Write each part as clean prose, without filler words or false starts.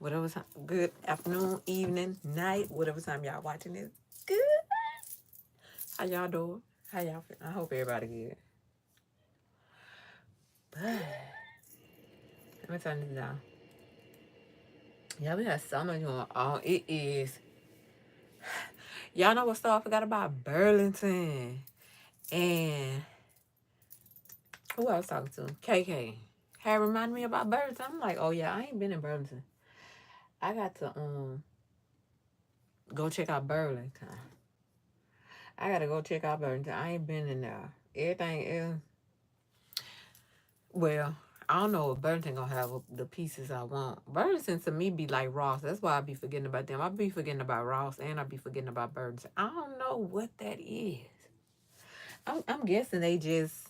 Whatever time, good afternoon, evening, night, whatever time y'all watching this. Good. How y'all doing? How y'all feel? I hope everybody good. But let me turn this down. Yeah, we got so much going on. It is. Y'all know what store I forgot about? Burlington. And who I was talking to? KK. Had reminded me about Burlington. I'm like, oh yeah, I ain't been in Burlington. I got to go check out Burlington. I gotta go check out Burlington. I ain't been in there. Everything is well, I don't know if Burlington gonna have the pieces I want. Burlington to me be like Ross. That's why I be forgetting about them. I be forgetting about Ross and I be forgetting about Burlington. I don't know what that is. I'm guessing they just,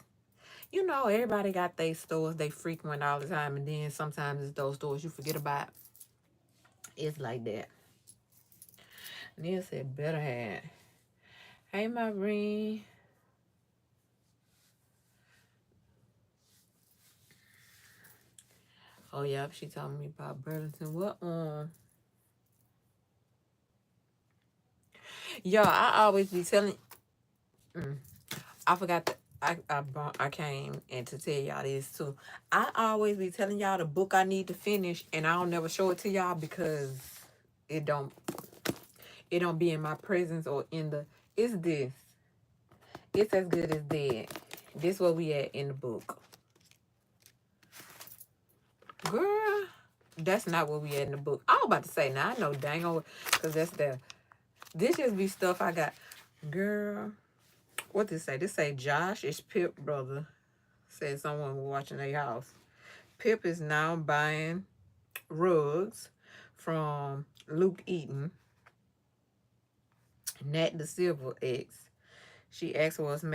everybody got their stores they frequent all the time, and then sometimes it's those stores you forget about. It's like that. Neil said better hat. Hey, my ring. Oh yeah, she told me about Burlington. What Yo, I always be telling. I forgot that I came and to tell y'all this too. I always be telling y'all the book I need to finish, and I don't never show it to y'all because it don't be in my presence or in the. It's this. It's as good as dead. This where we at in the book, girl. That's not where we at in the book. I was about to say now. I know dang on because that's the. This just be stuff I got, girl. What this say? This say Josh is Pip brother. Said someone was watching their house. Pip is now buying rugs from Luke Eaton. Nat the Silver ex. She asked was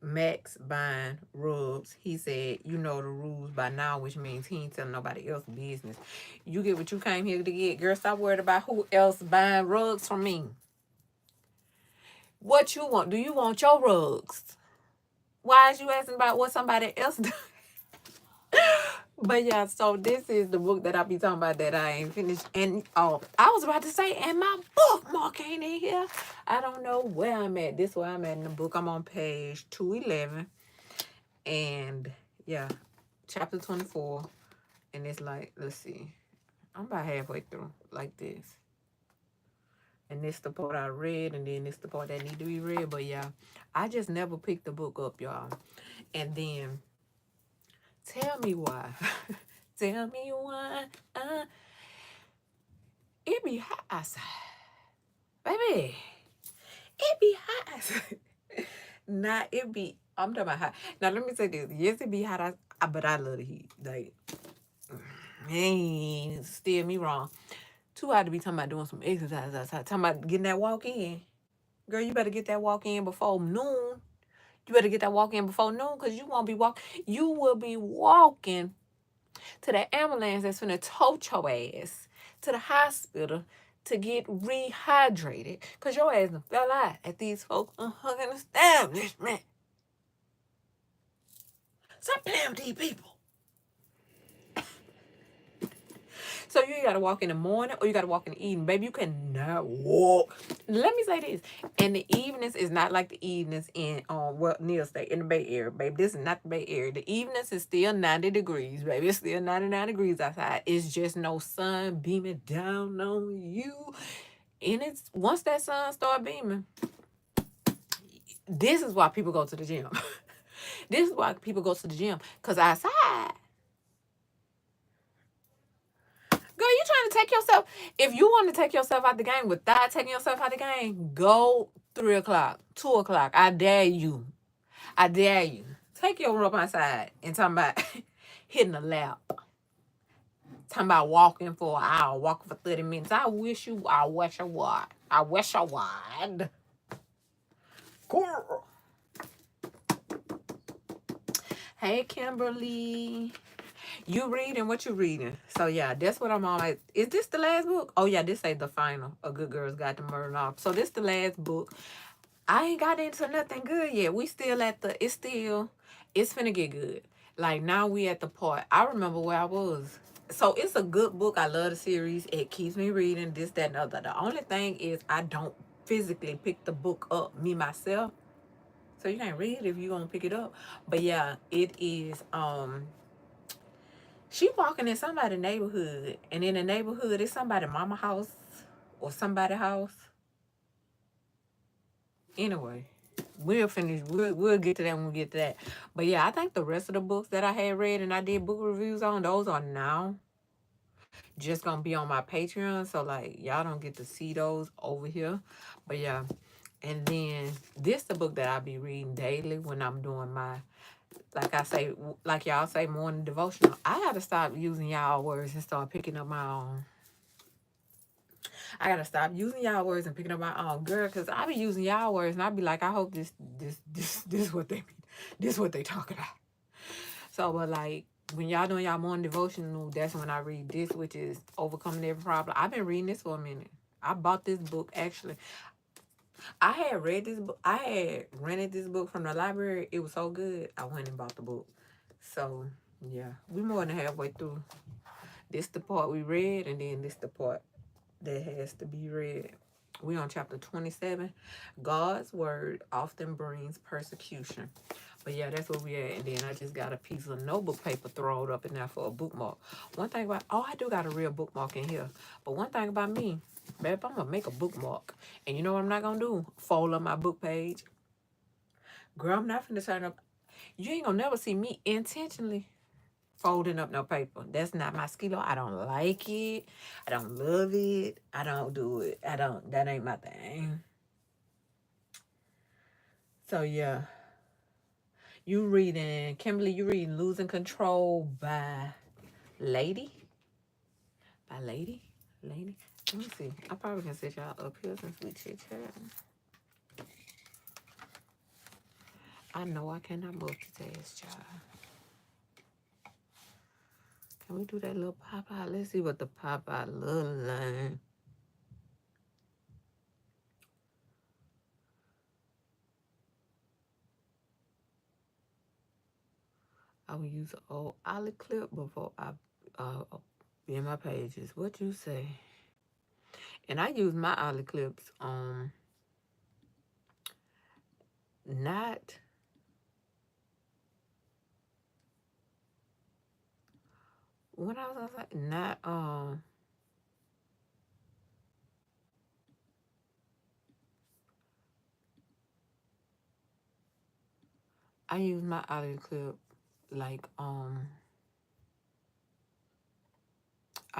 Max buying rugs. He said, you know the rules by now, which means he ain't telling nobody else business. You get what you came here to get. Girl, stop worried about who else buying rugs from me. What you want? Do you want your rugs? Why is you asking about what somebody else does? But yeah, so this is the book that I be talking about that I ain't finished. And I was about to say, and my bookmark ain't in here. I don't know where I'm at. This is where I'm at in the book. I'm on page 211. And yeah, chapter 24. And it's like, let's see. I'm about halfway through, like this. And this the part I read, and then this the part that need to be read. But yeah, I just never picked the book up, y'all. And then, tell me why. Tell me why. It be hot outside. Baby, it be hot outside. Nah, it be, I'm talking about hot. Now, let me say this. Yes, it be hot outside, but I love the heat. Like, ain't steer me wrong. Too hot to be talking about doing some exercise outside. Talking about getting that walk in. Girl, you better get that walk in before noon. You better get that walk in before noon because you won't be walking. You will be walking to the ambulance that's finna tote your ass to the hospital to get rehydrated because your ass done fell out at these folks unhugging establishment. Stop playing with these people. So you gotta walk in the morning or you gotta walk in the evening. Baby, you cannot walk. Let me say this. And the evenings is not like the evenings in Neil State in the Bay Area, baby. This is not the Bay Area. The evenings is still 90 degrees, baby. It's still 99 degrees outside. It's just no sun beaming down on you. And it's once that sun start beaming, this is why people go to the gym. This is why people go to the gym. Cause outside, girl, you trying to take yourself. If you want to take yourself out the game without taking yourself out the game, go 3 o'clock, 2 o'clock. I dare you. I dare you. Take your rope outside and talking about hitting a lap. Talking about walking for an hour, walking for 30 minutes. I wish you would. I wish I would. Girl. Hey, Kimberly. You reading? What you reading? So yeah, that's what I'm on. Like, is this the last book? Oh yeah, this ain't the final. A Good Girl's Got to Murder Off. So this the last book. I ain't got into nothing good yet. We still at the. It's finna get good. Like now we at the part. I remember where I was. So it's a good book. I love the series. It keeps me reading this, that, and other. The only thing is I don't physically pick the book up me myself. So you can't read it if you gonna pick it up. But yeah, it is she walking in somebody's neighborhood, and in the neighborhood it's somebody's mama house or somebody's house. Anyway, we'll finish. We'll get to that when we get to that. But yeah, I think the rest of the books that I had read and I did book reviews on, those are now just gonna be on my Patreon. So like y'all don't get to see those over here. But yeah. And then this the book that I'll be reading daily when I'm doing my, like I say, like y'all say, morning devotional. I gotta stop using y'all words and start picking up my own. I gotta stop using y'all words and picking up my own, girl, because I be using y'all words and I be like, I hope this what they be, this what they talk about. So, but like when y'all doing y'all morning devotional, that's when I read this, which is Overcoming Every Problem. I've been reading this for a minute. I bought this book actually. I had read this book. I had rented this book from the library. It was so good. I went and bought the book. So yeah, we more than halfway through. This the part we read, and then this the part that has to be read. We on chapter 27. God's word often brings persecution. But yeah, that's where we at. And then I just got a piece of notebook paper thrown up in there for a bookmark. One thing about, oh, I do got a real bookmark in here. But one thing about me, babe, I'm going to make a bookmark. And you know what I'm not going to do? Fold up my book page. Girl, I'm not finna turn up. You ain't going to never see me intentionally folding up no paper. That's not my skill. I don't like it. I don't love it. I don't do it. That ain't my thing. So yeah. You reading, Kimberly, you reading Losing Control by Lady? By Lady? Lady? Let me see. I probably can set y'all up here since we chit chat. I know I cannot multitask, y'all. Can we do that little pop out? Let's see what the pop out look like. I will use an old olive clip before I be in my pages. What you say? And I use my olive clips not when I was like not I use my olive clip like all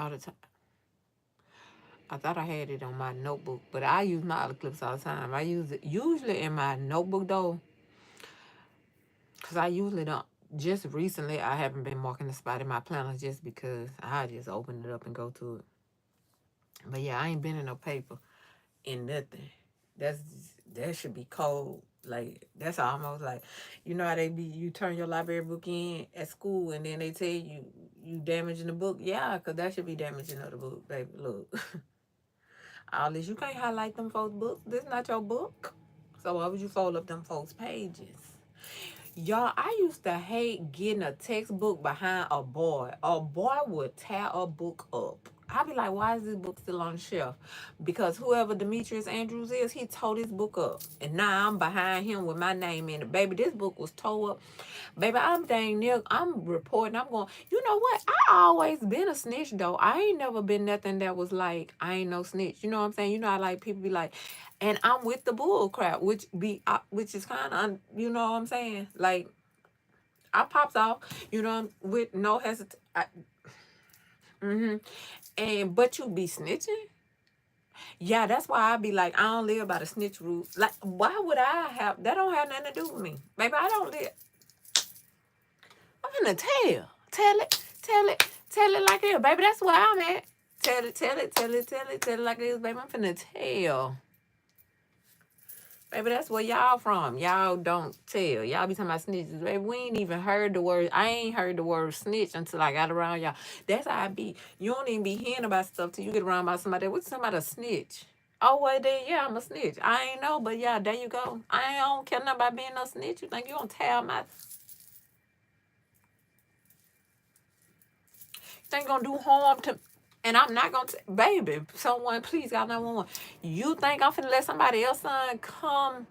the time. I thought I had it on my notebook, but I use my olive clips all the time. I use it usually in my notebook though, because I usually don't. Just recently, I haven't been marking the spot in my planner just because I just open it up and go to it. But yeah, I ain't been in no paper in nothing. That's that should be cold. Like that's almost like, you know how they be, you turn your library book in at school and then they tell you damaging the book. Yeah, because that should be damaging of the book, baby. Look. All this, you can't highlight them folks' books. This not your book. So why would you fold up them folks' pages? Y'all, I used to hate getting a textbook behind a boy. A boy would tear a book up. I'd be like, why is this book still on the shelf? Because whoever Demetrius Andrews is, he tore this book up. And now I'm behind him with my name in it. Baby, this book was tore up. Baby, I'm dang near, I'm reporting, I'm going, you know what? I always been a snitch, though. I ain't never been nothing that was like, I ain't no snitch. You know what I'm saying? You know how, like, people be like, and I'm with the bull crap, which is kind of, you know what I'm saying? Like, I pops off, you know, with no hesitation. And but you be snitching? Yeah, that's why I be like, I don't live by the snitch rule. Like, why would I have? That don't have nothing to do with me, baby. I don't live. I'm gonna tell it like it is, baby. That's where I'm at. Tell it like it is, baby. I'm finna tell. Baby, that's where y'all from. Y'all don't tell. Y'all be talking about snitches. Baby, we ain't even heard the word. I ain't heard the word snitch until I got around y'all. That's how I be. You don't even be hearing about stuff till you get around by somebody. What's somebody a snitch? Oh, well, then, yeah, I'm a snitch. I ain't know, but yeah, there you go. I don't care nothing about being no snitch. You think you gonna tell my... ain't gonna do harm to, and I'm not gonna, baby, someone please got 911. You think I'm finna let somebody else son come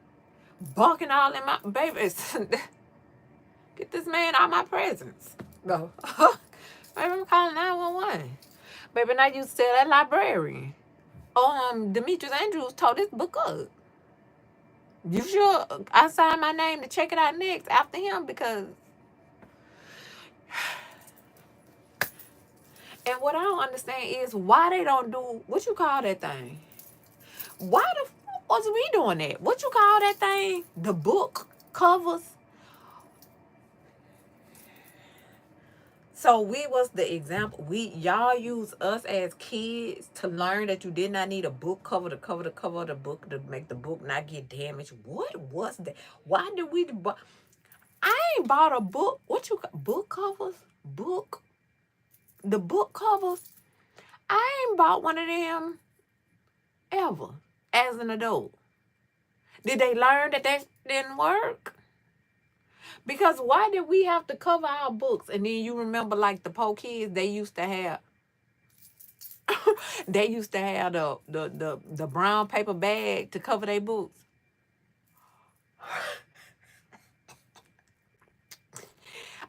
barking all in my, baby, get this man out of my presence. Go. Baby, I'm calling 911. Baby, and I used to tell that librarian. Demetrius Andrews tore this book up. You sure I signed my name to check it out next after him? Because, and what I don't understand is why they don't do, what you call that thing? Why the fuck was we doing that? What you call that thing? The book covers? So we was the example. Y'all use us as kids to learn that you did not need a book cover to cover the book to make the book not get damaged. What was that? Why did we buy? I ain't bought a book. What you book covers? The book covers. I ain't bought one of them ever as an adult. Did they learn that didn't work? Because why did we have to cover our books? And then you remember, like the poor kids, they used to have the brown paper bag to cover their books.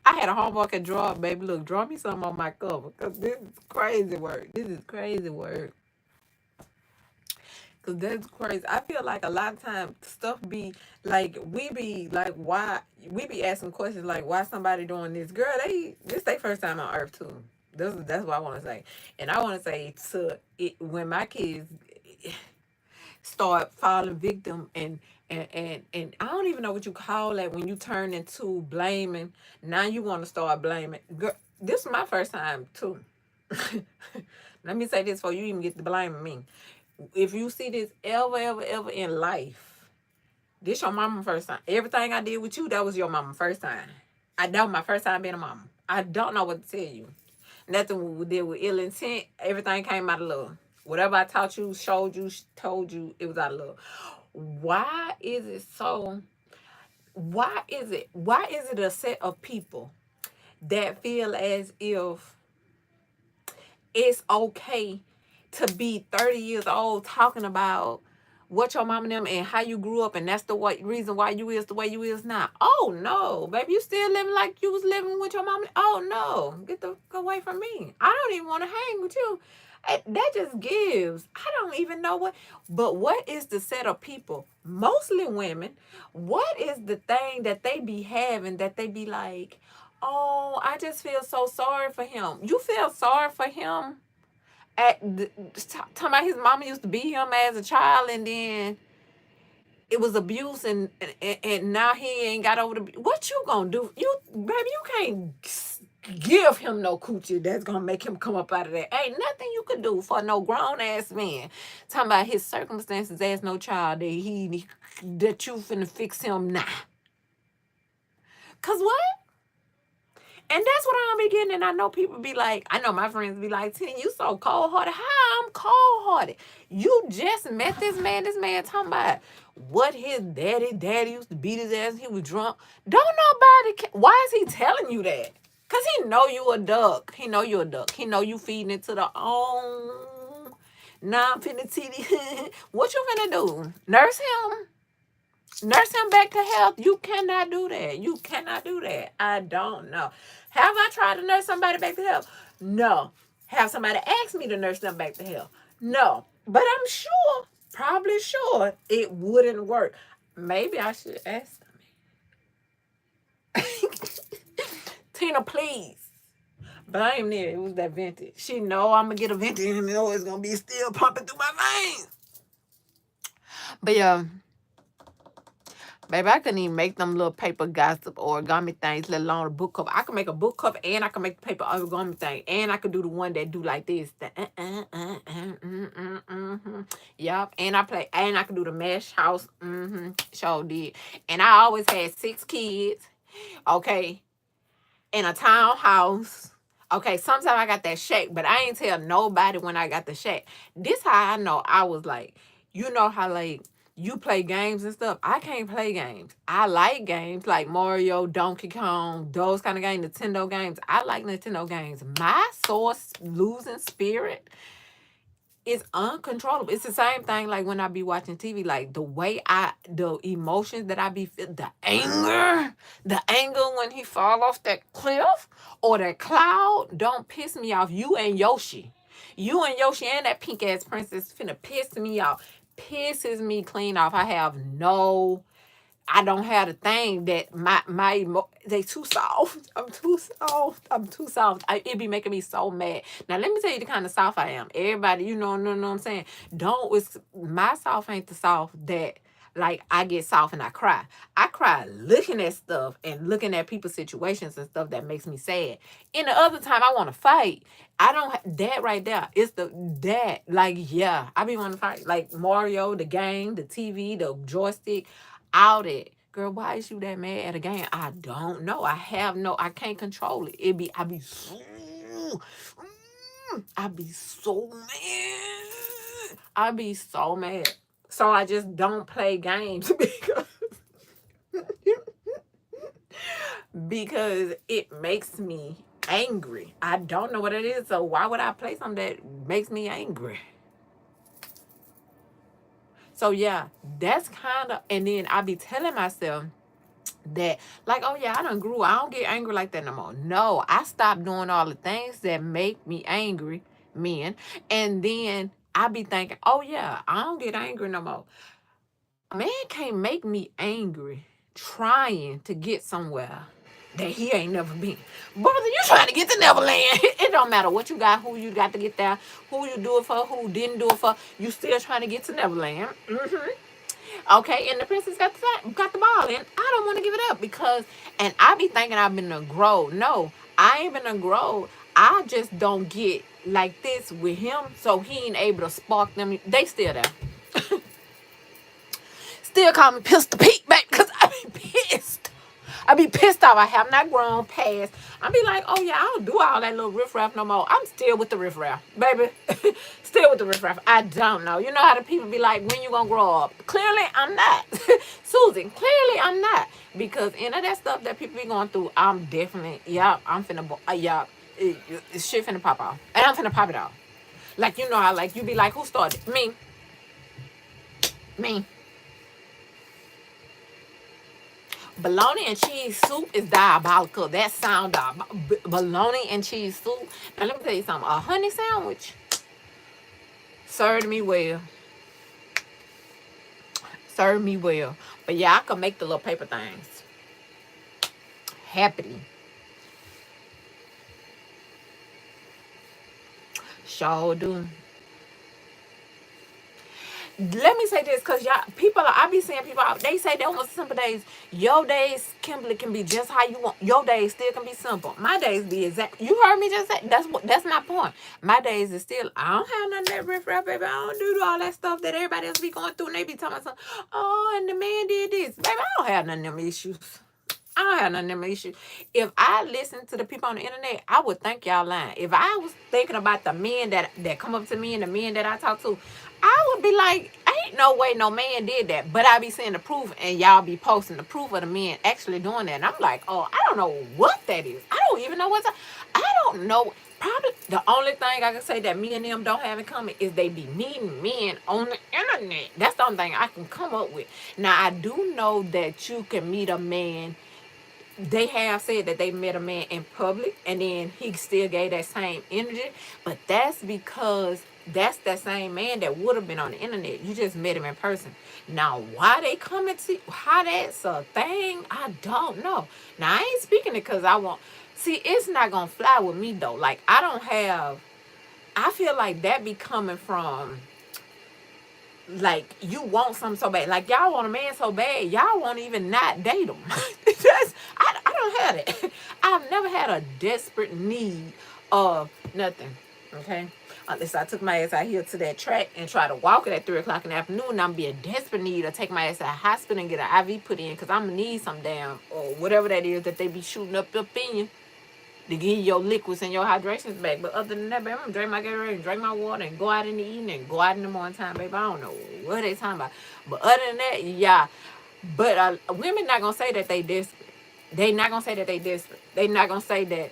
I had a homework and draw, baby. Look, draw me something on my cover. Because this is crazy work. Because that's crazy. I feel like a lot of times stuff be like, we be like, why? We be asking questions like, why somebody doing this? Girl, this their first time on earth too. That's what I want to say. And I want to say when my kids start falling victim and I don't even know what you call that when you turn into blaming. Now you want to start blaming. Girl, this is my first time too. Let me say this before you even get to blaming me. If you see this ever in life, this your mama first time. Everything I did with you, that was your mama first time. That was my first time being a mama. I don't know what to tell you. Nothing we did with ill intent. Everything came out of love. Whatever I taught you, showed you, told you, it was out of love. Why is it a set of people that feel as if it's okay to be 30 years old talking about what your mom and them and how you grew up, and that's the reason why you is the way you is now? Oh no, baby, you still living like you was living with your mom. Oh no, get the fuck away from me. I don't even want to hang with you. That just gives, I don't even know what. But what is the set of people, mostly women, what is the thing that they be having that they be like, oh, I just feel so sorry for him? You feel sorry for him talking about his mama used to beat him as a child, and then it was abuse, and now he ain't got over the. What you gonna do? Baby, you can't give him no coochie that's gonna make him come up out of that. Ain't nothing you could do for no grown ass man talking about his circumstances as no child that you finna fix him now. Cause what? And that's what I'm beginning. And I know people be like, I know my friends be like, Tina, you so cold-hearted. How I'm cold-hearted? You just met this man. This man talking about what his daddy used to beat his ass. He was drunk. Don't nobody why is he telling you that? Because he know you a duck. He know you a duck. He know you feeding into the non-finna TD. What you finna do? Nurse him? Nurse him back to health? You cannot do that. You cannot do that. I don't know. Have I tried to nurse somebody back to health? No. Have somebody ask me to nurse them back to health? No. But I'm sure, probably sure, it wouldn't work. Maybe I should ask them. Tina, please. But I ain't near. It was that vintage. She know I'm going to get a vintage and know it's going to be still pumping through my veins. But yeah. Baby, I couldn't even make them little paper gossip origami things, let alone a book cover. I can make a book cover, and I can make the paper origami thing, and I could do the one that do like this. Yup. And I could do the mesh house. Sure did. And I always had 6 kids, okay, in a townhouse. Okay, sometimes I got that shack, but I ain't tell nobody when I got the shack. This how I know I was like, you know how like you play games and stuff. I can't play games. I like games like Mario, Donkey Kong, those kind of games, Nintendo games. I like Nintendo games. My source losing spirit is uncontrollable. It's the same thing like when I be watching TV, like the emotions that I be feel, the anger when he fall off that cliff or that cloud don't piss me off. You and Yoshi and that pink ass princess finna piss me off. Pisses me clean off. I don't have the thing that they too soft. I'm too soft. It be making me so mad. Now let me tell you the kind of soft I am. Everybody, know what I'm saying. My soft ain't the soft that like I get soft and I cry. I cry looking at stuff and looking at people's situations and stuff that makes me sad. And the other time I want to fight. I don't that right there. It's like yeah. I be want to fight like Mario, the game, the TV, the joystick. Out it. Girl, why is you that mad at a game? I don't know. I can't control it. I be so mad. I be so mad. So I just don't play games because it makes me angry. I don't know what it is. So why would I play something that makes me angry? So yeah, that's kind of, and then I be telling myself that like, oh yeah, I done grew. I don't get angry like that no more. No, I stopped doing all the things that make me angry, men. And then I be thinking, oh yeah, I don't get angry no more. A man can't make me angry trying to get somewhere that he ain't never been. Brother, you trying to get to Neverland. It don't matter what you got, who you got to get there, who you do it for, who didn't do it for. You still trying to get to Neverland. Okay, and the princess got the ball, and I don't want to give it up because, and I be thinking I've been to grow. No, I ain't been to grow. I just don't get like this with him, so he ain't able to spark them. They still there. Still call me Pistol Pete, back because I be pissed. I be pissed off. I have not grown past. I be like, oh yeah, I don't do all that little riffraff no more. I'm still with the riffraff, baby. Still with the riffraff. I don't know. You know how the people be like, when you gonna grow up? Clearly, I'm not. Susan, clearly I'm not. Because any of that stuff that people be going through, I'm definitely, I'm finna, shit finna pop off. And I'm finna pop it off. Like, you know how, like, you be like, who started? Me. Bologna and cheese soup is diabolical. That sound bologna and cheese soup. Now let me tell you something. A honey sandwich served me well. Served me well. But yeah, I can make the little paper things. Happily. Sure do. Let me say this, because I be seeing people out, they say they want simple days. Your days, Kimberly, can be just how you want. Your days still can be simple. My days be exact. You heard me just say, that's my point. My days is still, I don't have none of that riff-raff, baby. I don't do all that stuff that everybody else be going through, and they be talking about, oh, and the man did this. Baby, I don't have none of them issues. I don't have none of them issues. If I listen to the people on the internet, I would think y'all lying. If I was thinking about the men that come up to me and the men that I talk to, I would be like, ain't no way no man did that. But I be seeing the proof, and y'all be posting the proof of the men actually doing that. And I'm like, oh, I don't know what that is. I don't even know I don't know. Probably the only thing I can say that me and them don't have in common is they be meeting men on the internet. That's the only thing I can come up with. Now, I do know that you can meet a man. They have said that they met a man in public and then he still gave that same energy, but that's because that's that same man that would have been on the internet. You just met him in person. Now, why they coming to, how that's a thing, I don't know. Now, I ain't speaking it because I want, see, it's not gonna fly with me though. Like, I feel like that be coming from, like, you want something so bad. Like, y'all want a man so bad, y'all won't even not date him. I don't have it. I've never had a desperate need of nothing, okay? Unless I took my ass out here to that track and try to walk it at 3 o'clock in the afternoon, I'm being desperate need to take my ass to the hospital and get an IV put in because I'm going to need some damn, or whatever that is that they be shooting up in you. to give you your liquids and your hydrations back. But other than that, baby, I'm gonna drink my Gatorade and drink my water and go out in the evening and go out in the morning time, baby. I don't know what they talking about. But other than that, yeah. But women not gonna say that they desperate. They not gonna say that they desperate. They not gonna say that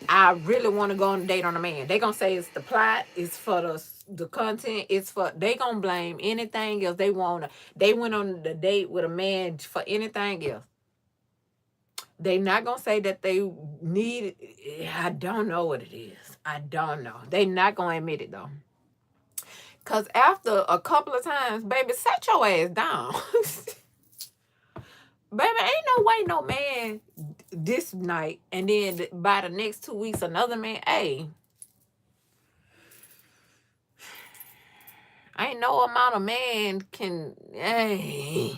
I really want to go on a date on a man. They gonna say it's the plot, it's for the content, it's for they gonna blame anything else. They went on the date with a man for anything else. They not gonna say that they need it. I don't know what it is. I don't know. They not gonna admit it though. Cause after a couple of times, baby, set your ass down. Baby, ain't no way no man this night and then by the next 2 weeks another man. Hey, ain't no amount of man can. Hey.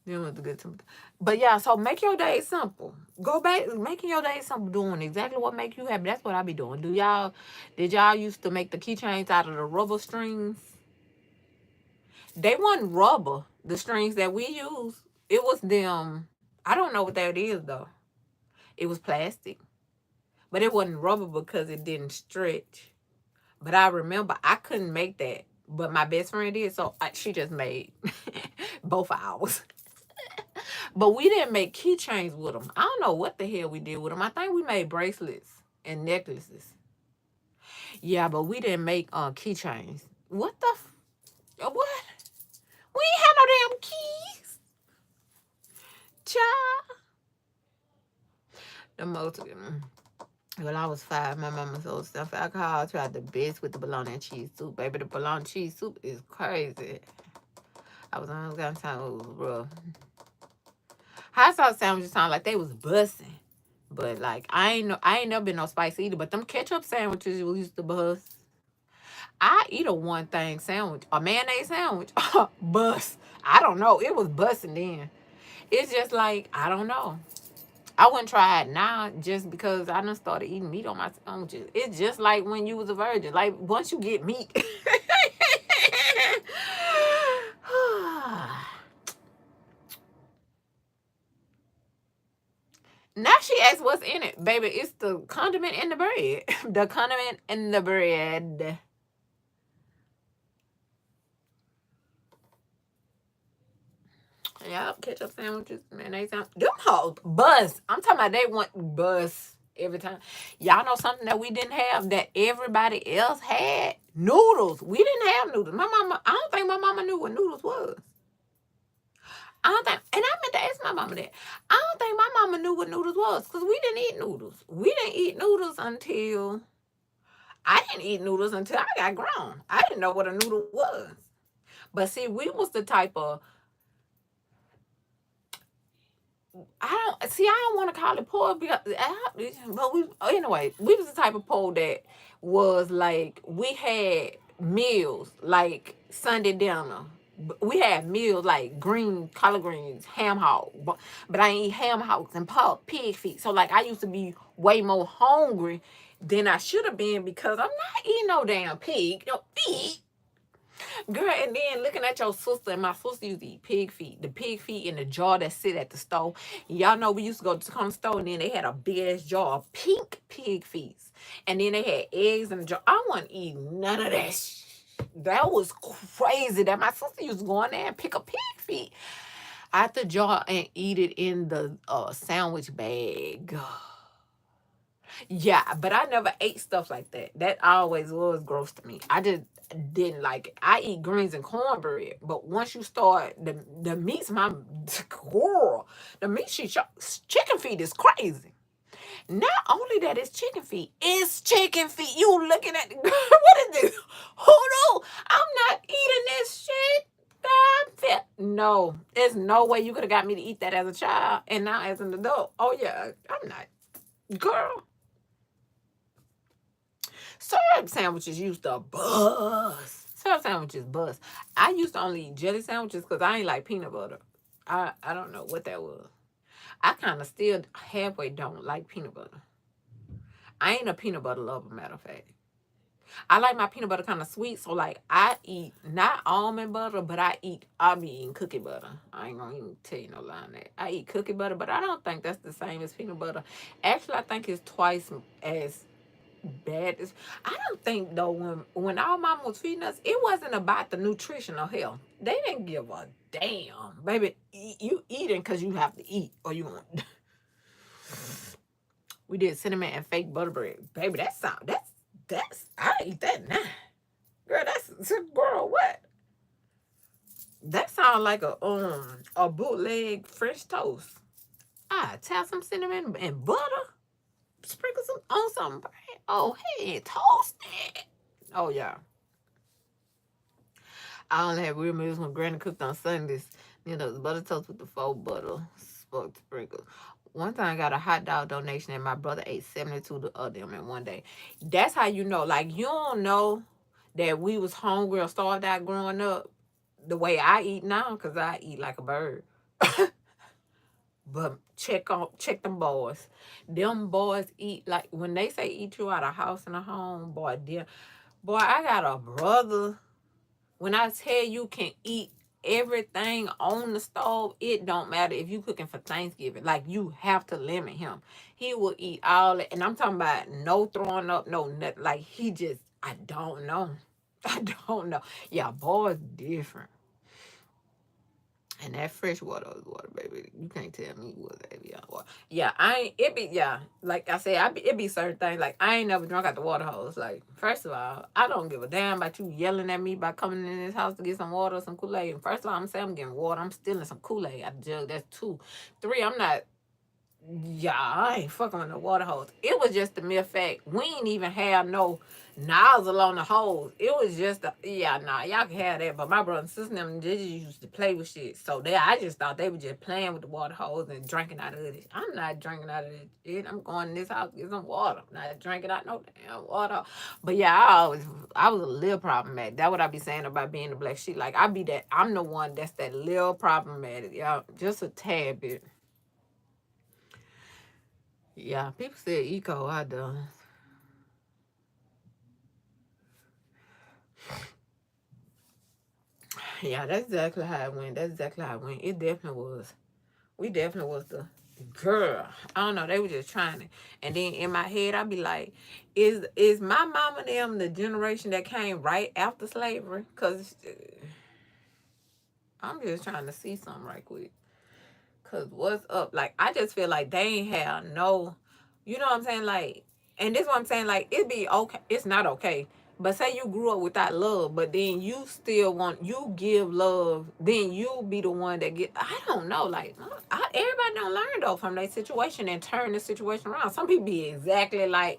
Then was the good time. But yeah, so make your day simple. Go back making your day simple, doing exactly what make you happy. That's what I be doing. Did y'all used to make the keychains out of the rubber strings? They wasn't rubber. The strings that we use, it was them. I don't know what that is though. It was plastic, but it wasn't rubber because it didn't stretch. But I remember I couldn't make that, but my best friend did, so she just made both ours. But we didn't make keychains with them. I don't know what the hell we did with them. I think we made bracelets and necklaces. Yeah, but we didn't make keychains. What the? What? We ain't had no damn keys, child. The most. When I was 5, my mama sold stuff alcohol. I tried the best with the bologna and cheese soup. Baby, the bologna cheese soup is crazy. I was on the time it was rough. Hot sauce sandwiches sound like they was busting. But like I ain't never been no spicy either. But them ketchup sandwiches we used to bust. I eat a one thing sandwich, a mayonnaise sandwich. Bust. I don't know. It was busting then. It's just like, I don't know. I wouldn't try it now just because I done started eating meat on my sandwiches. It's just like when you was a virgin. Like once you get meat. Now she asks what's in it. Baby, it's the condiment in the bread. The condiment in the bread. Yep, ketchup sandwiches, mayonnaise sandwiches. Them hoes buzz. I'm talking about they want buzz every time. Y'all know something that we didn't have that everybody else had? Noodles. We didn't have noodles. I don't think my mama knew what noodles was. I don't think, and I meant to ask my mama that. I don't think my mama knew what noodles was because we didn't eat noodles. We didn't eat noodles until I didn't eat noodles until I got grown. I didn't know what a noodle was. But see, we was the type of I don't want to call it poor because, anyway, we was the type of poor that was like we had meals like Sunday dinner. We had meals like collard greens, ham hock, but I ain't eat ham hocks and pig feet. So like I used to be way more hungry than I should have been because I'm not eating no damn pig, no feet. Girl, and then looking at your sister, and my sister used to eat pig feet. The pig feet in the jar that sit at the stove. Y'all know we used to go to the store, and then they had a big ass jar of pink pig feet. And then they had eggs in the jar. I wasn't eating none of that shit. That was crazy that my sister used to go in there and pick a pig feet out the jar and eat it in the sandwich bag. Yeah, but I never ate stuff like that. That always was gross to me. I just didn't like it. I eat greens and cornbread, but once you start the meats, my girl, the meat chicken feet is crazy. Not only that it's chicken feet, it's chicken feet. You looking at the girl, what is this? Hold on, I'm not eating this shit. I'm fit. No, there's no way you could have got me to eat that as a child and now as an adult. Oh yeah, I'm not, girl. Syrup sandwiches used to bust. Syrup sandwiches bust. I used to only eat jelly sandwiches because I ain't like peanut butter. I don't know what that was. I kind of still halfway don't like peanut butter. I ain't a peanut butter lover, matter of fact. I like my peanut butter kind of sweet, so like I eat not almond butter, but I'll be eating cookie butter. I ain't gonna even tell you no lie on that. I eat cookie butter, but I don't think that's the same as peanut butter. Actually, I think it's twice as bad as. I don't think though when our mom was feeding us, it wasn't about the nutritional health. They didn't give a damn, baby. You eating because you have to eat, or you want. We did cinnamon and fake butter bread, baby. That's I eat that now. Girl, girl, what? That sounds like a bootleg French toast. I tap some cinnamon and butter, sprinkle some on some bread. Oh, hey, toast it. Oh yeah. I only had real meals when Granny cooked on Sundays. You know, the butter toast with the faux butter sprinkles. One time I got a hot dog donation and my brother ate 72 of them in one day. That's how you know. Like, you don't know that we was hungry or starved out growing up the way I eat now, because I eat like a bird. But check them boys. Them boys eat like, when they say eat you out of house and a home, boy, I got a brother. When I tell you can eat everything on the stove, it don't matter if you cooking for Thanksgiving. Like, you have to limit him. He will eat all it, and I'm talking about no throwing up, no nothing. Like, I don't know. I don't know. Yeah, boys different. And that fresh water is water, baby. You can't tell me what Evian water. Yeah, like I said, it be certain things. Like, I ain't never drunk out the water hose. Like, first of all, I don't give a damn about you yelling at me by coming in this house to get some water or some Kool-Aid. And first of all, I'm saying I'm getting water. I'm stealing some Kool-Aid out the jug. That's 2. 3, I'm not. Yeah, I ain't fucking with the water hose. It was just the mere fact we ain't even have no nozzle on the hose. It was just y'all can have that. But my brother and sister them, they just used to play with shit. So I just thought they were just playing with the water hose and drinking out of it. I'm not drinking out of it shit. I'm going in this house to get some water. I'm not drinking out no damn water. But yeah, I was a little problematic. That's what I be saying about being the black sheep. Like, I'm the one that's that little problematic. Yeah, just a tad bit. Yeah, people said eco, I done. Yeah, that's exactly how it went. It definitely was. We definitely was the girl. I don't know. They were just trying it. And then in my head, I'd be like, is my mama and them the generation that came right after slavery? Because I'm just trying to see something right quick. Because what's up? Like, I just feel like they ain't have no, you know what I'm saying? Like, and this is what I'm saying, like, it'd be okay. It's not okay. But say you grew up without love, but then you still you give love, then you be the one that I don't know, like, everybody don't learn, though, from their situation and turn the situation around. Some people be exactly like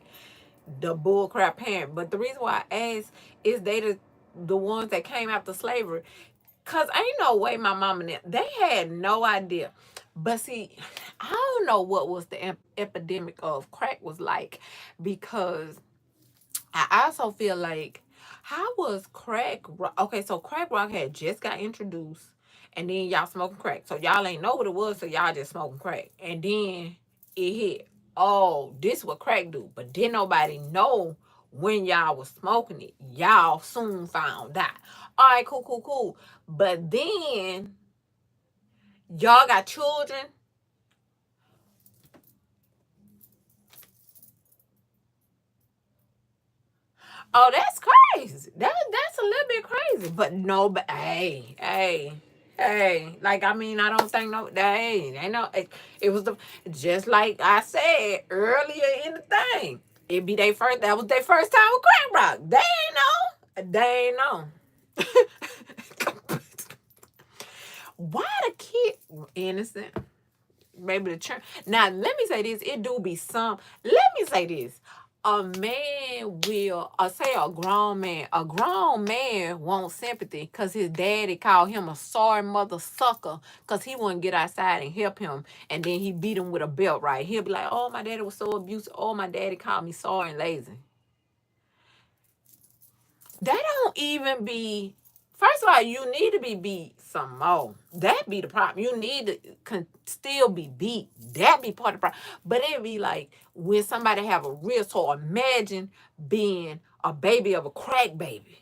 the bullcrap parent. But the reason why I ask is they the ones that came after slavery. Because ain't no way my mama and them, they had no idea. But see, I don't know what was the epidemic of crack was like, because I also feel like, how was crack okay, so crack rock had just got introduced, and then y'all smoking crack. So y'all ain't know what it was, so y'all just smoking crack. And then it hit, oh, this what crack do. But didn't nobody know when y'all was smoking it. Y'all soon found out. All right, cool. But then y'all got children. Oh, that's crazy. That's a little bit crazy. But no, but hey. Like, I mean, I don't think ain't no. It was just like I said earlier in the thing. It be their first. That was their first time with crack rock. They ain't know. Why the kid innocent? Maybe the church. Now, let me say this. It do be some. Let me say this. A man will, say a grown man wants sympathy because his daddy called him a sorry mother sucker because he wouldn't get outside and help him. And then he beat him with a belt, right? He'll be like, oh, my daddy was so abusive. Oh, my daddy called me sorry and lazy. They don't even be. First of all, you need to be beat some more. That be the problem. You need to still be beat. That be part of the problem. But it be like when somebody have a real. So imagine being a baby of a crack baby.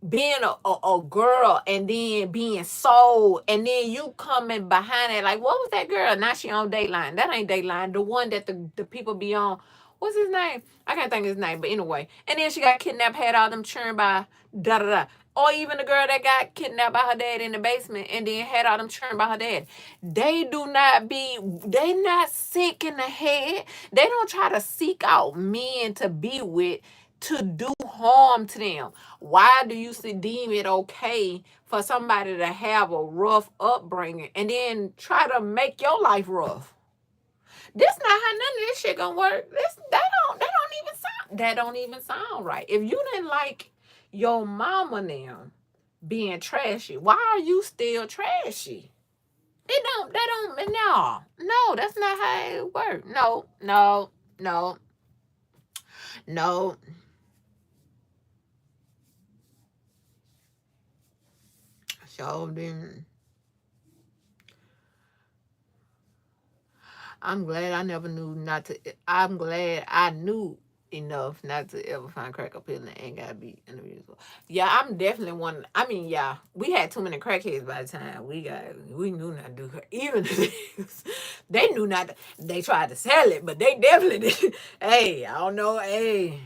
Being a girl and then being sold, and then you coming behind it like, what was that girl? Now she on Dateline. That ain't Dateline. The one that the people be on. What's his name? I can't think of his name, but anyway. And then she got kidnapped, had all them churned by da da da. Or even the girl that got kidnapped by her dad in the basement and then had all them churned by her dad. They not sick in the head. They don't try to seek out men to be with to do harm to them. Why do you deem it okay for somebody to have a rough upbringing and then try to make your life rough? This not how none of this shit gonna work. That don't even sound right. If you didn't like your mama now being trashy, why are you still trashy? No, that's not how it works. No. So then I'm glad I never knew not to. I'm glad I knew enough not to ever find crack appealing and gotta be interviewed. Yeah, I'm definitely one. I mean, yeah, we had too many crackheads by the time we knew not to do crack. Even they knew not to, they tried to sell it, but they definitely did. Hey, I don't know. Hey.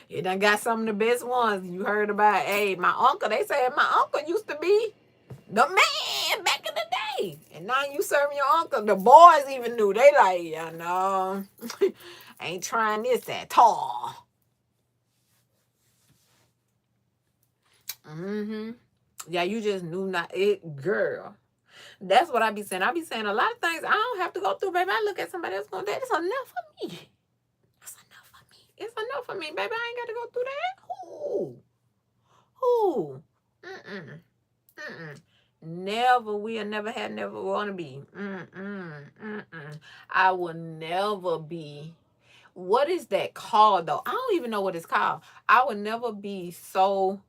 It done got some of the best ones you heard about. Hey, my uncle, they said my uncle used to be the man back in the day. And now you serving your uncle. The boys even knew. They like, yeah, no, ain't trying this at all. Yeah, you just knew not it, girl. That's what I be saying. I be saying a lot of things I don't have to go through, baby. I look at somebody else going, that's enough for me. That's enough for me. It's enough for me, baby. I ain't got to go through that. Who? Never will, never had, never want to be. I will never be. What is that called, though? I don't even know what it's called. I would never be so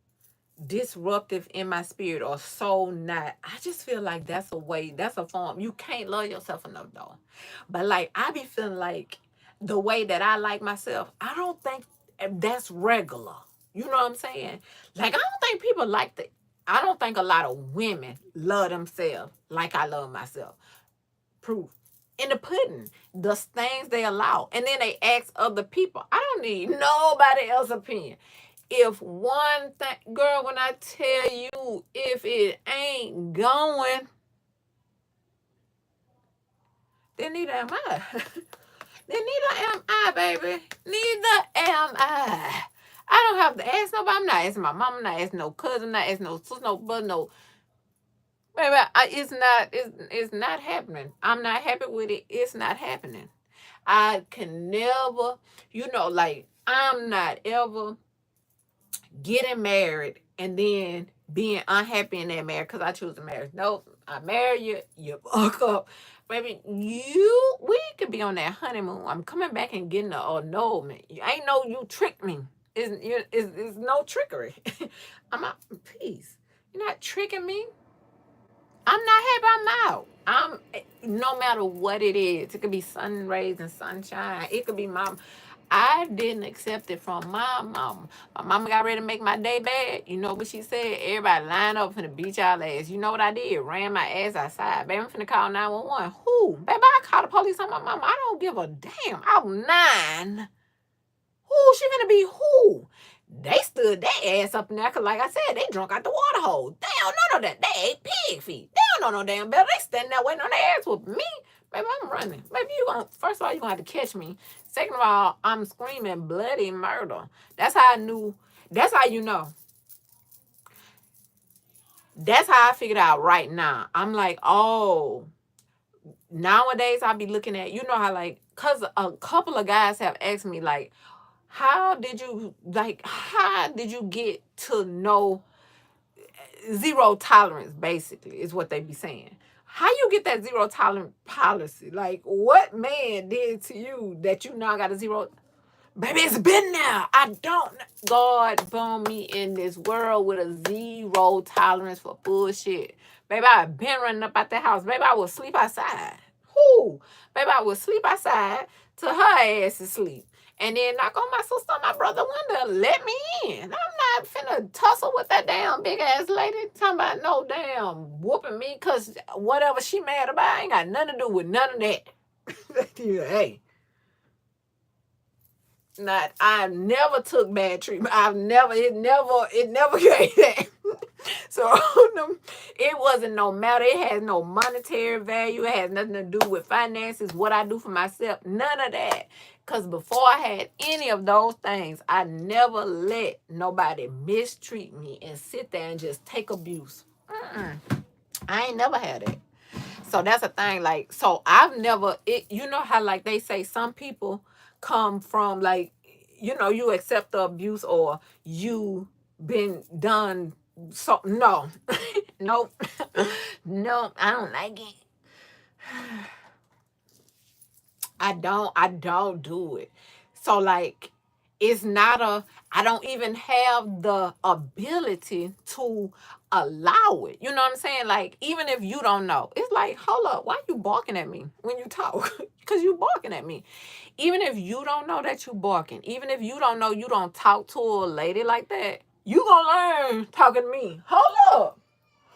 disruptive in my spirit or so not. I just feel like that's a way, that's a form. You can't love yourself enough, though. But, like, I be feeling like the way that I like myself, I don't think that's regular. You know what I'm saying? Like, I don't think people like that. I don't think a lot of women love themselves like I love myself. Proof. In the pudding, the things they allow. And then they ask other people. I don't need nobody else's opinion. If one thing, girl, when I tell you, if it ain't going, then neither am I. Then neither am I, baby. Neither am I. I don't have to ask nobody. I'm not asking my mom. I'm not asking no cousin. I'm not asking no sister, no brother, no. Baby, it's not happening. I'm not happy with it. It's not happening. I can never, like, I'm not ever getting married and then being unhappy in that marriage because I choose to marry. Nope. I marry you, you fuck up. Baby, we could be on that honeymoon. I'm coming back and getting no, man. I ain't know you tricked me. It's no trickery. I'm out. Peace. You're not tricking me. I'm not happy. I'm out. No matter what it is. It could be sun rays and sunshine. It could be I didn't accept it from my mama. My mama got ready to make my day bad. You know what she said? Everybody line up finna beat y'all ass. You know what I did? Ran my ass outside. Baby, I'm finna call 911. Who? Baby, I called the police on my mama. I don't give a damn. I'm 9. Who? She finna be who? They stood their ass up in there because, like I said, they drunk out the water hole. They don't know no that. They ate pig feet. They don't know no damn better. They standing there waiting on their ass with me. Baby, I'm running. Baby, first of all, you're going to have to catch me. Second of all, I'm screaming bloody murder. That's how I knew. That's how you know. That's how I figured out right now. I'm like, oh, nowadays I be looking at, how, like, because a couple of guys have asked me, like, how did you get to know zero tolerance, basically, is what they be saying. How you get that zero tolerance policy? Like, what man did to you that you now got a zero? Baby, it's been there. I don't. God born me in this world with a zero tolerance for bullshit. Baby, I've been running up out the house. Baby, I will sleep outside. cool. Baby, I would sleep outside till her ass is asleep. And then knock on my sister, my brother window, let me in. I'm not finna tussle with that damn big ass lady talking about no damn whooping me because whatever she mad about ain't got nothing to do with none of that. Hey. I never took bad treatment. It never came that. So it wasn't no matter. It has no monetary value. It has nothing to do with finances, what I do for myself, none of that. Because before I had any of those things, I never let nobody mistreat me and sit there and just take abuse. I ain't never had it. So that's a thing. Like, so I've never, you know how like they say some people come from like, you know, you accept the abuse or you been done. So no, nope, no, I don't like it. I don't do it. So like, it's not I don't even have the ability to allow it. You know what I'm saying? Like, even if you don't know, it's like, hold up, why you barking at me when you talk? Because you barking at me. Even if you don't know that you barking, even if you don't know you don't talk to a lady like that, you gonna learn talking to me. Hold up.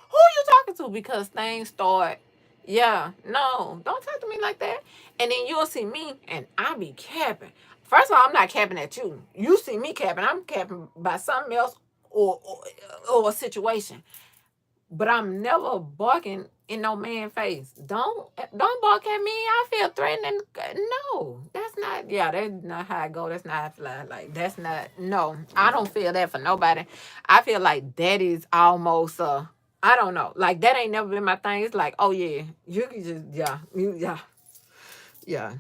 Who you talking to? Because things start, yeah, no, don't talk to me like that. And then you'll see me and I be capping. First of all, I'm not capping at you. You see me capping, I'm capping by something else or a situation. But I'm never barking in no man's face. Don't bark at me. I feel threatened. No, that's not how I go. That's not how I fly. Like, that's not, no, I don't feel that for nobody. I feel like that is almost I don't know. Like, that ain't never been my thing. It's like, oh yeah, you can just, yeah.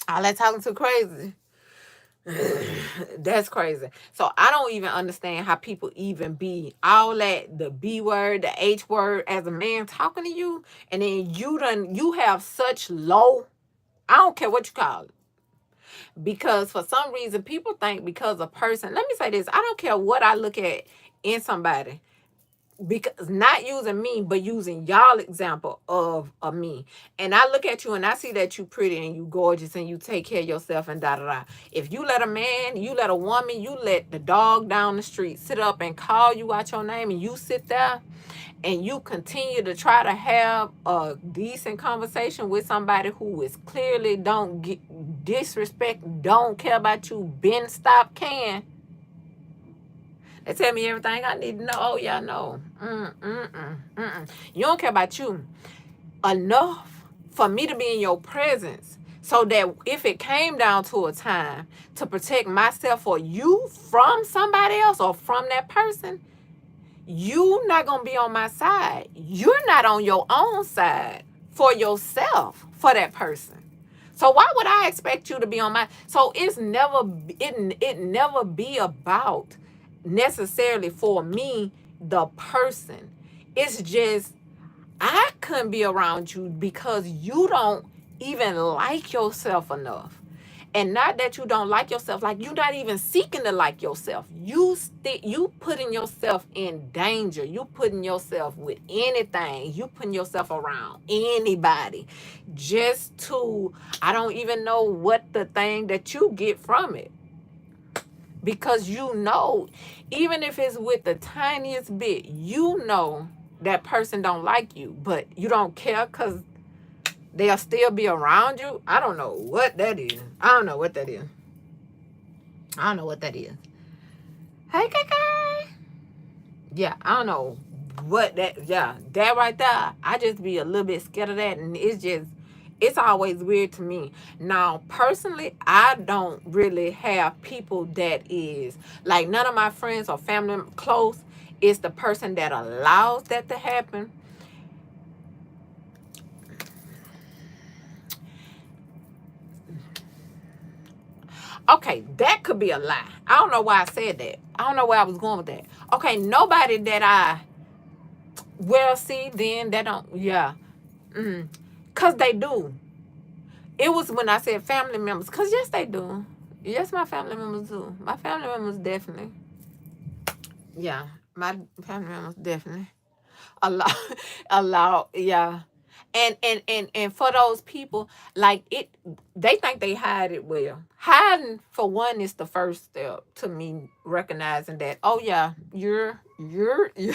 All that talking too crazy. That's crazy. So I don't even understand how people even be all that, the B word, the H word as a man talking to you, and then you have such low, I don't care what you call it. Because for some reason people think because a person, let me say this, I don't care what I look at in somebody, because not using me but using y'all example of me, and I look at you and I see that you pretty and you gorgeous and you take care of yourself and da da da. If you let a man, you let a woman, you let the dog down the street sit up and call you out your name, and you sit there and you continue to try to have a decent conversation with somebody who is clearly don't get disrespect, don't care about you, been stop can. They tell me everything I need to know. Oh, yeah, no. You don't care about you enough for me to be in your presence so that if it came down to a time to protect myself or you from somebody else or from that person, you not going to be on my side. You're not on your own side for yourself, for that person. So why would I expect you to be on my? So it never be about necessarily for me, the person. It's just I couldn't be around you because you don't even like yourself enough. And not that you don't like yourself, like you're not even seeking to like yourself. You putting yourself in danger. You putting yourself with anything. You putting yourself around anybody just to, I don't even know what the thing that you get from it. Because you know, even if it's with the tiniest bit, you know that person don't like you, but you don't care because they'll still be around you. I don't know what that is. I don't know what that is. Hey, KK. Yeah, I don't know what that, that right there. I just be a little bit scared of that. And it's always weird to me. Now, personally, I don't really have people that is, like none of my friends or family close. It's the person that allows that to happen. Okay, that could be a lie. I don't know why I said that. I don't know where I was going with that. Okay, nobody that see, then that don't, because they do. It was when I said family members, because yes, they do. Yes, my family members do. My family members definitely. Yeah, my family members definitely. Allow, yeah. And for those people, like it, they think they hide it well. Hiding, for one, is the first step to me recognizing that, oh yeah, you're you,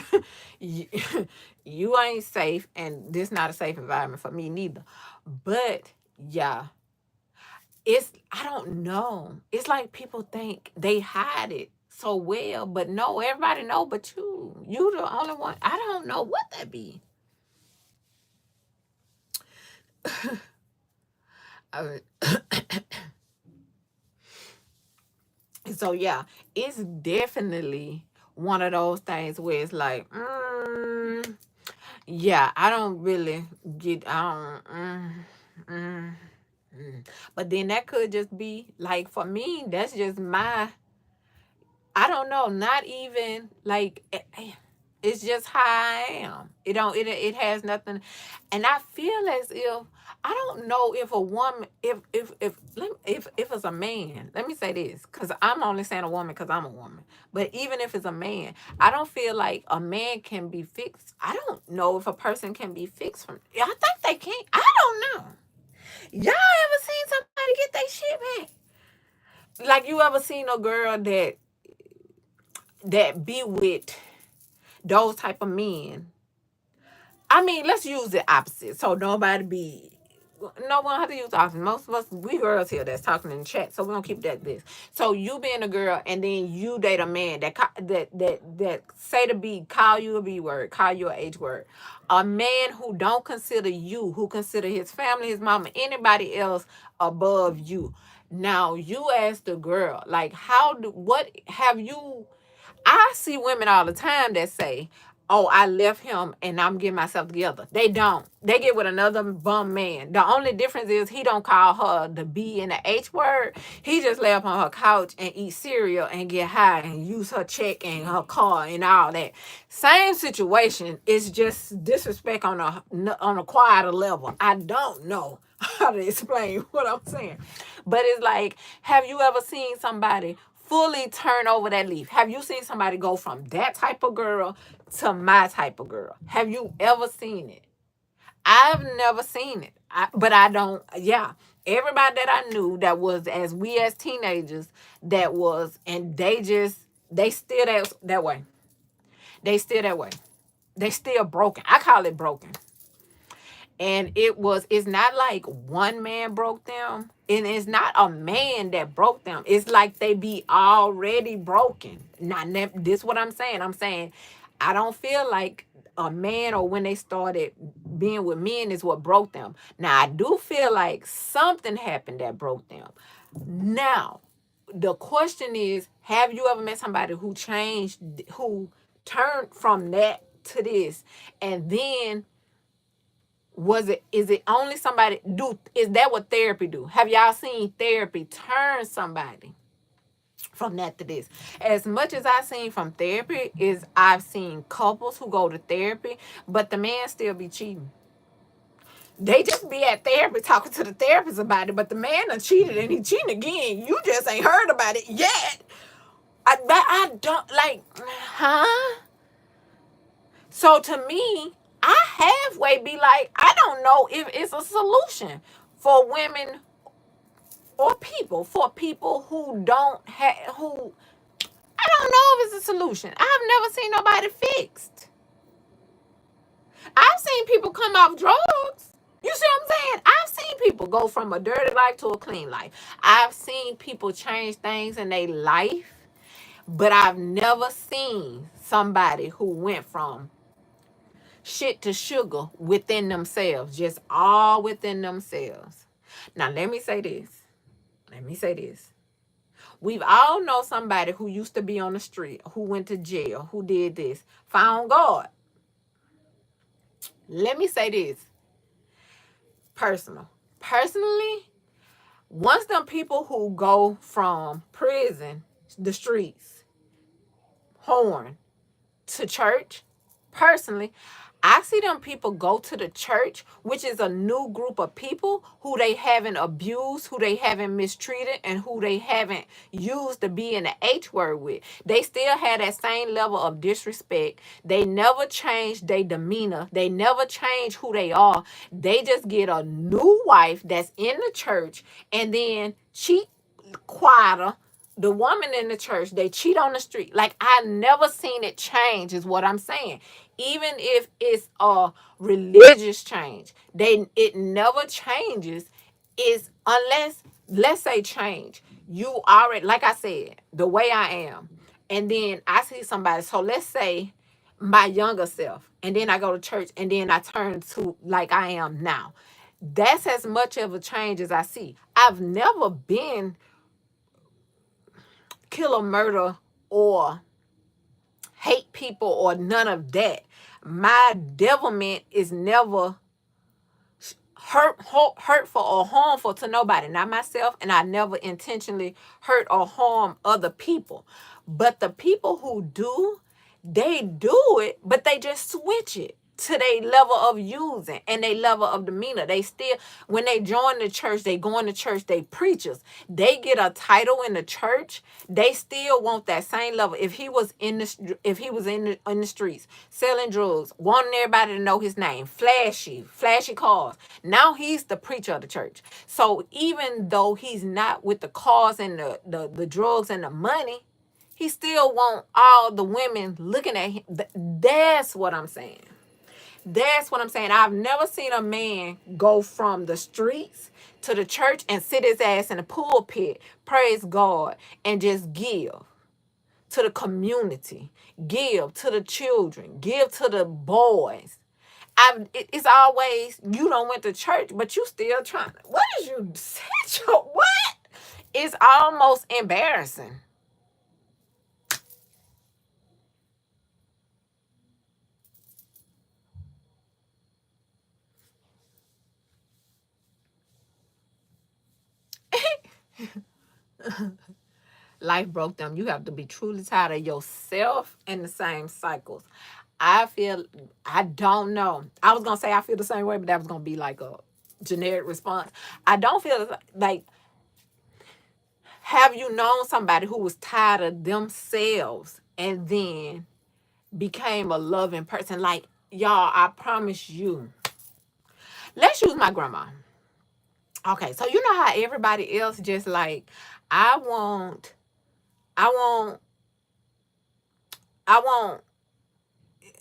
you ain't safe, and this not a safe environment for me neither. But yeah, it's, I don't know. It's like people think they hide it so well, but no, everybody know but you. You the only one. I don't know what that be. Uh, so yeah, it's definitely one of those things where it's like, yeah, I don't really get, I don't, but then that could just be like, for me, that's just my, I don't know, not even like, it's just how I am. It don't, it has nothing. And I feel as if, I don't know if a woman, if it's a man, let me say this, because I'm only saying a woman because I'm a woman. But even if it's a man, I don't feel like a man can be fixed. I don't know if a person can be fixed from, I think they can. I don't know. Y'all ever seen somebody get their shit back? Like, you ever seen a girl that be with those type of men? I mean, let's use the opposite. So nobody be, no one have to use the opposite. Most of us, we girls here that's talking in the chat, so we're gonna keep that this. So you being a girl and then you date a man that say to be, call you a B word, call you a H word. A man who don't consider you, who consider his family, his mama, anybody else above you. Now you ask the girl, like, what have you, I see women all the time that say, oh, I left him and I'm getting myself together. They don't. They get with another bum man. The only difference is he don't call her the B and the H word. He just lay up on her couch and eat cereal and get high and use her check and her car and all that. Same situation. It's just disrespect on a quieter level. I don't know how to explain what I'm saying. But it's like, have you ever seen somebody fully turn over that leaf? Have you seen somebody go from that type of girl to my type of girl? Have you ever seen it? I've never seen it. But I don't, yeah. Everybody that I knew that was as we as teenagers, that was, and they still that way. They still that way. They still broken. I call it broken. And it's not like one man broke them. And it's not a man that broke them. It's like they be already broken. This is what I'm saying. I'm saying I don't feel like a man, or when they started being with men, is what broke them. Now, I do feel like something happened that broke them. Now, the question is, have you ever met somebody who changed, who turned from that to this, and then is it only somebody is that what therapy do? Have y'all seen therapy turn somebody from that to this? As much as I've seen from therapy is I've seen couples who go to therapy, but the man still be cheating. They just be at therapy talking to the therapist about it, but the man done cheated and he cheating again. You just ain't heard about it yet. I don't like, huh? So to me, I halfway be like, I don't know if it's a solution for women or people, for people who don't have, who, I don't know if it's a solution. I've never seen nobody fixed. I've seen people come off drugs. You see what I'm saying? I've seen people go from a dirty life to a clean life. I've seen people change things in their life, but I've never seen somebody who went from shit to sugar within themselves, just all within themselves. Now, let me say this. We've all know somebody who used to be on the street, who went to jail, who did this, found God. Let me say this. Personally, once them people who go from prison, the streets, horn, to church, personally, I see them people go to the church, which is a new group of people who they haven't abused, who they haven't mistreated, and who they haven't used to be in the H word with. They still have that same level of disrespect. They never change their demeanor. They never change who they are. They just get a new wife that's in the church and then cheat quieter. The woman in the church, they cheat on the street. Like, I never seen it change, is what I'm saying. Even if it's a religious change, it never changes. Is unless, let's say, change. You already, like I said, the way I am, and then I see somebody. So let's say my younger self, and then I go to church, and then I turn to like I am now. That's as much of a change as I see. I've never been kill or murder or hate people or none of that. My devilment is never hurtful or harmful to nobody, not myself, and I never intentionally hurt or harm other people. But the people who do, they do it, but they just switch it to their level of using and their level of demeanor. They still, when they join the church, they go in the church, they preachers. They get a title in the church. They still want that same level. If he was in the streets selling drugs, wanting everybody to know his name, flashy cars. Now he's the preacher of the church. So even though he's not with the cars and the drugs and the money, he still want all the women looking at him. That's what I'm saying. That's what I'm saying. I've never seen a man go from the streets to the church and sit his ass in the pulpit, praise God, and just give to the community, give to the children, give to the boys. It's always, you don't went to church, but you still trying. What is you set your what? It's almost embarrassing. Life broke them. You have to be truly tired of yourself and the same cycles. I don't know. I was going to say I feel the same way, but that was going to be like a generic response. I don't feel like, have you known somebody who was tired of themselves and then became a loving person? Like, y'all, I promise you. Let's use my grandma. Okay, so you know how everybody else just like, I want, I want, I want,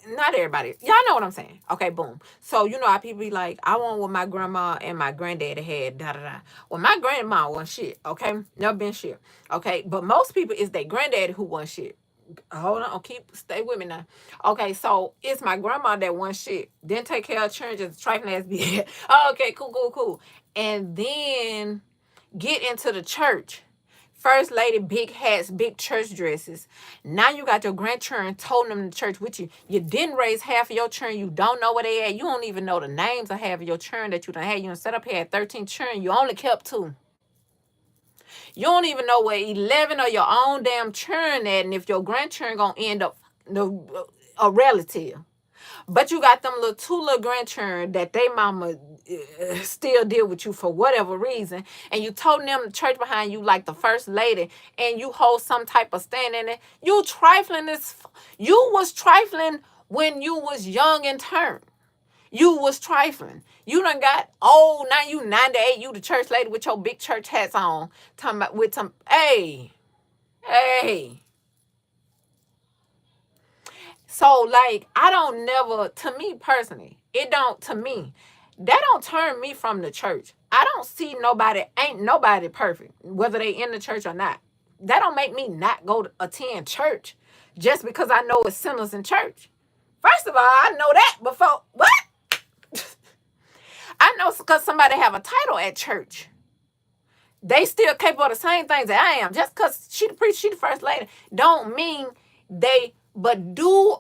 not everybody. Y'all know what I'm saying. Okay, boom. So, you know how people be like, I want what my grandma and my granddaddy had, da da da. Well, my grandma wasn't shit, okay? Never been shit, okay? But most people, it's their granddaddy who wasn't shit. Hold on, stay with me now. Okay, so it's my grandma that won shit. Didn't take care of children, just trifling ass bitch. Okay, cool. And then get into the church. First lady, big hats, big church dresses. Now you got your grandchildren toting them to church with you. You didn't raise half of your children. You don't know where they at. You don't even know the names of half of your children that you done had. You done set up here at 13 children. You only kept 2. You don't even know where 11 of your own damn children at, and if your grandchildren gonna end up a relative. But you got them 2 little grandchildren that they mama still deal with you for whatever reason, and you told them the church behind you like the first lady, and you hold some type of stand in it. You trifling this. You was trifling when you was young and turned. You was trifling. You done got old. Now you 98. You the church lady with your big church hats on. Talking about with some, hey. So, like, I don't never, to me personally, that don't turn me from the church. I don't see nobody, ain't nobody perfect, whether they in the church or not. That don't make me not go to attend church just because I know it's sinners in church. First of all, I know that before, what? I know because somebody have a title at church. They still capable of the same things that I am. Just because she the preacher, she the first lady, don't mean they, but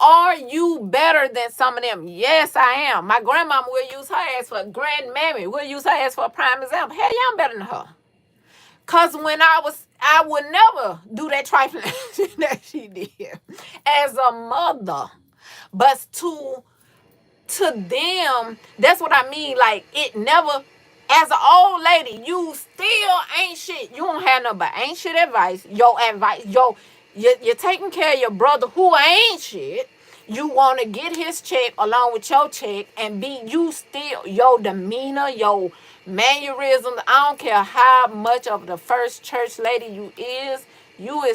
are you better than some of them? Yes, I am. My grandmama will use her ass for a grandmammy. We'll use her ass for a prime example. Hell yeah, I'm better than her. Because when I would never do that trifling that she did as a mother. But to to them, that's what I mean. Like, it never, as an old lady, you still ain't shit. You don't have no but ain't shit advice. You're taking care of your brother who ain't shit. You want to get his check along with your check, and you still, your demeanor, your mannerisms. I don't care how much of the first church lady you is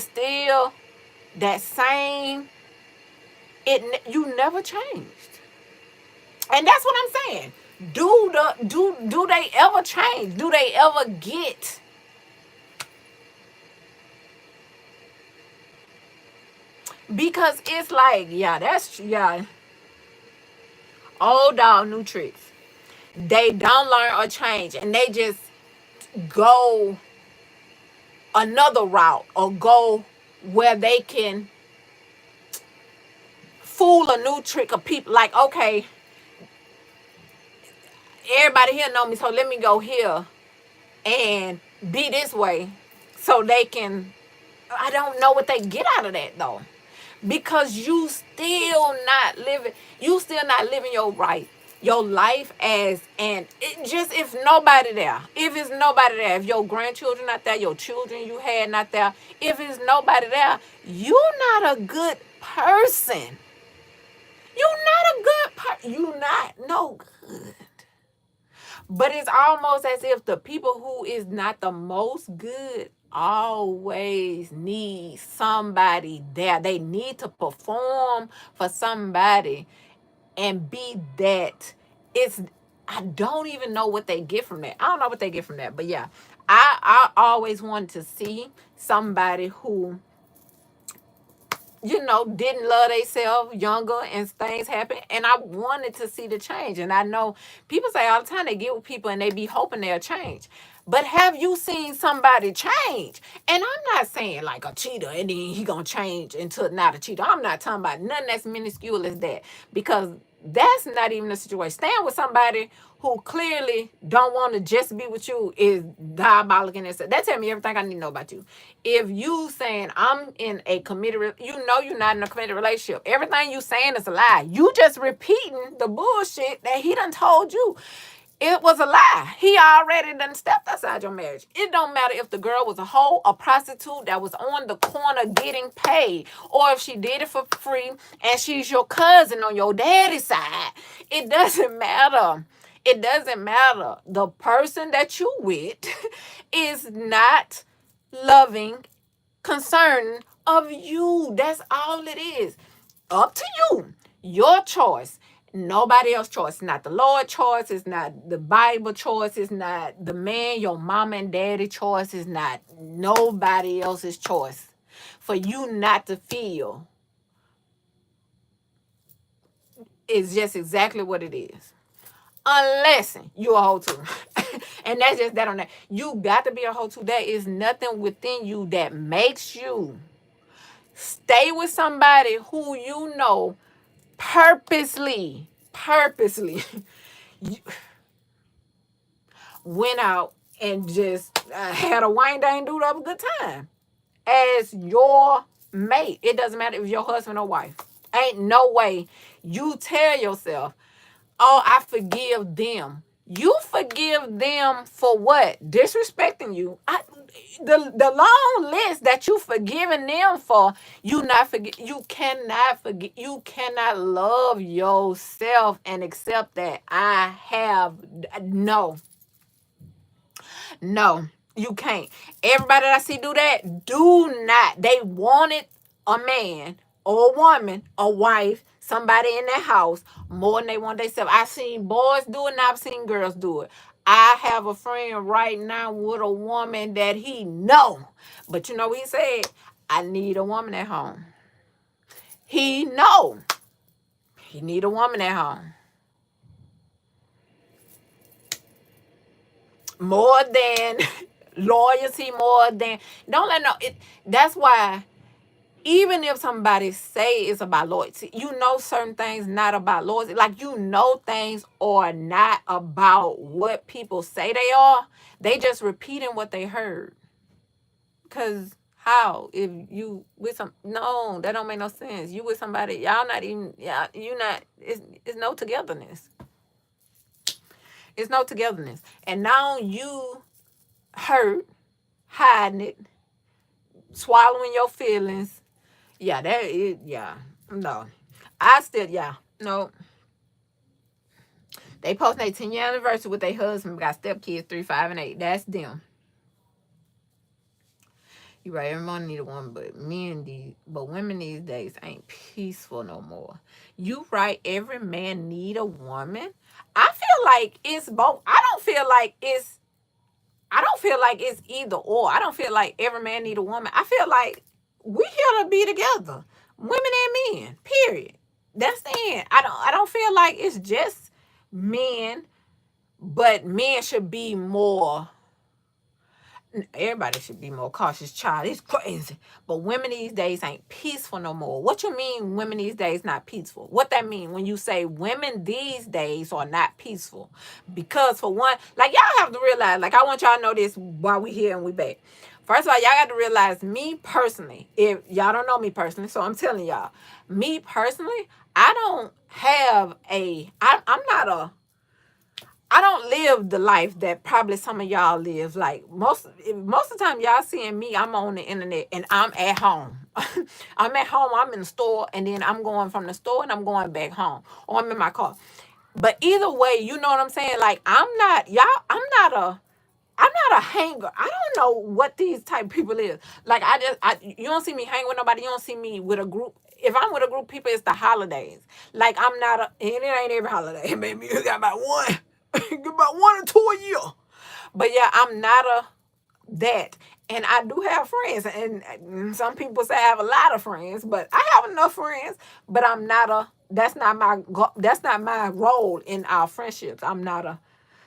still that same. You never changed. And that's what I'm saying. Do they ever change? Do they ever get? Because it's like, yeah, old dog, new tricks. They don't learn or change, and they just go another route or go where they can fool a new trick of people. Like, okay, everybody here know me, so let me go here and be this way so they can. I don't know what they get out of that though, because you still not living your life as, and it just, if it's nobody there, if your grandchildren not there, your children you had not there, if it's nobody there, you're not a good person. You're not a good person. You're not no good. But it's almost as if the people who is not the most good always need somebody there. They need to perform for somebody and be that. I don't even know what they get from that. I don't know what they get from that. But yeah, I always wanted to see somebody who, didn't love themselves younger and things happen. And I wanted to see the change. And I know people say all the time they get with people and they be hoping they'll change. But have you seen somebody change? And I'm not saying like a cheater and then he gonna change into not a cheater. I'm not talking about nothing that's minuscule as that. Because that's not even the situation. Staying with somebody who clearly don't want to just be with you is diabolical in itself. That tell me everything I need to know about you. If you saying I'm in a committed, you're not in a committed relationship. Everything you saying is a lie. You just repeating the bullshit that he done told you. It was a lie. He already done stepped outside your marriage. It don't matter if the girl was a hoe, a prostitute that was on the corner getting paid, or if she did it for free and she's your cousin on your daddy's side. It doesn't matter. It doesn't matter. The person that you with is not loving, concern of you. That's all it is. Up to you. Your choice. Nobody else's choice. It's not the Lord's choice. It's not the Bible choice. It's not the man, your mama and daddy choice. It's not nobody else's choice for you not to feel. It's just exactly what it is. Unless you're a hoe too. And that's just that on that. You got to be a hoe too. There is nothing within you that makes you stay with somebody who purposely went out and just had a wine dang dude have a good time as your mate. It doesn't matter if you're husband or wife. Ain't no way you tell yourself, oh, I forgive them. You forgive them for what? Disrespecting you. The long list that you forgiving them for, you cannot forget. You cannot love yourself and accept that. No, you can't. Everybody that I see do that, do not. They wanted a man or a woman, a wife, somebody in their house more than they want themselves. I've seen boys do it and I've seen girls do it. I have a friend right now with a woman that he know. But you know what he said? I need a woman at home. He know. He need a woman at home. More than loyalty, more than, don't let no, that's why even if somebody say it's about loyalty, certain things not about loyalty. Like, things are not about what people say they are. They just repeating what they heard. Because How? If you with some, no, that don't make no sense. You with somebody, y'all not even, yeah, you not, it's no togetherness. It's no togetherness. And now you hurt, hiding it, swallowing your feelings. Yeah, that is, yeah. No. I still, yeah. No. They posting their 10-year anniversary with their husband, got stepkids 3, 5, and 8. That's them. You right, everyone need a woman, but women these days ain't peaceful no more. You right, every man need a woman. I feel like it's both. I don't feel like it's either or. I don't feel like every man need a woman. I feel like we here to be together, women and men. Period. That's the end. I don't feel like it's just men, but men should be more. Everybody should be more cautious, child. It's crazy. But women these days ain't peaceful no more. What you mean women these days not peaceful? What that mean when you say women these days are not peaceful? Because for one, like y'all have to realize, like I want y'all to know this while we here and we back. First of all, y'all got to realize me personally, if y'all don't know me personally, so I'm telling y'all, me personally, I don't have I don't live the life that probably some of y'all live. Like most of the time y'all seeing me, I'm on the internet and I'm at home. I'm at home, I'm in the store, and then I'm going from the store and I'm going back home. Or I'm in my car. But either way, you know what I'm saying? Like I'm not a hanger. I don't know what these type of people is. Like you don't see me hang with nobody. You don't see me with a group. If I'm with a group of people, it's the holidays. Like I'm not and it ain't every holiday. Maybe you got about one. About 1 or 2 a year. But yeah, I'm not that. And I do have friends. And some people say I have a lot of friends, but I have enough friends. But I'm not that's not my role in our friendships. I'm not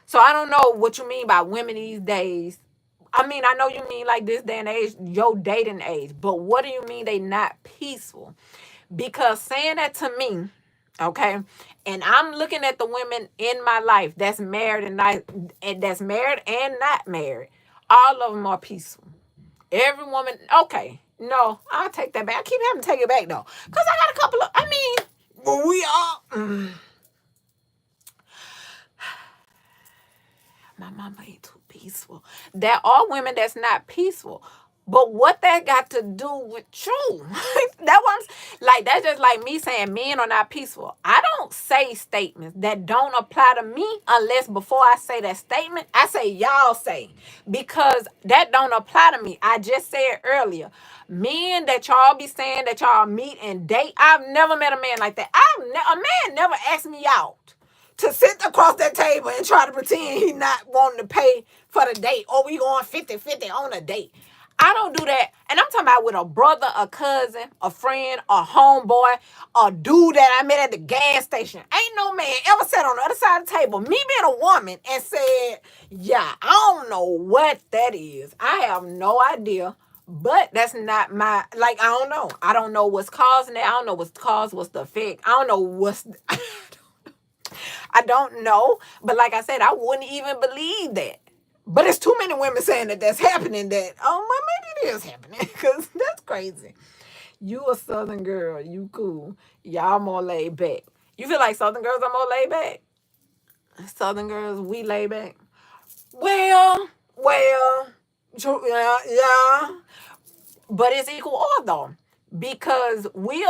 so I don't know what you mean by women these days. I mean, I know you mean like this day and age, your dating age, but what do you mean they not peaceful? Because saying that to me, okay, and I'm looking at the women in my life that's married and that's married and not married, all of them are peaceful. Every woman, okay, no, I'll take that back. I keep having to take it back though, because I got a couple of, well, we are. My mama ain't too peaceful. There are women that's not peaceful. But what that got to do with you? That's just like me saying men are not peaceful. I don't say statements that don't apply to me unless before I say that statement, I say y'all say. Because that don't apply to me. I just said earlier, men that y'all be saying that y'all meet and date, I've never met a man like that. A man never asked me out to sit across that table and try to pretend he not wanting to pay for the date. Or we going 50-50 on a date. I don't do that. And I'm talking about with a brother, a cousin, a friend, a homeboy, a dude that I met at the gas station. Ain't no man ever sat on the other side of the table, me being a woman, and said, yeah, I don't know what that is. I have no idea. But that's not my, I don't know. I don't know what's causing it. I don't know what's the cause, what's the effect. I don't know I don't know. But like I said, I wouldn't even believe that. But it's too many women saying that that's happening that, well, maybe it is happening because that's crazy. You a Southern girl. You cool. Y'all more laid back. You feel like Southern girls are more laid back? Southern girls, we laid back? Well, true, yeah. But it's equal or though. Because we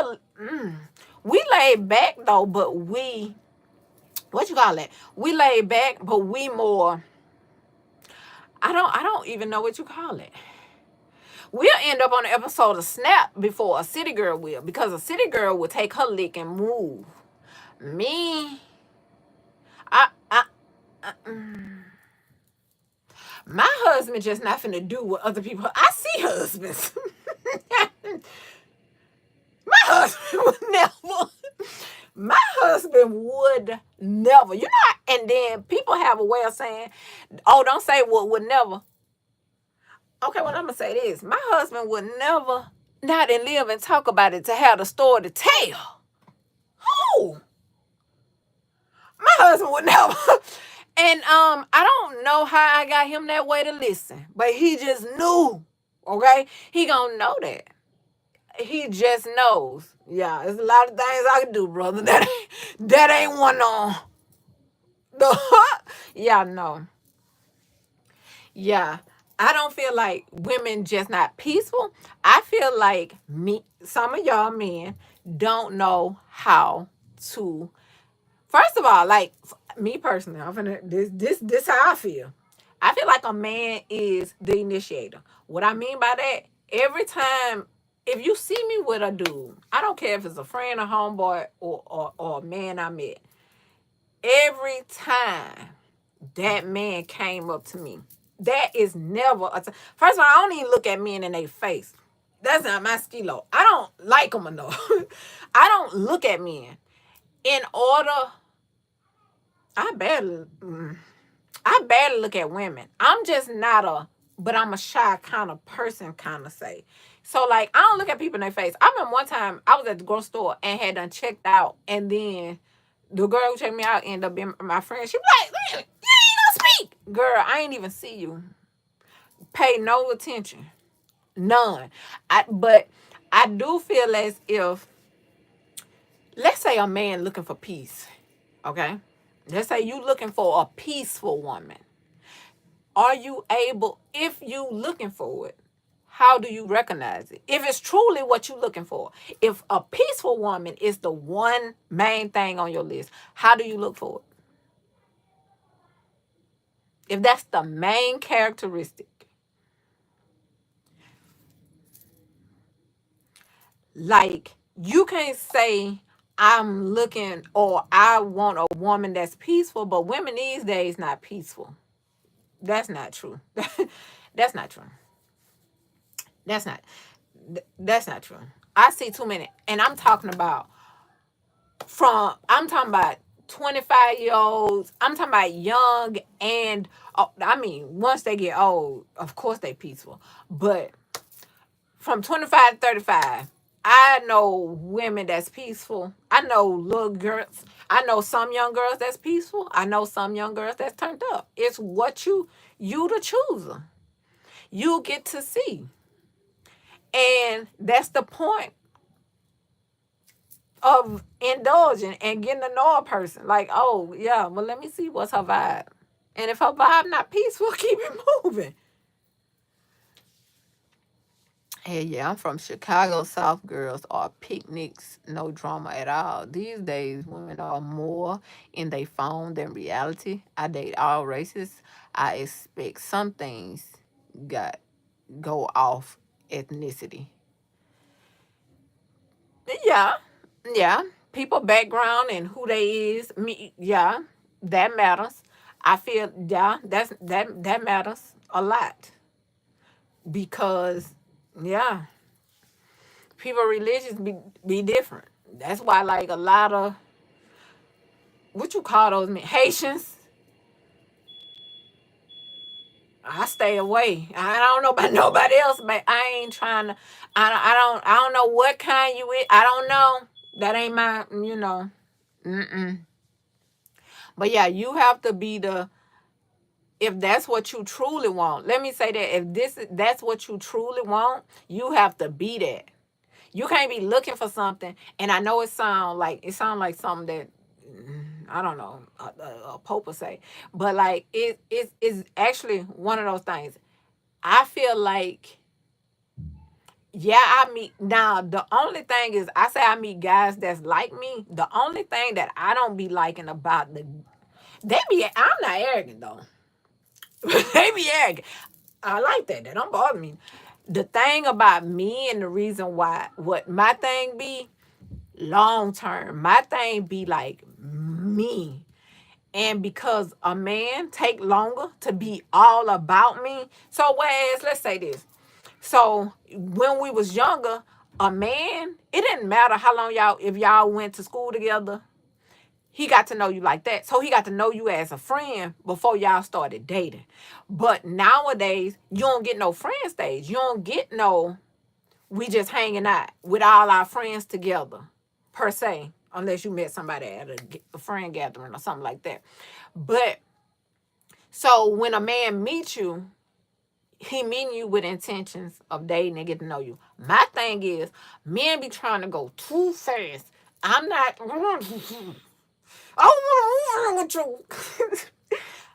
laid back though, but what you call it? We laid back, but we more, I don't even know what you call it. We'll end up on an episode of Snap before a city girl will, because a city girl will take her lick and move. Me, my husband just not finna do what other people. I see husbands. My husband would never. My husband would never. You know, and then people have a way of saying, oh, don't say what would never. Okay, well, I'm going to say this. My husband would never not and live and talk about it to have the story to tell. Who? My husband would never. And I don't know how I got him that way to listen, but he just knew. Okay? He gonna know that. He just knows. Yeah, there's a lot of things I can do, brother. That ain't one on the yeah, no. Yeah. I don't feel like women just not peaceful. I feel like some of y'all men don't know how to. First of all, like me personally, I'm finna, this how I feel. I feel like a man is the initiator. What I mean by that, every time if you see me with a dude, I don't care if it's a friend, a homeboy, or a man I met. Every time that man came up to me, that is never a time. First of all, I don't even look at men in their face. That's not my skilo. I don't like them enough. I don't look at men. In order, I barely, I barely look at women. I'm just not but I'm a shy kind of person, kind of say. So, like, I don't look at people in their face. I remember one time I was at the grocery store and had done checked out, and then the girl who checked me out ended up being my friend. She was like, "Man, you ain't gonna speak." Girl, I ain't even see you. Pay no attention. None. But I do feel as if, let's say a man looking for peace, okay? Let's say you looking for a peaceful woman. Are you able, if you looking for it, how do you recognize it? If it's truly what you're looking for, if a peaceful woman is the one main thing on your list, how do you look for it? If that's the main characteristic, like you can't say I'm looking or I want a woman that's peaceful, but women these days not peaceful. That's not true. That's not true. That's not. That's not true. I see too many, and I'm talking about 25-year-olds. I'm talking about young and I mean, once they get old, of course they peaceful. But from 25 to 35, I know women that's peaceful. I know little girls. I know some young girls that's peaceful. I know some young girls that's turned up. It's what you the chooser. You get to see. And that's the point of indulging and getting to know a person. Like, oh, yeah, well, let me see what's her vibe. And if her vibe not peaceful, keep it moving. Hey, yeah, I'm from Chicago. South girls are picnics, no drama at all. These days, women are more in their phone than reality. I date all races. I expect some things got go off ethnicity. Yeah, yeah. People background and who they is. Me, yeah, that matters. I feel yeah, that matters a lot because yeah, people religions be different. That's why like a lot of what you call those men Haitians. I stay away. I don't know about nobody else, but I ain't trying to. I don't know what kind you is. I don't know. That ain't my. Mm-mm. But yeah, you have to be if that's what you truly want. Let me say that that's what you truly want, you have to be that. You can't be looking for something. And I know it sound like something that I don't know a pope would say, but like it's actually one of those things. I feel like yeah, I meet now. The only thing is, I say I meet guys that's like me. The only thing that I don't be liking about I'm not arrogant though. They be arrogant. I like that. That don't bother me. The thing about me and the reason why what my thing be long term, my thing be like me. And because a man take longer to be all about me. So whereas let's say this. So when we was younger, a man, it didn't matter how long if y'all went to school together, he got to know you like that. So he got to know you as a friend before y'all started dating. But nowadays, you don't get no friend stage. You don't get no, we just hanging out with all our friends together, per se, unless you met somebody at a friend gathering or something like that. But so when a man meets you, he meeting you with intentions of dating and getting to know you. My thing is, men be trying to go too fast. I'm not. I don't want to move with you.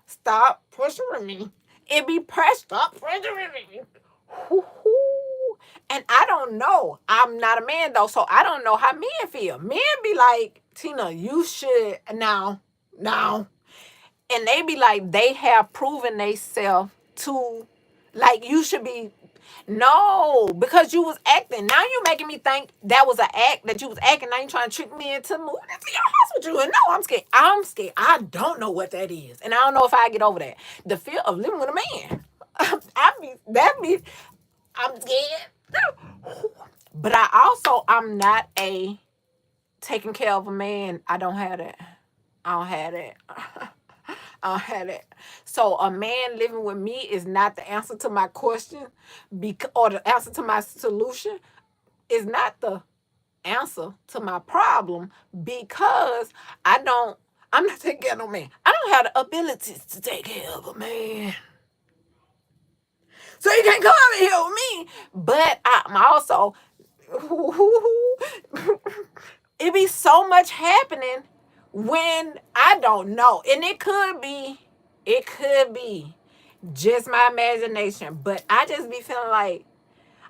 Stop pressuring me. It be pressed. Stop pressuring me. And I don't know. I'm not a man though, so I don't know how men feel. Men be like, Tina, you should now. And they be like, they have proven themselves to, like, you should be. No, because you was acting. Now you making me think that was an act, that you was acting. Now you trying to trick me into moving into your house with you. And no, I'm scared. I don't know what that is. And I don't know if I get over that. The fear of living with a man. I'm scared. But I'm not a taking care of a man. I don't have that. I don't have that. So a man living with me is not the answer to my question, or the answer to my solution. Is not the answer to my problem, because I'm not taking care of no man. I don't have the abilities to take care of a man. So you can't come over here with me. But I'm also, it be so much happening when I don't know. And it could be just my imagination. But I just be feeling like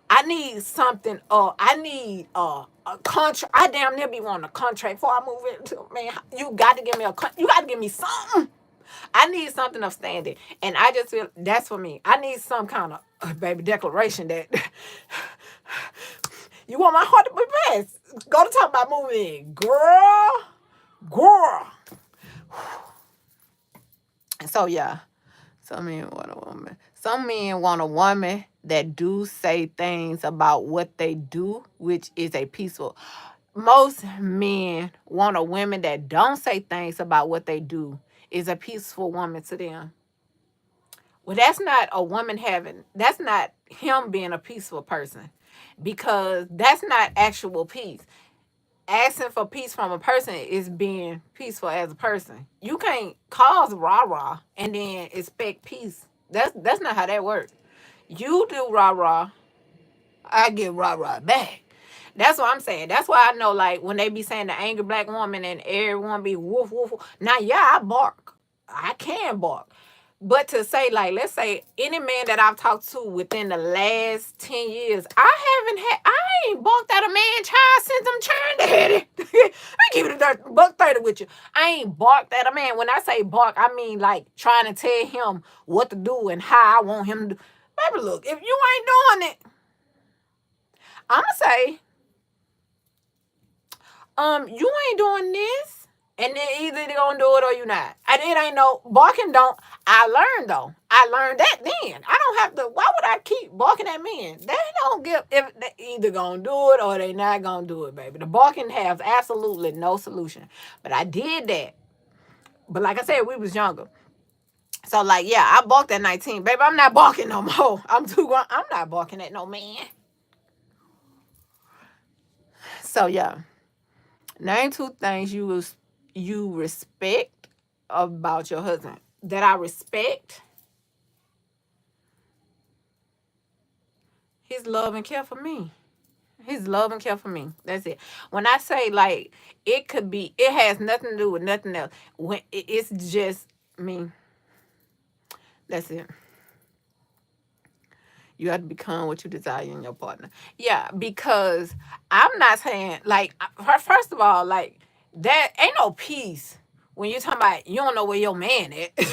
I need something, I need a contract. I damn near be wanting a contract before I move into, man. You got to give me you got to give me something. I need something of standing. And I just feel that's for me. I need some kind of baby declaration that you want my heart to be pressed. Go to talk about moving in. Girl. So yeah. Some men want a woman. Some men want a woman that do say things about what they do, which is a peaceful. Most men want a woman that don't say things about what they do, is a peaceful woman to them. Well, that's not a woman that's not him being a peaceful person, because that's not actual peace. Asking for peace from a person is being peaceful as a person. You can't cause rah-rah and then expect peace. That's not how that works. You do rah-rah, I get rah-rah back. That's what I'm saying. That's why I know, like, when they be saying the angry black woman and everyone be woof, woof, woof. Now, yeah, I bark. I can bark. But to say, like, let's say any man that I've talked to within the last 10 years, I ain't barked at a man child since I'm trying to hit it. I keep it $130 with you. I ain't barked at a man. When I say bark, I mean, like, trying to tell him what to do and how I want him to do. Baby, look, if you ain't doing it, I'm going to say, you ain't doing this. And then either they're going to do it or you not. And it ain't no, barking don't, I learned though. I learned that then. I don't have to, why would I keep barking at men? They don't give, if they either going to do it or they not going to do it, baby. The barking has absolutely no solution. But I did that. But like I said, we was younger. So like, yeah, I barked at 19. Baby, I'm not barking no more. I'm not barking at no man. So yeah. Name 2 things you respect about your husband. That I respect his love and care for me. His love and care for me. That's it. When I say, like, it has nothing to do with nothing else. When it's just me. That's it. You have to become what you desire in your partner. Yeah, because I'm not saying, like, first of all, like, that ain't no peace when you're talking about you don't know where your man at. I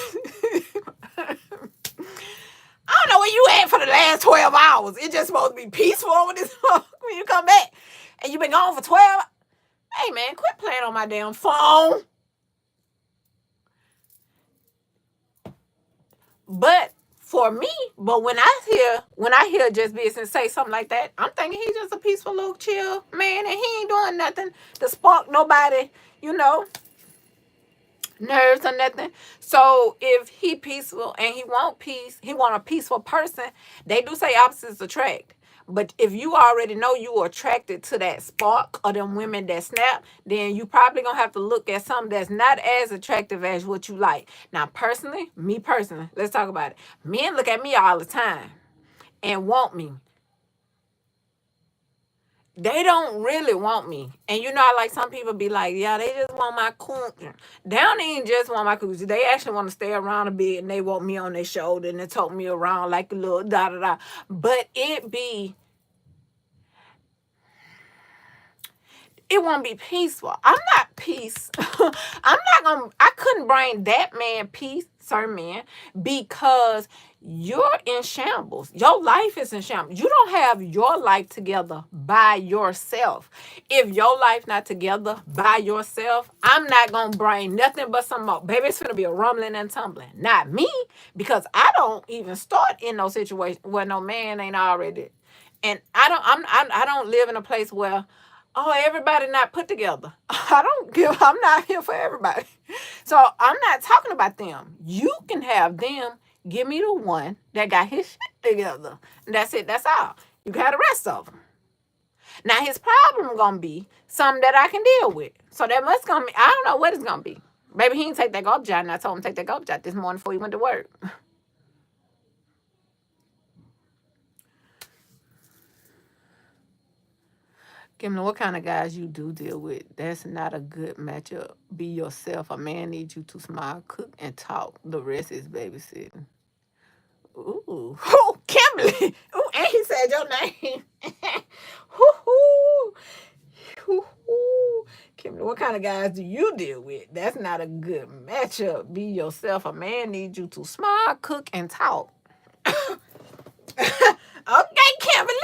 don't know where you at for the last 12 hours. It's just supposed to be peaceful over this when you come back. And you've been gone for 12 hours. Hey, man, quit playing on my damn phone. But for me, when I hear Just Business say something like that, I'm thinking he's just a peaceful little chill man, and he ain't doing nothing to spark nobody, nerves or nothing. So if he peaceful and he want peace, he want a peaceful person. They do say opposites attract. But if you already know you are attracted to that spark of them women that snap, then you probably gonna have to look at something that's not as attractive as what you like. Now, me personally, let's talk about it. Men look at me all the time. and want me. They don't really want me. And you know, like some people be like, yeah, they just want my coochie. They don't even just want my coochie. They actually want to stay around a bit and they want me on their shoulder and they tote me around like a little da da da. But it won't be peaceful. I'm not peace. I couldn't bring that man peace, certain man, because you're in shambles. Your life is in shambles. You don't have your life together by yourself. If your life not together by yourself, I'm not gonna bring nothing but some more. Baby, it's gonna be a rumbling and tumbling. Not me, because I don't even start in no situation where no man ain't already. And I don't live in a place where, oh, everybody not put together. I'm not here for everybody. So I'm not talking about them. You can have them. Give me the one that got his shit together. And that's it. That's all. You can have the rest of them. Now his problem gonna be something that I can deal with. So that must gonna be, I don't know what it's gonna be. Baby, he didn't take that garbage out, and I told him to take that garbage out this morning before he went to work. Kimberly, what kind of guys you do deal with? That's not a good matchup. Be yourself. A man needs you to smile, cook, and talk. The rest is babysitting. Ooh. Oh, Kimberly. Ooh, and he said your name. Hoo-hoo. Hoo-hoo. Kimberly, what kind of guys do you deal with? That's not a good matchup. Be yourself. A man needs you to smile, cook, and talk. Okay, Kimberly.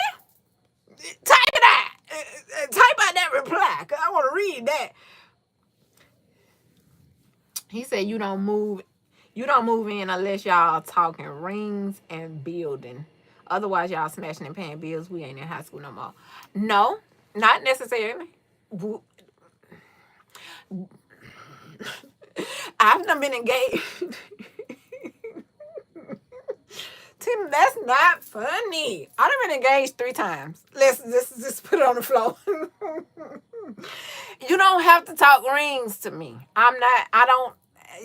Type it out. Type out that reply, because I want to read that. He said you don't move in unless y'all talking rings and building. Otherwise, y'all smashing and paying bills. We ain't in high school no more. No, not necessarily. I've done been engaged. Tim, that's not funny. I've been engaged 3 times. Let's just put it on the floor. You don't have to talk rings to me.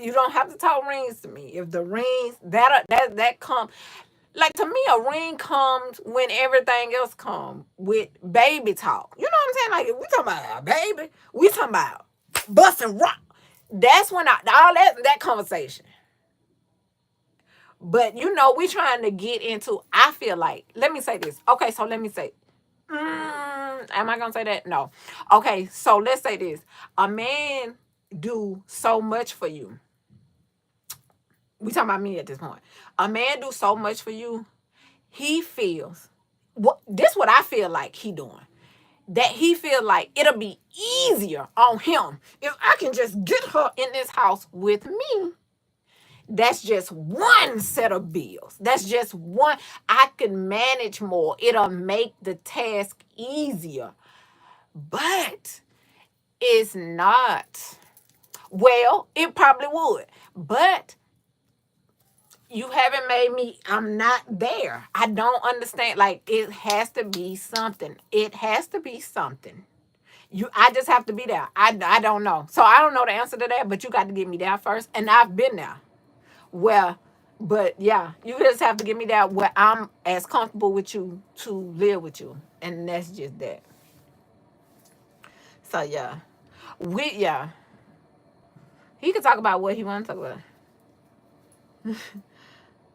You don't have to talk rings to me. If the rings that come, like, to me, a ring comes when everything else comes with baby talk. You know what I'm saying? Like, if we talking about a baby, we talking about busting rock. That's when all that conversation. But you know, we trying to get into, I feel like, let me say this. Okay, so let me say, am I gonna say that? No. Okay, so let's say this. A man do so much for you. We talking about me at this point. A man do so much for you. He feels what I feel like he doing. That he feel like it'll be easier on him if I can just get her in this house with me. That's just one set of bills. That's just one. I can manage more. It'll make the task easier. But it's not. Well, it probably would. But you haven't made me, I'm not there. I don't understand. Like, it has to be something. It has to be something. I just have to be there. I don't know. So I don't know the answer to that, but you got to get me there first. And I've been there. But yeah, you just have to get me there where I'm as comfortable with you to live with you. And that's just that. So yeah. He could talk about what he wants to talk about.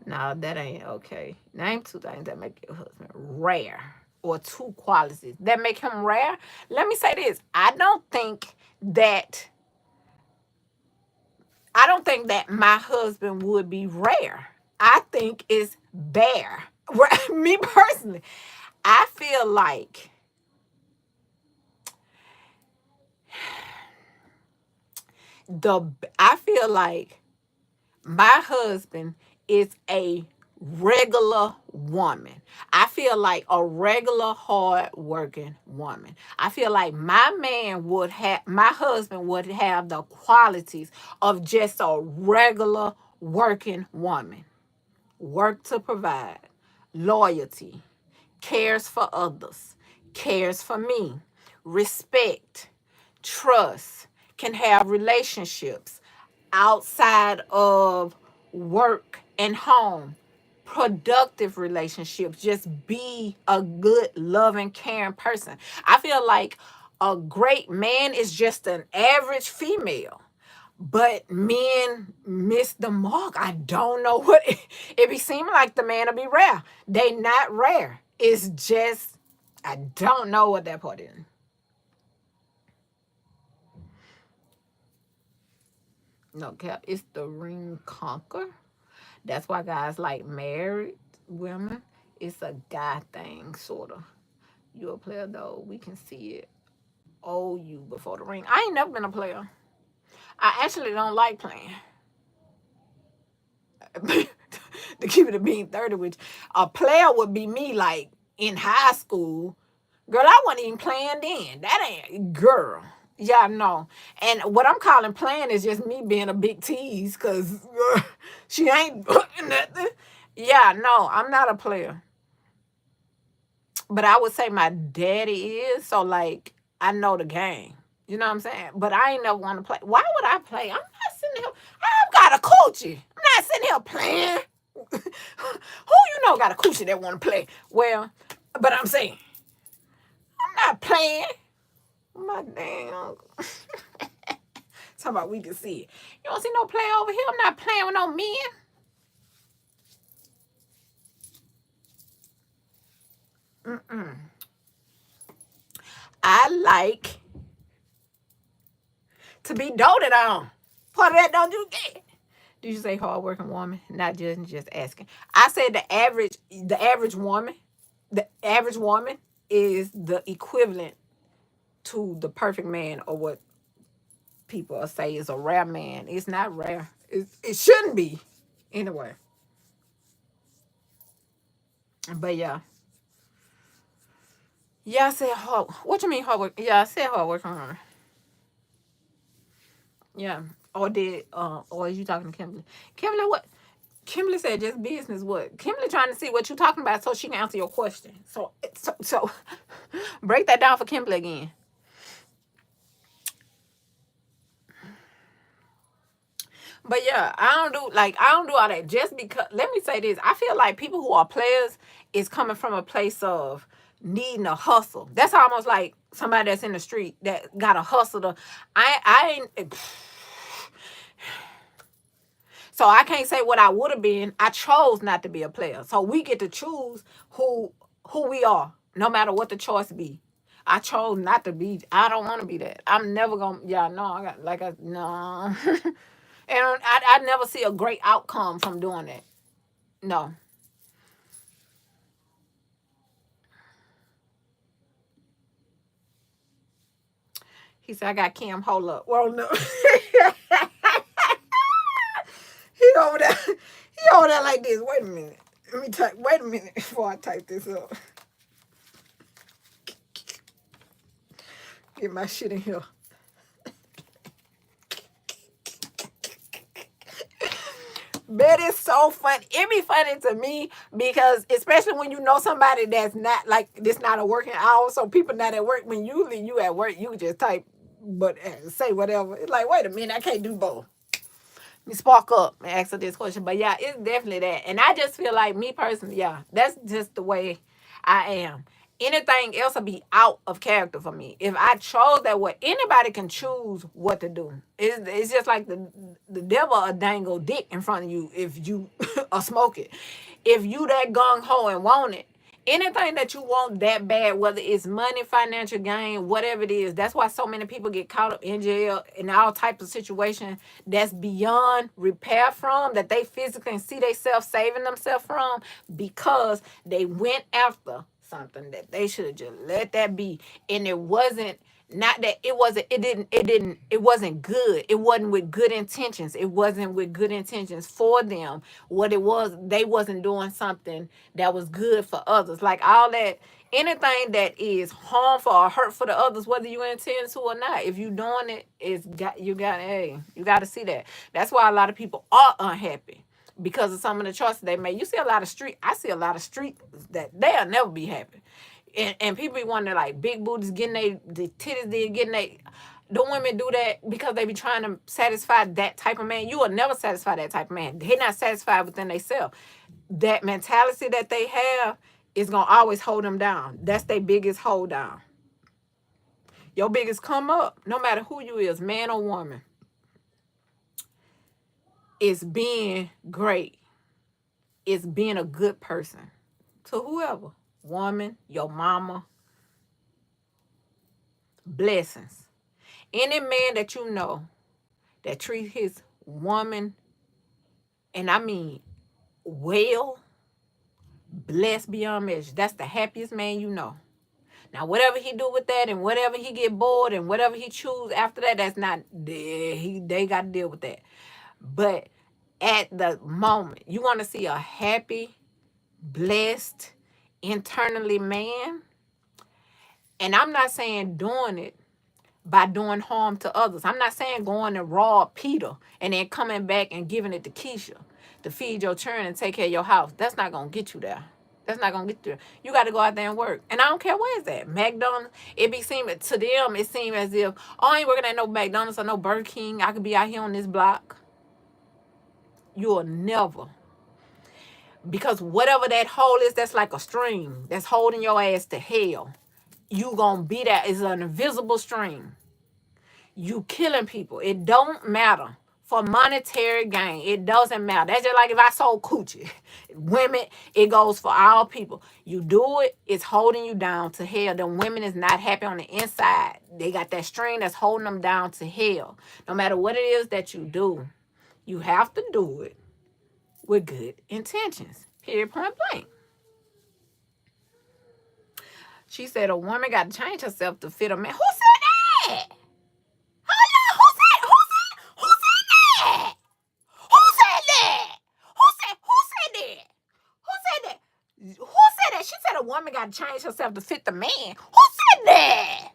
No, that ain't okay. Name 2 things that make your husband rare, or 2 qualities that make him rare. Let me say this. I don't think that my husband would be rare. I think it's bare. Me personally, I feel like my husband is a regular woman. I feel like a regular hard working woman. I feel like my husband would have the qualities of just a regular working woman. Work to provide, loyalty, cares for others, cares for me, respect, trust, can have relationships outside of work and home, productive relationships. Just be a good, loving, caring person. I feel like a great man is just an average female. But men miss the mark. I don't know what it be seeming like the man will be rare. They not rare. It's just I don't know what that part is. No cap. It's the ring conquer. That's why guys like married women. It's a guy thing, sort of. You a player though. We can see it. Oh, you before the ring. I ain't never been a player. I actually don't like playing. To keep it a being 30, which a player would be me like in high school. Girl, I wasn't even playing then. That ain't girl. Yeah, no. And what I'm calling playing is just me being a big tease because she ain't nothing. Yeah, no, I'm not a player. But I would say my daddy is. So, like, I know the game. You know what I'm saying? But I ain't never want to play. Why would I play? I'm not sitting here. I've got a coochie. I'm not sitting here playing. Who you know got a coochie that want to play? Well, but I'm saying, I'm not playing. My damn. Talking about we can see it. You don't see no play over here. I'm not playing with no men. I like to be doted on. Part of that don't you get? Did you say hardworking woman? Not just asking. I said the average woman is the equivalent to the perfect man, or what people say is a rare man. It's not rare. It shouldn't be. Anyway. But yeah. Yeah, I said hard. What you mean hard work? Yeah, I said hard working woman. Yeah. Or is you talking to Kimberly? Kimberly, what? Kimberly said just business. What? Kimberly trying to see what you talking about so she can answer your question. So break that down for Kimberly again. But yeah, I don't do all that just because. Let me say this: I feel like people who are players is coming from a place of needing a hustle. That's almost like somebody that's in the street that got a hustle. I ain't. So I can't say what I would have been. I chose not to be a player. So we get to choose who we are, no matter what the choice be. I chose not to be. I don't want to be that. I'm never gonna. Yeah, no. I got no. And I never see a great outcome from doing that. No. He said, I got Kim. Hold up. Well, no. he over there. He over there like this. Wait a minute. Let me type. Wait a minute before I type this up. Get my shit in here. That is so fun. It be funny to me because especially when you know somebody that's not like this, not a working hour. So people not at work. When usually you at work, you just type, but say whatever. It's like, wait a minute, I can't do both. Let me spark up and ask her this question. But yeah, it's definitely that. And I just feel like me personally, yeah, that's just the way I am. Anything else will be out of character for me. If I chose that way, anybody can choose what to do. It's just like the devil a dangle dick in front of you if you smoke it. If you that gung ho and want it, anything that you want that bad, whether it's money, financial gain, whatever it is, that's why so many people get caught up in jail in all types of situations that's beyond repair from, that they physically can see themselves saving themselves from, because they went after something that they should have just let that be. And it wasn't, not that it wasn't, it wasn't good. It wasn't with good intentions. It wasn't with good intentions for them. What it was, they wasn't doing something that was good for others. Like all that, anything that is harmful or hurtful to others, whether you intend to or not, if you doing it, you got to see that. That's why a lot of people are unhappy, because of some of the choices they made. You see a lot of I see a lot of street that they'll never be happy. And people be wondering, like, big booties getting the titties did, getting the women do that because they be trying to satisfy that type of man. You will never satisfy that type of man. They're not satisfied within themselves. That mentality that they have is going to always hold them down. That's their biggest hold down. Your biggest come up, no matter who you is, man or woman, is being great. It's being a good person to whoever. Woman, your mama. Blessings. Any man that you know that treat his woman, and I mean well, blessed beyond measure, that's the happiest man you know. Now, whatever he do with that, and whatever he get bored, and whatever he choose after that, that's not, they got to deal with that. But at the moment, you want to see a happy, blessed, internally man. And I'm not saying doing it by doing harm to others. I'm not saying going and rob Peter and then coming back and giving it to Keisha to feed your children and take care of your house. That's not going to get you there. That's not going to get you there. You got to go out there and work. And I don't care where it's at. McDonald's, it be seeming, to them, it seems as if, oh, I ain't working at no McDonald's or no Burger King. I could be out here on this block. You'll never. Because whatever that hole is, that's like a stream that's holding your ass to hell. You gonna be that. It's an invisible stream. You killing people. It don't matter. For monetary gain, it doesn't matter. That's just like if I sold coochie. Women, it goes for all people. You do it, it's holding you down to hell. The women is not happy on the inside. They got that string that's holding them down to hell. No matter what it is that you do, you have to do it with good intentions. Period, point blank. She said a woman got to change herself to fit a man. Who said that? Who said that? Who said that? Who said that? She said a woman got to change herself to fit the man. Who said that?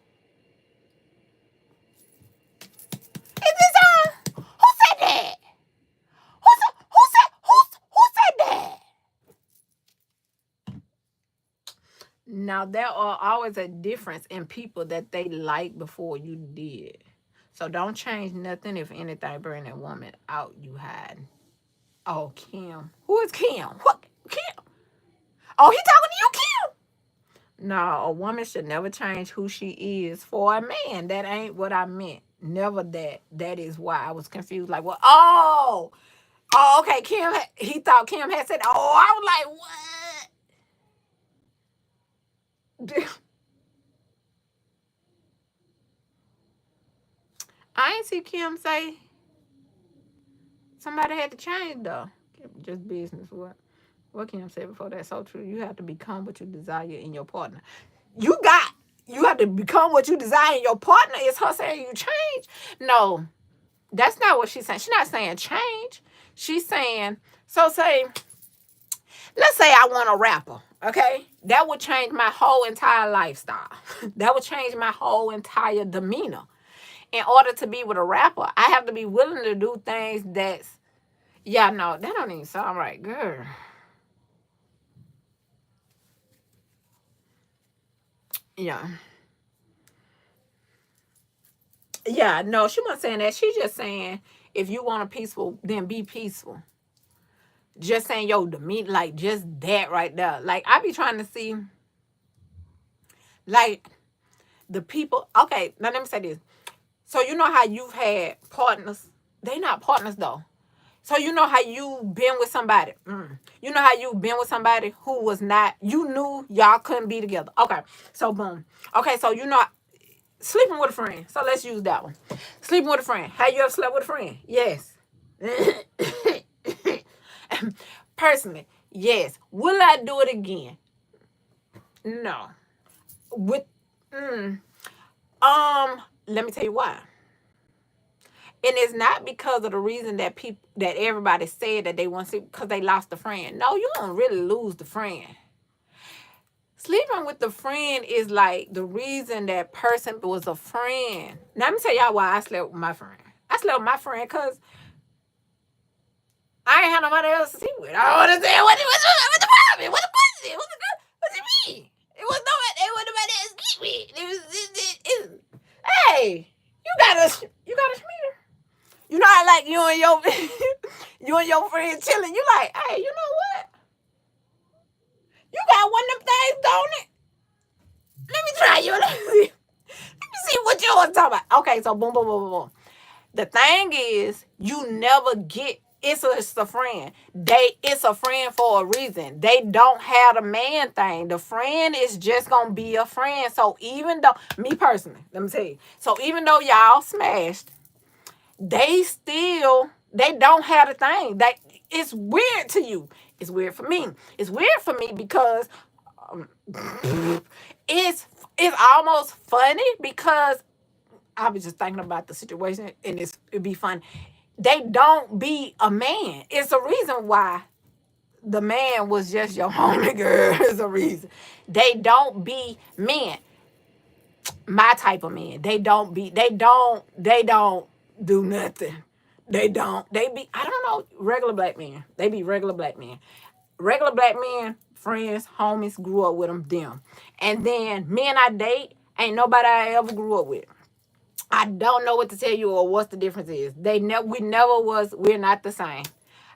Is this her? Who said that? Who said that? Now, there are always a difference in people that they like before you did. So don't change nothing. If anything, bring that woman out, you hiding. Oh, Kim. Who is Kim? What? Kim? Oh, he talking to you, Kim? No, a woman should never change who she is for a man. That ain't what I meant. Never that. That is why I was confused. Like, well, oh, okay. Kim, he thought Kim had said, oh, I was like, what? I ain't see Kim say somebody had to change though. Just business. What Kim said before that? So true. You have to become what you desire in your partner. You have to become what you desire in your partner. Is her saying you change? No, that's not what she's saying. She's not saying change. She's saying, so say, let's say I want a rapper. Okay, that would change my whole entire lifestyle. That would change my whole entire demeanor. In order to be with a rapper, I have to be willing to do things that's, yeah, no, that don't even sound right, girl. Yeah. Yeah, no, she wasn't saying that. She's just saying, if you want a peaceful, then be peaceful. Just saying, yo, demeanor, like, just that right there. Like, I be trying to see, like, the people. Okay, now let me say this. So you know how you've had partners? They not partners though. So you know how you've been with somebody. You know how you've been with somebody who was not, you knew y'all couldn't be together. Okay, so boom. Okay, so you know, sleeping with a friend. So let's use that one. Sleeping with a friend. Have you ever slept with a friend? Yes. Personally, yes. Will I do it again? No. With let me tell you why. And it's not because of the reason that everybody said that they want to, because they lost a friend. No, you don't really lose the friend. Sleeping with the friend is like the reason that person was a friend. Now, let me tell y'all why I slept with my friend. I slept with my friend because I ain't had nobody else to sleep with. I don't understand what the problem. What it mean? It was nobody else to sleep with. Hey, you friend chilling. You like, hey, you know what? You got one of them things, don't it? Let me try you. Let me see what you want to talk about. Okay, so boom, boom, boom, boom, boom. The thing is, you never get it's a friend. It's a friend for a reason. They don't have the man thing. The friend is just gonna be a friend. So even though me personally, let me tell you. So even though y'all smashed, they don't have the thing. It's weird to you. It's weird for me. It's weird for me because um, it's almost funny because I was just thinking about the situation and it'd be fun. They don't be a man. It's a reason why the man was just your homie girl. It's a reason. They don't be men. My type of men. They don't do nothing. They don't. They be, I don't know, regular black men. They be regular black men. Regular black men, friends, homies, grew up with them. And then men I date, ain't nobody I ever grew up with. I don't know what to tell you or what the difference is. We're not the same.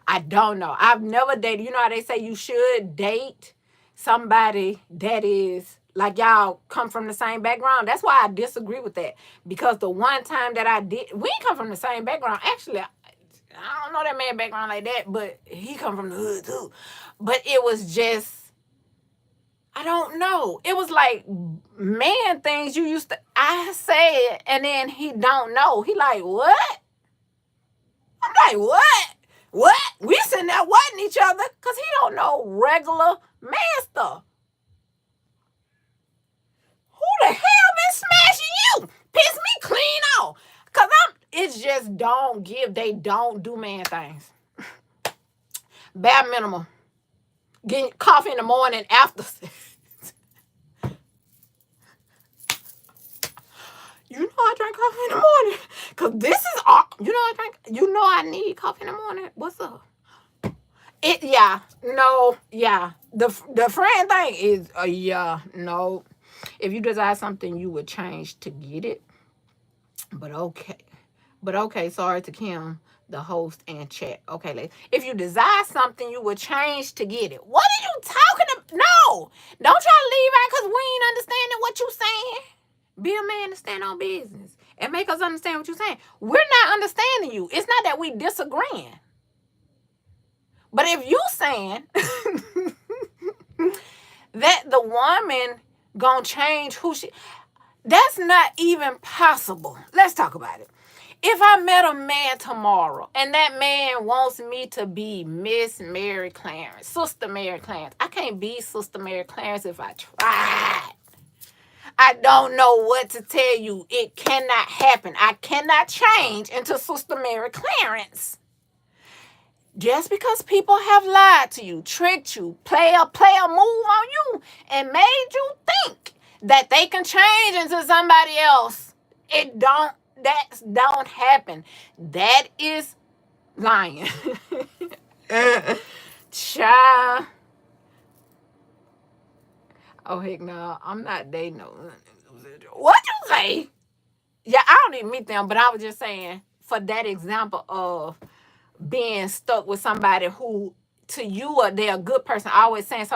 I don't know. I've never dated. You know how they say you should date somebody that is like y'all come from the same background? That's why I disagree with that. Because the one time that I did, we come from the same background. Actually, I don't know that man background like that, but he come from the hood too. But it was just, I don't know. It was like man things you used to, I say it and then he don't know. He like, what? I'm like, what? What? We sitting there watching each other because he don't know regular man stuff. Who the hell been smashing you? Piss me clean off. Because it's just they don't do man things. Bare minimum. Getting coffee in the morning after. You know I drink coffee in the morning. Because this is all. I need coffee in the morning. What's up? The friend thing is, no. If you desire something, you would change to get it. But okay, sorry to Kim, the host and chat. Okay, ladies. If you desire something, you would change to get it. What are you talking about? No. Don't try to leave out because we ain't understanding what you saying. Be a man to stand on business and make us understand what you're saying. We're not understanding you. It's not that we disagreeing. But if you saying that the woman gonna change who she, that's not even possible. Let's talk about it. If I met a man tomorrow and that man wants me to be Miss Mary Clarence, Sister Mary Clarence, I can't be Sister Mary Clarence if I tried. I don't know what to tell you. It cannot happen. I cannot change into Sister Mary Clarence. Just because people have lied to you, tricked you, play a move on you, and made you think that they can change into somebody else, that don't happen. That is lying. Child. Oh, heck no. I'm not dating no. What you say? Yeah, I don't even meet them, but I was just saying, for that example of being stuck with somebody who to you they're a good person. I always saying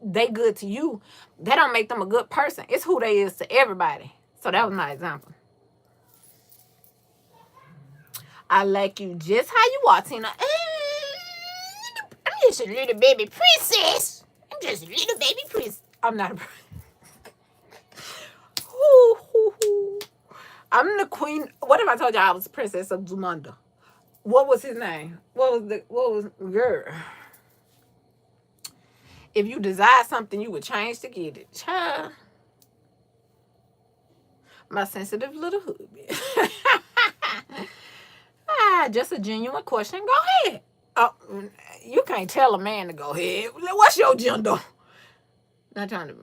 they good to you. That don't make them a good person. It's who they is to everybody. So that was my example. I like you just how you are, Tina. I'm just a little baby princess. I'm just a little baby princess. I'm not a princess. I'm the queen. What if I told you I was princess of Zumanda? What was his name? What was Youre? If you desire something, you would change to get it. Child. My sensitive little hood. Just a genuine question. Go ahead. You can't tell a man to go ahead. What's your gender? Not trying to.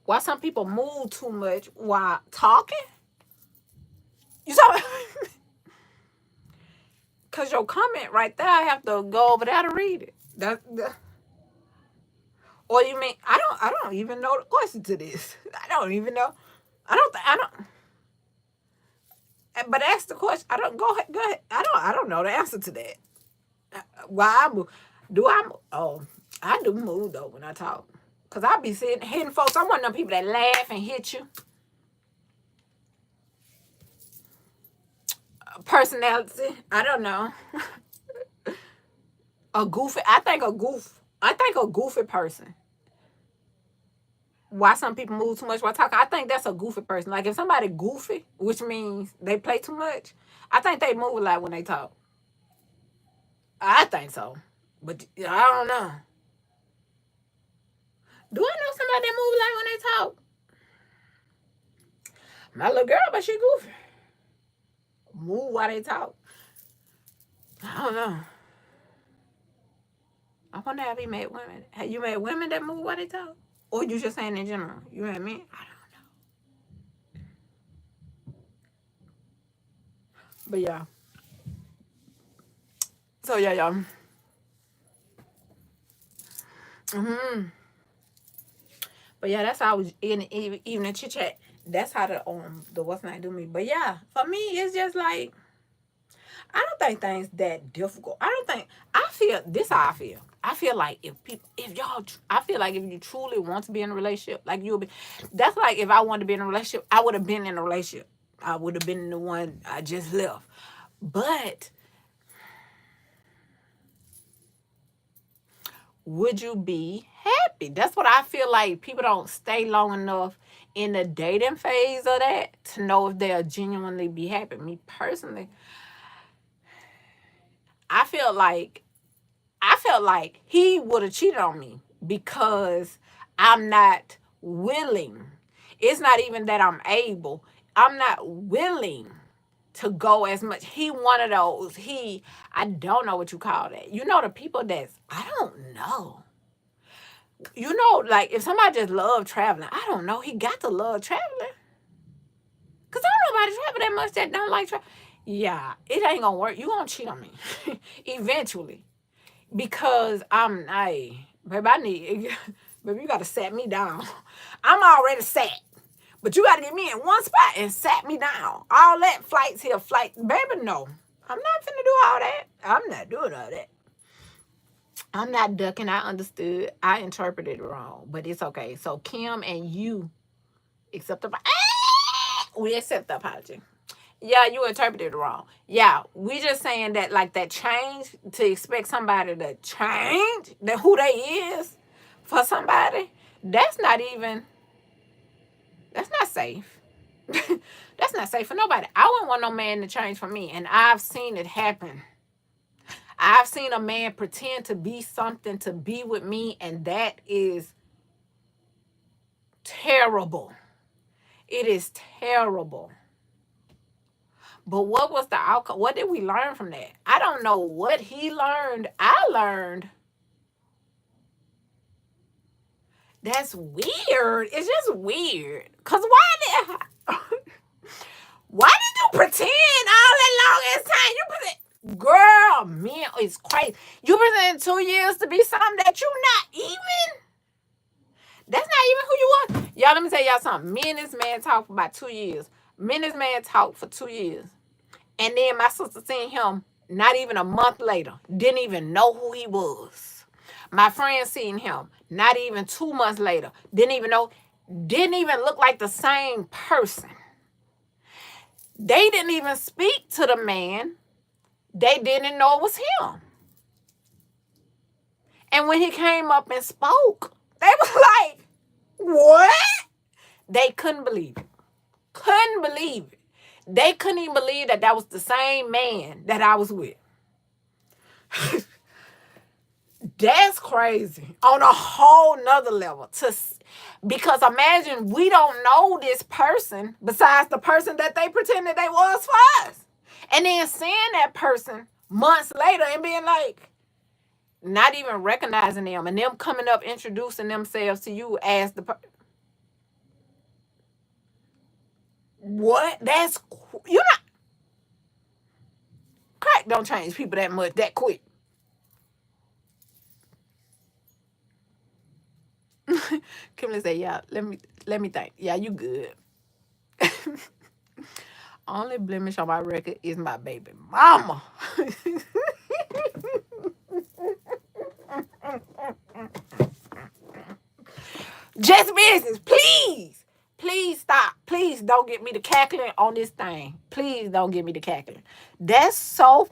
Why some people move too much while talking? You saw it? Because your comment right there, I have to go over there to read it. Or you mean, I don't even know the question to this. I don't even know. I don't. But ask the question. I don't go ahead. Go ahead. I don't know the answer to that. Why I move? Do I? Oh, I do move though when I talk, cause I be sitting hitting folks. I'm one of them people that laugh and hit you. Personality. I don't know. A goofy. I think a goofy person. Why some people move too much while talking? I think that's a goofy person. Like if somebody goofy, which means they play too much, I think they move a lot when they talk. I think so, but I don't know. Do I know somebody that move like when they talk? My little girl, but she goofy. Move while they talk. I don't know. I wonder have you met women. Have you met women that move while they talk? Or you just saying in general? You know what I mean? I don't know. But yeah. So yeah, y'all. But yeah, that's how I was in even in chit chat. That's how the what's not do me. But yeah, for me, it's just like I don't think things that difficult. I don't think I feel this how I feel. I feel like if y'all, I feel like if you truly want to be in a relationship, like you'll be, that's like if I wanted to be in a relationship, I would have been in a relationship. I would have been the one I just left. But would you be happy? That's what I feel like. People don't stay long enough in the dating phase of that to know if they'll genuinely be happy. Me personally, I feel like he would have cheated on me because I'm not willing. It's not even that I'm able. I'm not willing to go as much. He one of those. I don't know what you call that. You know the people that's, I don't know. You know, like if somebody just love traveling, I don't know. He got to love traveling. Cause I don't know nobody travel that much that don't like travel. Yeah, it ain't gonna work. You gonna cheat on me eventually. Because baby, baby, you gotta sat me down. I'm already sat. But you gotta get me in one spot and sat me down. All that flights here, baby, no. I'm not finna do all that. I'm not doing all that. I'm not ducking. I understood. I interpreted it wrong, but it's okay. So Kim and you accept the we accept the apology. Yeah, you interpreted it wrong. Yeah, we just saying that like that change to expect somebody to change that who they is for somebody. That's not even. That's not safe. That's not safe for nobody. I wouldn't want no man to change for me, and I've seen it happen. I've seen a man pretend to be something to be with me, and that is terrible. It is terrible. But what was the outcome? What did we learn from that? I don't know what he learned. I learned that's weird. It's just weird. Cause why did you pretend all that long ass time? You pretend, girl, man, it's crazy. You pretend 2 years to be something that you not even. That's not even who you are. Y'all, let me tell y'all something. Me and this man talked for about 2 years. Me and this man talked for 2 years. And then my sister seen him not even a month later. Didn't even know who he was. My friend seen him not even 2 months later. Didn't even know. Didn't even look like the same person. They didn't even speak to the man. They didn't know it was him. And when he came up and spoke, they was like, what? They couldn't believe it. Couldn't believe it. They couldn't even believe that that was the same man that I was with. That's crazy on a whole nother level. Because imagine we don't know this person besides the person that they pretended they was for us. And then seeing that person months later and being like, not even recognizing them and them coming up introducing themselves to you as the person. What? You're not. Crack don't change people that much that quick. Kimberly say, yeah, let me think. Yeah, you good. Only blemish on my record is my baby mama. Just business, please. Please stop. Please don't get me the cackling on this thing. Please don't get me the cackling. That's so.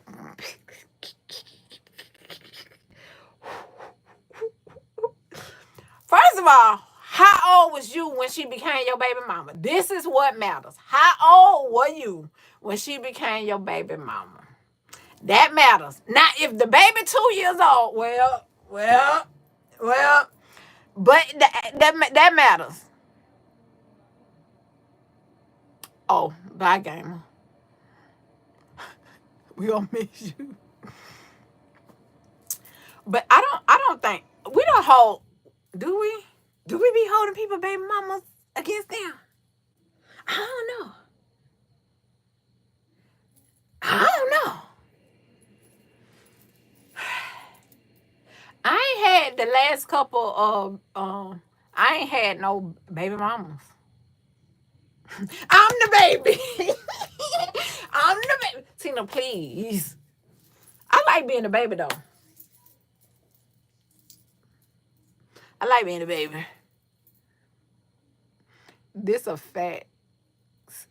First of all, how old was you when she became your baby mama? This is what matters. How old were you when she became your baby mama? That matters. Now, if the baby 2 years old, well, but that matters. Oh, bye, gamer. We gonna miss you. But I don't think we don't hold. Do we? Do we be holding people baby mamas against them? I don't know. I don't know. I ain't had the last couple of I ain't had no baby mamas. I'm the baby. I'm the baby. Tina, please. I like being a baby though. I like being a baby. This a fact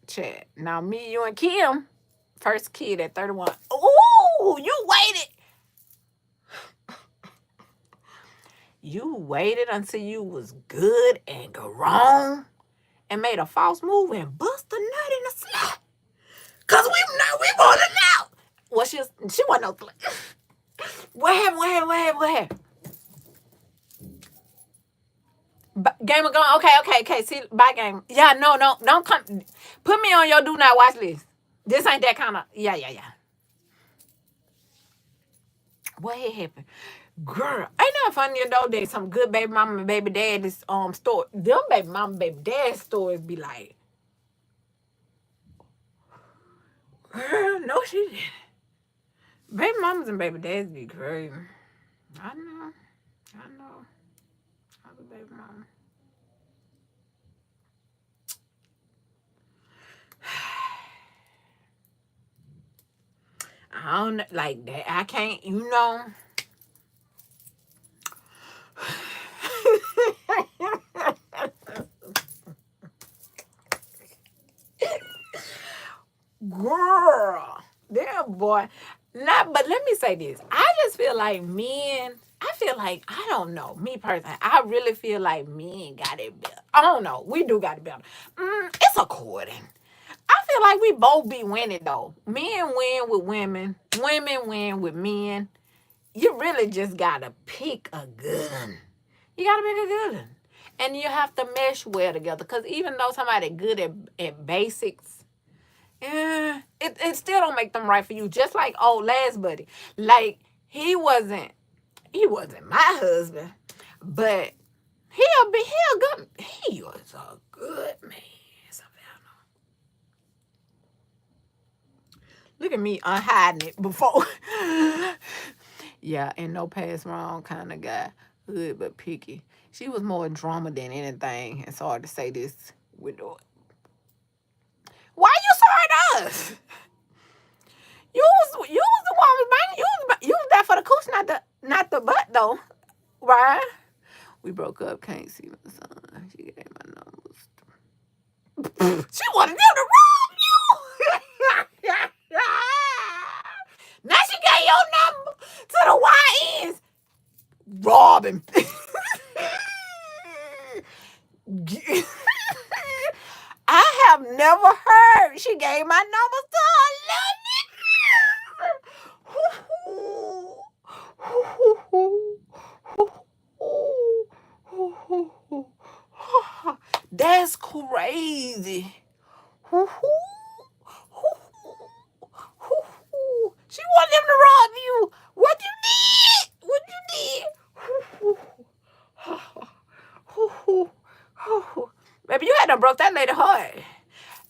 chat. Now me, you, and Kim, first kid at 31. Ooh, you waited. You waited until you was good and grown and made a false move and bust a nut in the slap. Cause we wanted out. Well, she wasn't no slap. What happened? Gamer gone. Okay. See, bye, game. Yeah, no, don't come. Put me on your do not watch list. This ain't that kind of. Yeah. What had happened? Girl, ain't that funny though that some good baby mama and baby daddy's story. Them baby mama and baby dad stories be like, girl, no she didn't. Baby mamas and baby dads be crazy. I know. I was a baby mama. I don't like that. I can't, you know. Girl, damn boy. But let me say this. I just feel like men. I don't know. Me personally, I really feel like men got it better. I don't know. We do got it better. It's according. I feel like we both be winning though. Men win with women. Women win with men. You really just gotta pick a good one. You gotta pick a good one. And you have to mesh well together. Because even though somebody good at basics, it still don't make them right for you. Just like old last buddy. Like, he wasn't my husband, but he was a good man. Look at me unhiding it before. Yeah, and no pass wrong kind of guy. Good but picky. She was more drama than anything. It's hard to say this with the. Why you sorry to us? You was the one was banging. You was there for the cooch, not the butt though, right? We broke up. Can't see my son. She gave my numbers. She wanted them to rob you. Now she gave your number to the YNs. Robbing. I have never heard she gave my numbers to her. That's crazy. She wanted them to rob you. What you did? Baby, you had to broke that lady heart.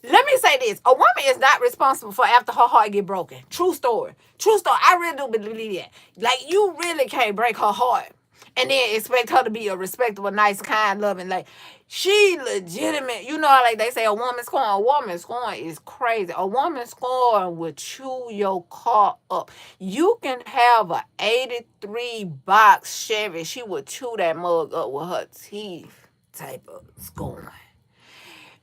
Let me say this. A woman is not responsible for after her heart get broken. True story. I really do believe that. Like, you really can't break her heart. And then expect her to be a respectable, nice, kind, loving. Like, she legitimate. You know, like they say, a woman scorn is crazy. A woman scorn will chew your car up. You can have a 83 box Chevy. She will chew that mug up with her teeth type of scorn.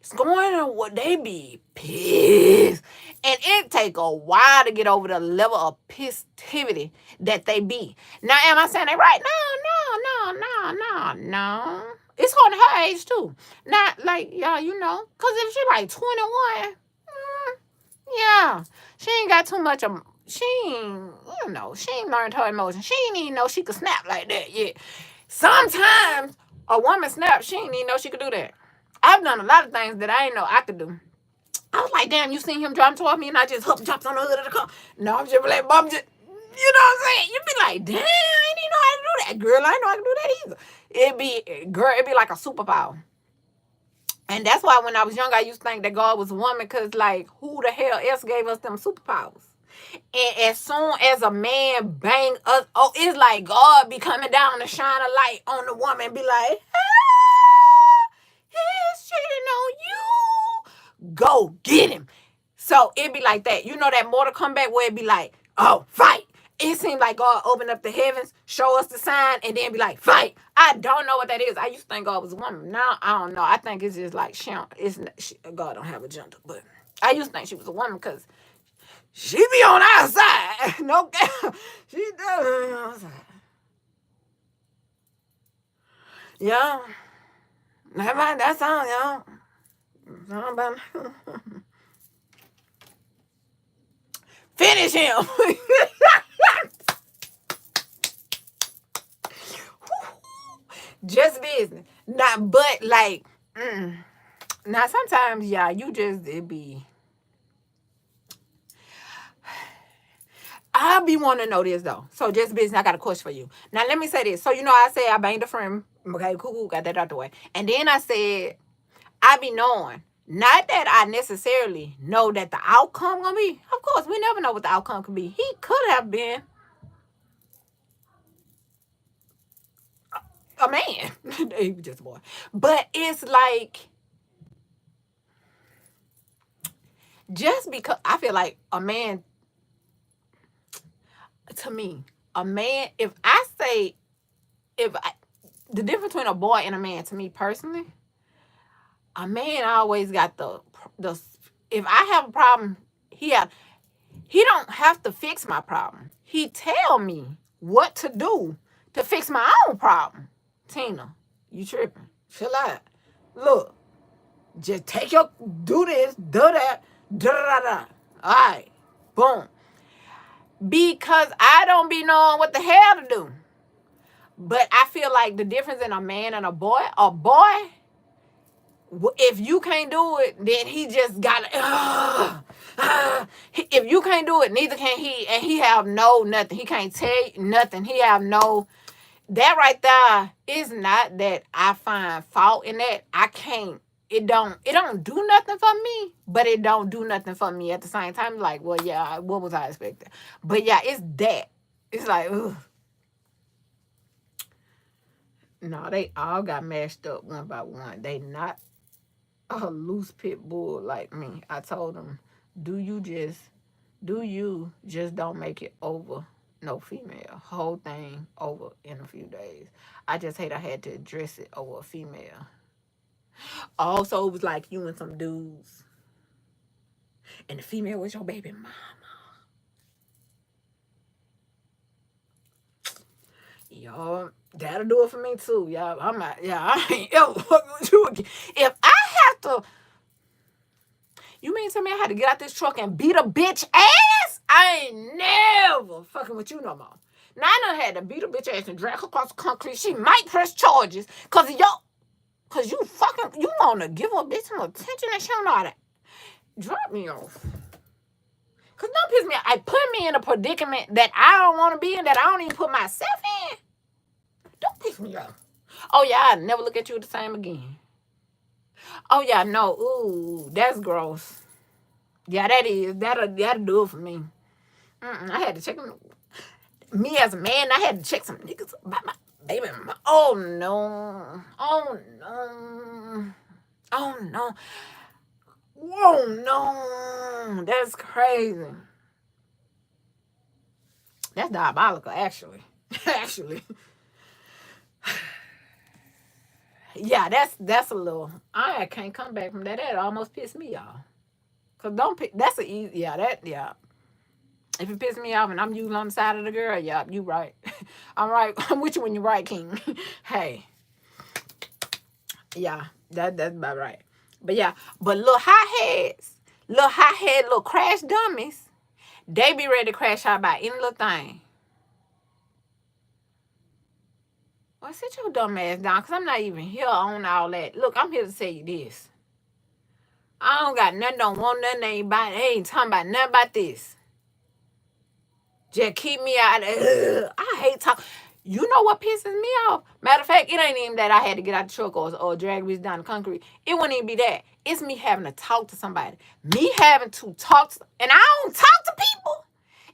Scorn on what they be pissed. And it take a while to get over the level of pissivity that they be. Now, am I saying they right? No. It's going to her age too. Not like, y'all, you know, because if she like 21, yeah, she ain't got too much of, she ain't learned her emotions. She ain't even know she could snap like that yet. Sometimes a woman snaps, she ain't even know she could do that. I've done a lot of things that I didn't know I could do. I was like, damn, you seen him driving toward me and I just jumps on the hood of the car. No, I'm just like, Mom, just, you know what I'm saying? You be like, damn, I didn't even know how to do that. Girl, I didn't know I could do that either. It'd be like a superpower. And that's why when I was young, I used to think that God was a woman because, like, who the hell else gave us them superpowers? And as soon as a man bang us, it's like God be coming down to shine a light on the woman and be like, he's cheating on you. Go get him. So it be like that. You know that Mortal Kombat where it be like, oh, fight. It seems like God opened up the heavens, show us the sign, and then be like, fight. I don't know what that is. I used to think God was a woman. Now, I don't know. I think it's just like, God don't have a gender. But I used to think she was a woman because she be on our side. No, she definitely on our side. Yeah. Never mind that song, y'all. Finish him. Just business. Not, but like, now sometimes, yeah, it be. I be wanting to know this though. So just business, I got a question for you. Now let me say this. So you know I said I banged a friend. Okay, cool, got that out the way. And then I said, I be knowing. Not that I necessarily know that the outcome gonna be. Of course, we never know what the outcome could be. He could have been a man. He was just a boy. But it's like, just because I feel like a man, to me, a man, the difference between a boy and a man, to me personally, a man always got the if I have a problem, he don't have to fix my problem. He tell me what to do to fix my own problem. Tina, you tripping. Chill out. Look, just do this, do that, da-da-da-da. All right, boom. Because I don't be knowing what the hell to do. But I feel like the difference in a man and a boy, if you can't do it, then he just got if you can't do it, neither can he. And he have nothing. He can't tell you nothing. He have no. That right there is not that I find fault in that. I can't. It don't do nothing for me, but it don't do nothing for me at the same time. Like, well, yeah, what was I expecting? But yeah, it's that. It's like, ugh. No, they all got mashed up one by one. They not a loose pit bull like me. I told them, do you just don't make it over no female. Whole thing over in a few days. I just hate I had to address it over a female. Also, it was like you and some dudes. And the female was your baby mama. Y'all, that'll do it for me too, y'all. I ain't ever fucking with you again. If I have to, you mean to me I had to get out this truck and beat a bitch ass? I ain't never fucking with you no more. Now I done had to beat a bitch ass and drag her across the concrete. She might press charges because you want to give a bitch some attention and she don't know how to drop me off. Because don't piss me off. I put me in a predicament that I don't want to be in, that I don't even put myself in. Don't piss me off. Oh, yeah, I'll never look at you the same again. Oh, yeah, no. Ooh, that's gross. Yeah, that is. That'll do it for me. I had to check them. Me as a man, I had to check some niggas Baby, oh no. Oh no. Oh no. Whoa, no. That's crazy. That's diabolical, actually. Actually. Yeah, that's a little. I can't come back from that. That almost pissed me off. Cause don't pick. That's a easy. Yeah, yeah. If it pisses me off and I'm usually on the side of the girl, yeah, you right. I'm right. I'm with you when you're right, King. Hey, yeah, that's about right. But yeah, but little hot head, little crash dummies, they be ready to crash out by any little thing. Well, sit your dumb ass down, cause I'm not even here on all that. Look, I'm here to tell you this. I don't got nothing, don't want nothing, ain't talking about nothing about this. Just keep me out of I hate talk. You know what pisses me off? Matter of fact, it ain't even that I had to get out the truck or drag me down the concrete. It wouldn't even be that. It's me having to talk to somebody. Me having to talk to, and I don't talk to people.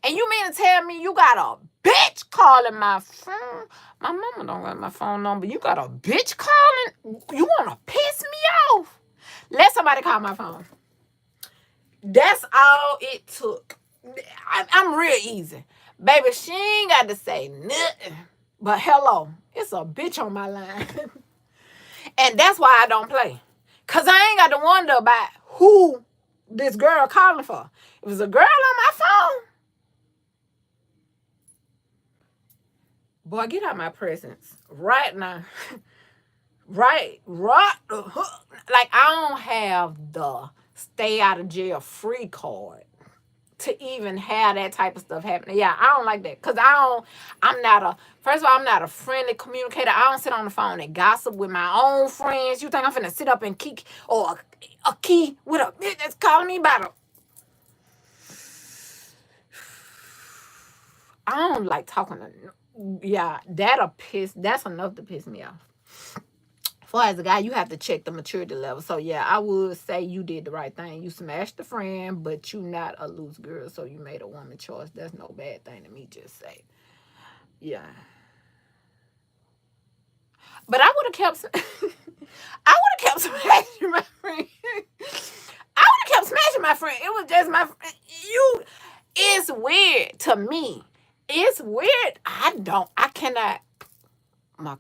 And you mean to tell me you got a bitch calling my phone? My mama don't got my phone number. You got a bitch calling? You want to piss me off? Let somebody call my phone. That's all it took. I'm real easy. Baby, she ain't got to say nothing. But hello, it's a bitch on my line. And that's why I don't play. Because I ain't got to wonder about who this girl calling for. If it's a girl on my phone, boy, get out my presence right now. Right. Like, I don't have the stay out of jail free card to even have that type of stuff happening. Yeah, I don't like that. Because first of all, I'm not a friendly communicator. I don't sit on the phone and gossip with my own friends. You think I'm finna sit up and kick or a key with a bitch that's calling me about a... I don't like talking to... Yeah, that's enough to piss me off. Far as a guy, you have to check the maturity level. So yeah, I would say you did the right thing. You smashed the friend, but you not a loose girl, so you made a woman choice. That's no bad thing to me, just say. Yeah. But I would have kept smashing my friend. I would have kept smashing my friend. It was just my friend. It's weird to me. It's weird. I cannot. My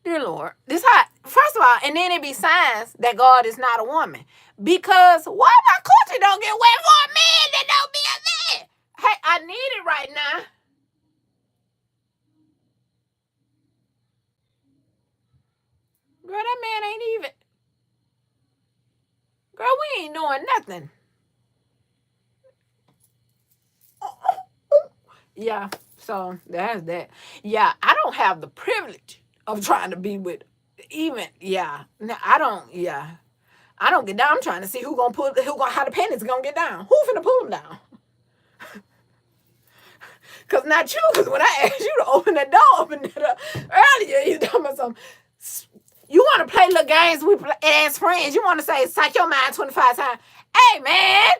dear Lord, this hot. First of all, and then it be signs that God is not a woman. Because why my coochie don't get wet for a man that don't be a man? Hey, I need it right now. Girl, that man ain't even. Girl, we ain't doing nothing. Yeah, so that's that. Yeah, I don't have the privilege of trying to be with even, yeah. No, I don't get down. I'm trying to see how the panties gonna get down. Who finna pull them down? Cause not you, cause when I asked you to open it up earlier, you talking about some, you wanna play little games we play as friends. You wanna say psych your mind 25 times. Hey man,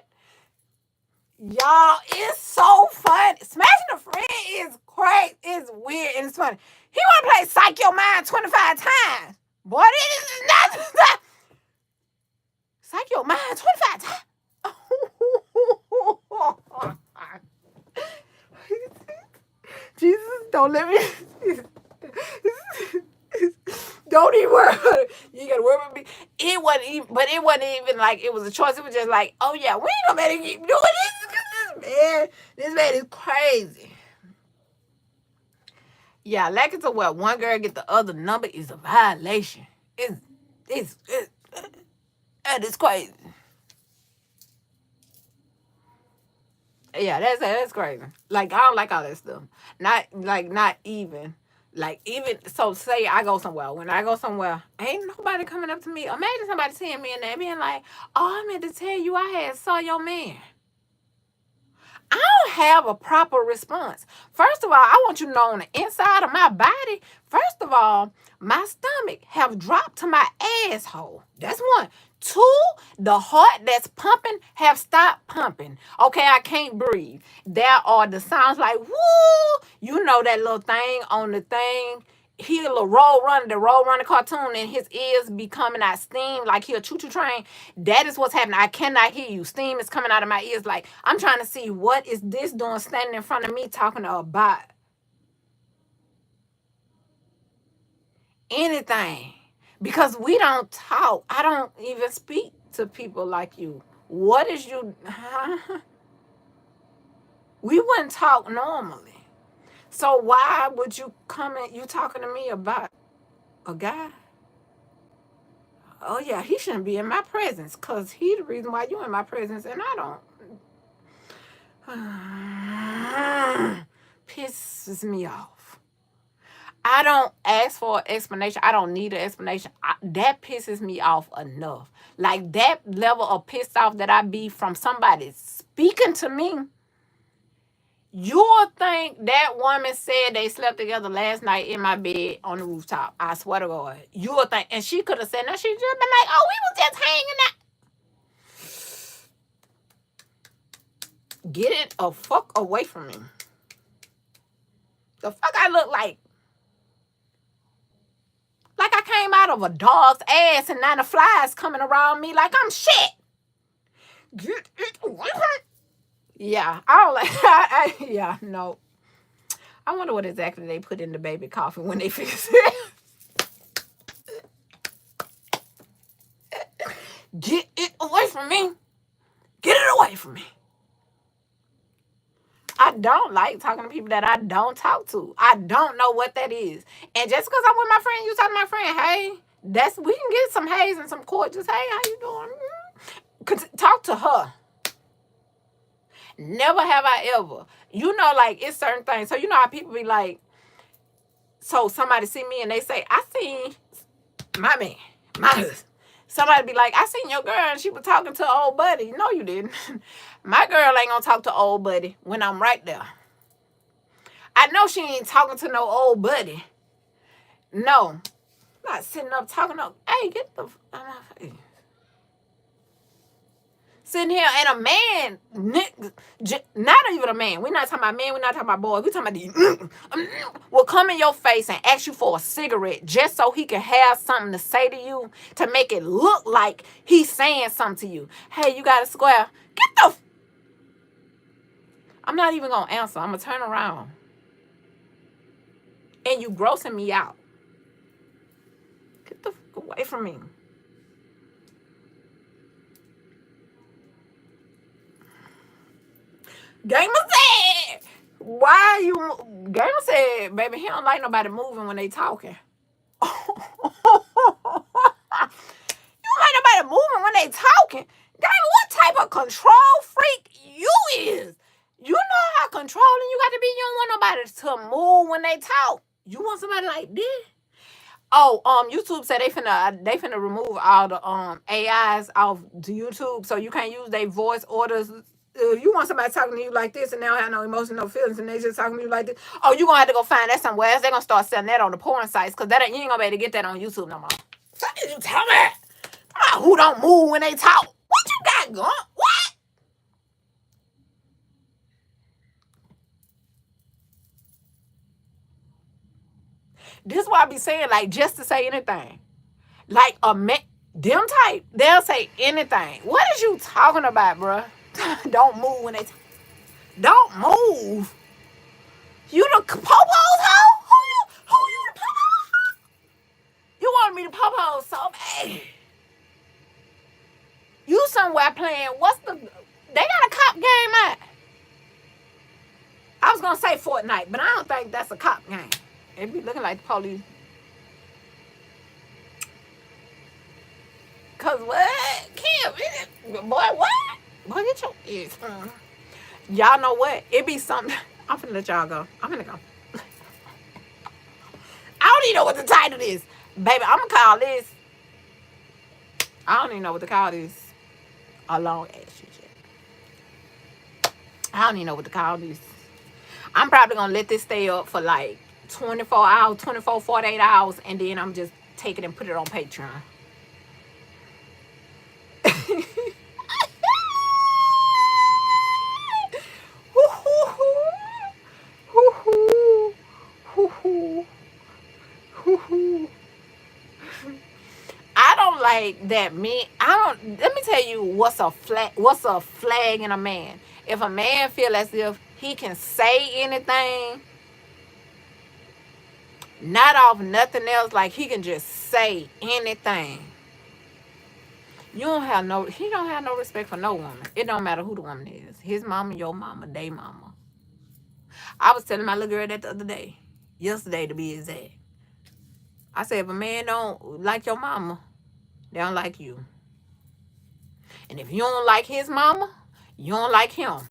y'all, it's so fun. Smashing a friend is crazy. It's weird and it's funny. He want to play psych your mind 25 times. Boy, this is not psych your mind 25 times. Jesus, don't let me. Don't even worry about it. You gotta worry about me. It wasn't even like it was a choice. It was just like, oh yeah, we ain't gonna better keep doing this. This man is crazy. Yeah, like it's one girl get the other number is a violation. It's crazy. Yeah, that's crazy. Like I don't like all that stuff. Not even. Like even so, say I go somewhere. When I go somewhere, ain't nobody coming up to me. Imagine somebody seeing me in there being like, "Oh, I meant to tell you I had saw your man." I don't have a proper response. First of all, I want you to know on the inside of my body, first of all, my stomach have dropped to my asshole. That's one. Two, the heart that's pumping have stopped pumping. Okay, I can't breathe. There are the sounds like woo. You know that little thing on the thing. He'll the roll runner cartoon, and his ears be coming out steam like he a choo-choo train. That is what's happening. I cannot hear you. Steam is coming out of my ears. Like, I'm trying to see what is this doing standing in front of me talking about anything. Because we don't talk. I don't even speak to people like you. What is you? We wouldn't talk normally. So why would you come and you talking to me about a guy? Oh yeah, he shouldn't be in my presence because he the reason why you in my presence and I don't. Pisses me off. I don't ask for an explanation. I don't need an explanation. That pisses me off enough. Like that level of pissed off that I be from somebody speaking to me. You'll think that woman said they slept together last night in my bed on the rooftop. I swear to God. You'll think, and she could have said, no, she just been like, oh, we was just hanging out. Get it a fuck away from me. The fuck I look like? Like I came out of a dog's ass and now the flies coming around me like I'm shit. Get it away from me. Yeah, I don't like. Yeah, no. I wonder what exactly they put in the baby coffin when they fix it. Get it away from me. Get it away from me. I don't like talking to people that I don't talk to. I don't know what that is. And just because I'm with my friend, you talk to my friend, hey, we can get some haze and some court. Just, hey, how you doing? Talk to her. Never have I ever. You know, like, it's certain things. So, you know how people be like, so somebody see me and they say, I seen my man, my husband. Somebody be like, I seen your girl and she was talking to old buddy. No, you didn't. My girl ain't gonna talk to old buddy when I'm right there. I know she ain't talking to no old buddy. No. I'm not sitting up talking up. Hey, get the sitting here and a man, not even a man. We're not talking about men. We're not talking about boys. We're talking about will come in your face and ask you for a cigarette just so he can have something to say to you to make it look like he's saying something to you. Hey, you got a square? Get the... I'm not even going to answer. I'm going to turn around. And you grossing me out. Get the fuck away from me. Gamer said, why you... Gamer said, baby, he don't like nobody moving when they talking. You don't like nobody moving when they talking. Gamer, what type of control freak you is? You know how controlling you got to be. You don't want nobody to move when they talk. You want somebody like this? Oh, YouTube said they finna remove all the AIs off the YouTube, so you can't use their voice orders. If you want somebody talking to you like this and they don't have no emotion, no feelings, and they just talking to you like this, oh, you gonna have to go find that somewhere else. They're gonna start selling that on the porn sites because you ain't gonna be able to get that on YouTube no more. What did you tell me? Who don't move when they talk? What you got going? What? This is why I be saying, like, just to say anything. Like a man, them type, they'll say anything. What is you talking about, bruh? Don't move when they don't move. You the po-pos hoe? Who you the po-pos? You want me to po-pos so bad. You somewhere playing, they got a cop game out. I was going to say Fortnite, but I don't think that's a cop game. It be looking like the police. Cause what? Kim, boy, what? Boy, get your ears. Y'all know what? It be something. I'm finna let y'all go. I'm finna go. I don't even know what the title is. Baby, I'm gonna call this. I don't even know what to call this. A long ass shit. I don't even know what to call this. I'm probably gonna let this stay up for like 24 hours, 48 hours, and then I'm just take it and put it on Patreon. like that men, let me tell you what's a flag in a man. If a man feel as if he can say anything, not off nothing else, like he can just say anything. He don't have no respect for no woman. It don't matter who the woman is. His mama, your mama, they mama. I was telling my little girl that the other day. Yesterday to be exact. I said, if a man don't like your mama, they don't like you. And if you don't like his mama, you don't like him.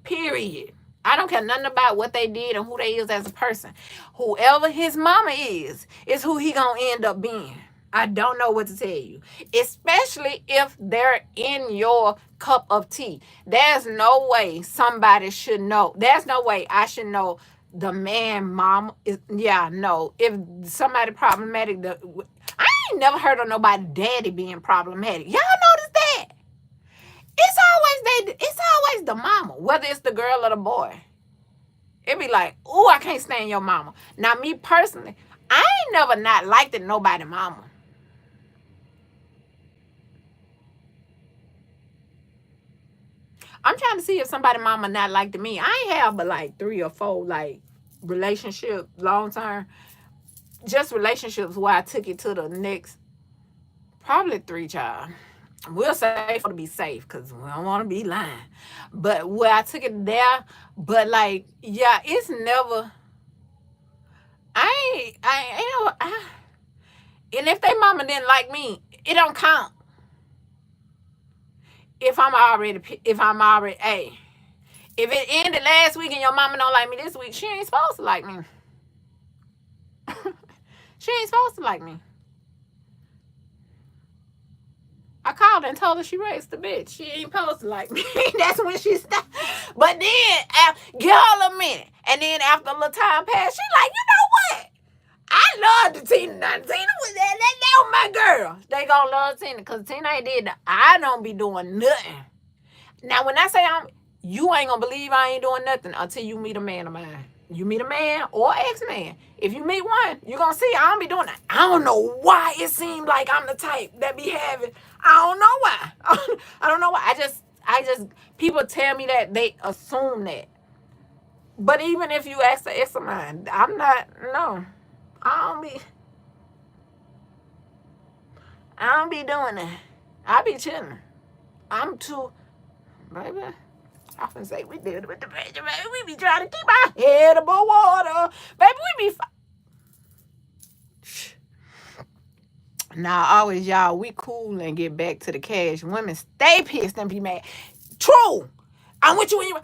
Period. I don't care nothing about what they did and who they is as a person. Whoever his mama is who he gonna end up being. I don't know what to tell you. Especially if they're in your cup of tea. There's no way somebody should know. There's no way I should know the man mom is. Yeah, no. If somebody problematic, I ain't never heard of nobody daddy being problematic. Y'all notice that? It's always the mama, whether it's the girl or the boy. It be like, ooh, I can't stand your mama. Now, me personally, I ain't never not liked it nobody mama. I'm trying to see if somebody mama not liked me. I ain't have but like 3 or 4 like relationship long term. Just relationships where I took it to the next, probably 3, child. We'll say to be safe because we don't want to be lying. But where I took it there, but like, yeah, it's never. And if they mama didn't like me, it don't count. If I'm already, hey, if it ended last week and your mama don't like me this week, she ain't supposed to like me. She ain't supposed to like me. I called her and told her she raised the bitch. She ain't supposed to like me. That's when she stopped. But then, give her a minute. And then after a little time passed, she like, you know what? I love the Tina. Now, Tina was that was my girl. They gonna love Tina because Tina ain't did that. I don't be doing nothing. Now, when I say you ain't gonna believe I ain't doing nothing until you meet a man of mine. You meet a man or ex-man. If you meet one, you're gonna see I don't be doing that. I don't know why it seems like I'm the type that be having. I don't know why. I don't know why. I just people tell me that, they assume that. But even if you ask the ex of mine, I'm not, no. I don't be doing that. I be chilling. I'm too, baby. I often say we did it with the baby. We be trying to keep our head above water. Baby, we be Now, always, y'all, we cool and get back to the cash. Women stay pissed and be mad. True. I'm with you when you.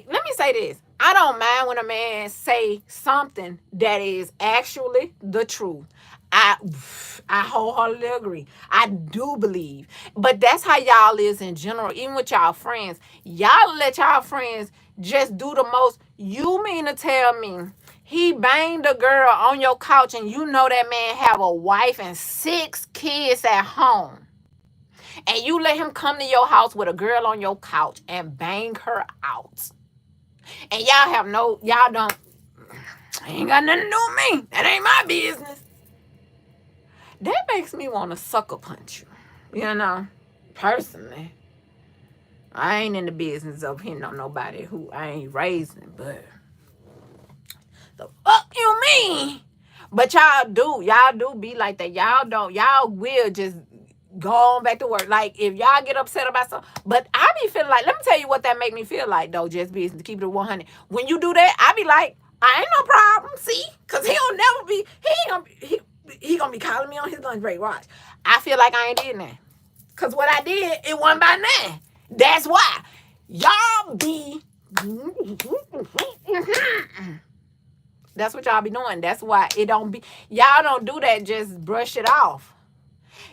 Let me say this. I don't mind when a man say something that is actually the truth. I wholeheartedly agree. I do believe. But that's how y'all is in general, even with y'all friends. Y'all let y'all friends just do the most. You mean to tell me he banged a girl on your couch and you know that man have a wife and 6 kids at home, and you let him come to your house with a girl on your couch and bang her out, and y'all don't, ain't got nothing to do with me. That ain't my business. That makes me want to sucker punch you. You know, personally, I ain't in the business of hitting on nobody who I ain't raising, but the fuck you mean? But y'all do be like that. Y'all will just go on back to work. Like, if y'all get upset about something. But I be feeling like, let me tell you what that make me feel like, though, just business, to keep it 100. When you do that, I be like, I ain't no problem, see? Because he'll never be, he gonna be calling me on his lunch break, watch. I feel like I ain't did that. Because what I did, it wasn't by none. That's why. Y'all be... That's what y'all be doing. That's why it don't be... Y'all don't do that, just brush it off.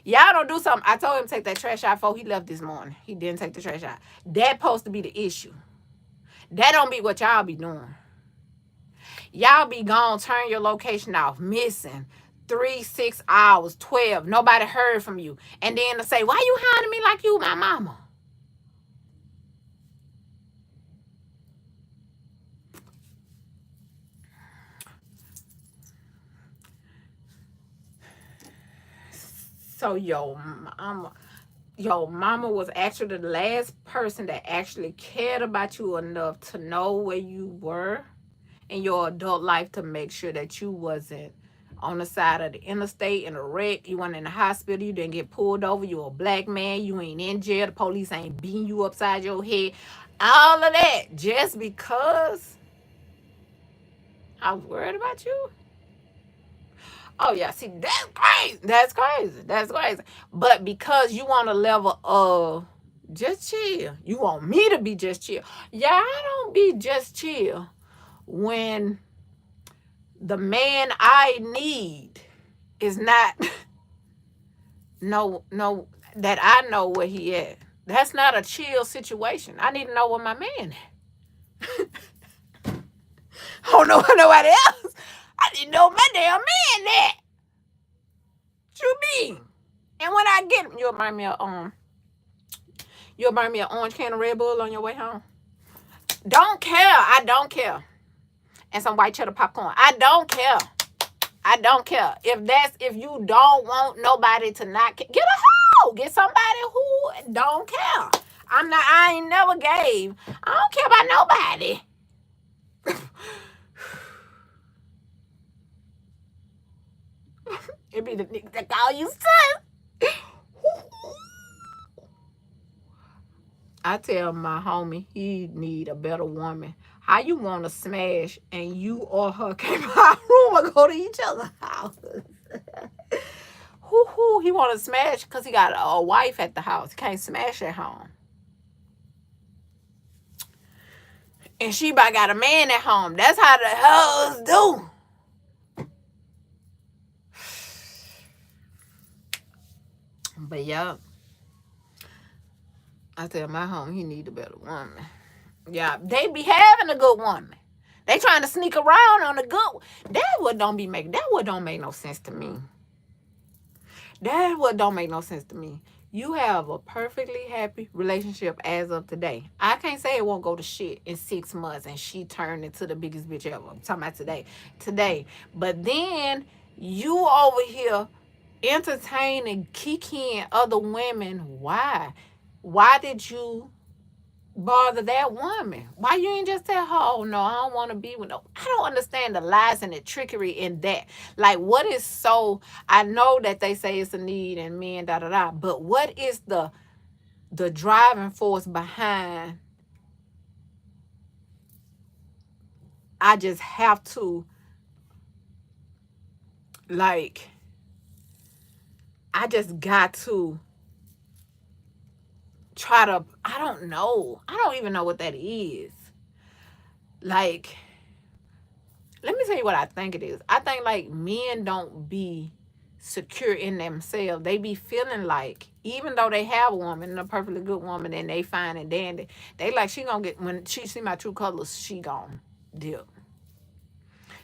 Y'all don't do something. I told him to take that trash out before he left this morning. He didn't take the trash out. That supposed to be the issue. That don't be what y'all be doing. Y'all be gone, turn your location off, missing 3, 6 hours, 12. Nobody heard from you. And then to say, why you hiding me like you my mama? So your mama was actually the last person that actually cared about you enough to know where you were in your adult life to make sure that you wasn't on the side of the interstate in a wreck. You weren't in the hospital. You didn't get pulled over. You're a black man. You ain't in jail. The police ain't beating you upside your head. All of that just because I was worried about you. Oh yeah, see, that's crazy. That's crazy. That's crazy. But because you want a level of just chill, you want me to be just chill. Yeah, I don't be just chill when the man I need is not no that I know where he at. That's not a chill situation. I need to know where my man is. I don't know nobody else. I need to know my damn man at. What you mean? And when I get him, you'll buy me an orange can of Red Bull on your way home. Don't care. I don't care. And some white cheddar popcorn. I don't care. I don't care. If you don't want nobody to not care, get a hoe. Get somebody who don't care. I ain't never gave. I don't care about nobody. It be the niggas that call you son. I tell my homie he need a better woman. How you want to smash and you or her came out of room or go to each other's house? He want to smash because he got a wife at the house. He can't smash at home. And she got a man at home. That's how the hoes do. But yeah, I tell my homie he need a better woman. Yeah, they be having a good woman. They trying to sneak around on a good one. That what don't make no sense to me. That what don't make no sense to me. You have a perfectly happy relationship as of today. I can't say it won't go to shit in 6 months and she turned into the biggest bitch ever. I'm talking about today. But then you over here entertaining, kicking other women. Why? Why did you bother that woman? Why you ain't just tell her, oh no, I don't want to be with no. I don't understand the lies and the trickery in that. Like, what is so, I know that they say it's a need and men but what is the driving force behind I just have to, like, I just got to try to, I don't know. I don't even know what that is. Like, let me tell you what I think it is. I think like men don't be secure in themselves. They be feeling like, even though they have a woman, a perfectly good woman, and they fine and dandy, they like, she gonna get, when she see my true colors, she gonna dip.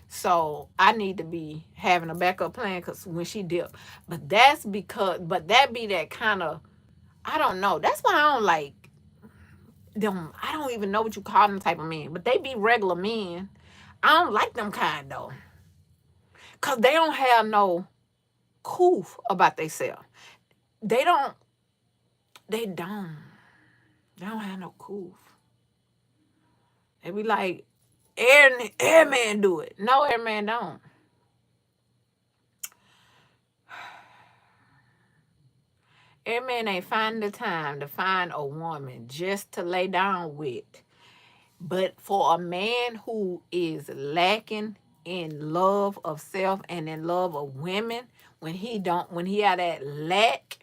So I need to be having a backup plan because when she dip. But that be that kind of, I don't know. That's why I don't like them. I don't even know what you call them type of men. But they be regular men. I don't like them kind though. Because they don't have no coof about themselves. They don't have no coof. They be like, air man do it. No, air man don't. Air man ain't finding the time to find a woman just to lay down with. But for a man who is lacking in love of self and in love of women, when he had that lack,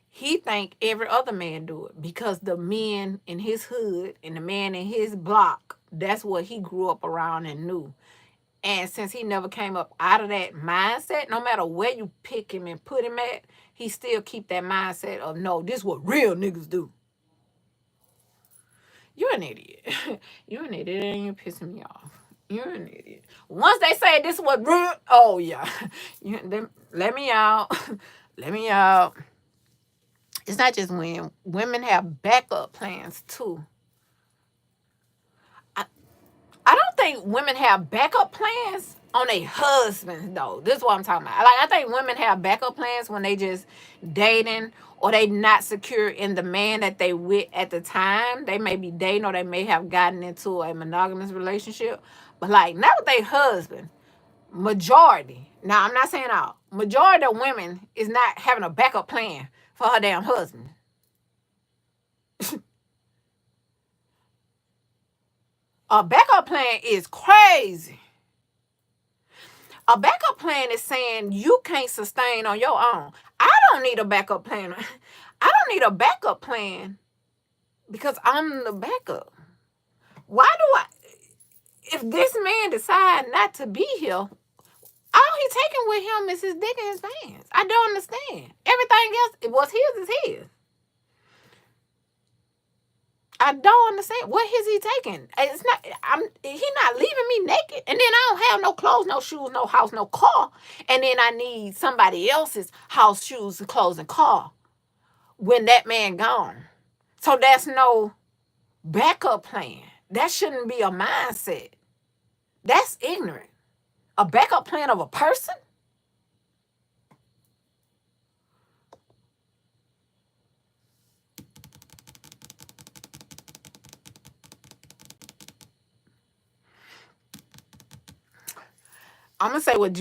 he think every other man do it because the men in his hood and the man in his block, that's what he grew up around and knew. And since he never came up out of that mindset, no matter where you pick him and put him at, he still keep that mindset of, no, this is what real niggas do. You're an idiot. You're an idiot and you're pissing me off. You're an idiot. Once they say this is what real, oh yeah. Let me out. Let me out. It's not just when women have backup plans too. I don't think women have backup plans. on their husbands, though. This is what I'm talking about. Like, I think women have backup plans when they just dating or they not secure in the man that they with at the time. They may be dating or they may have gotten into a monogamous relationship. But, like, not with their husband. Majority. Now, I'm not saying all. Majority of women is not having a backup plan for her damn husband. A backup plan is crazy. A backup plan is saying you can't sustain on your own. I don't need a backup plan. I don't need a backup plan because I'm the backup. Why do I? If this man decide not to be here, all he taking with him is his dick and his pants. I don't understand. Everything else, what's his is his. I don't understand. What is he taking? It's not. He not leaving me naked, and then I don't have no clothes, no shoes, no house, no car, and then I need somebody else's house, shoes, and clothes and car when that man gone. So that's no backup plan. That shouldn't be a mindset. That's ignorant. A backup plan of a person? I'm going to say what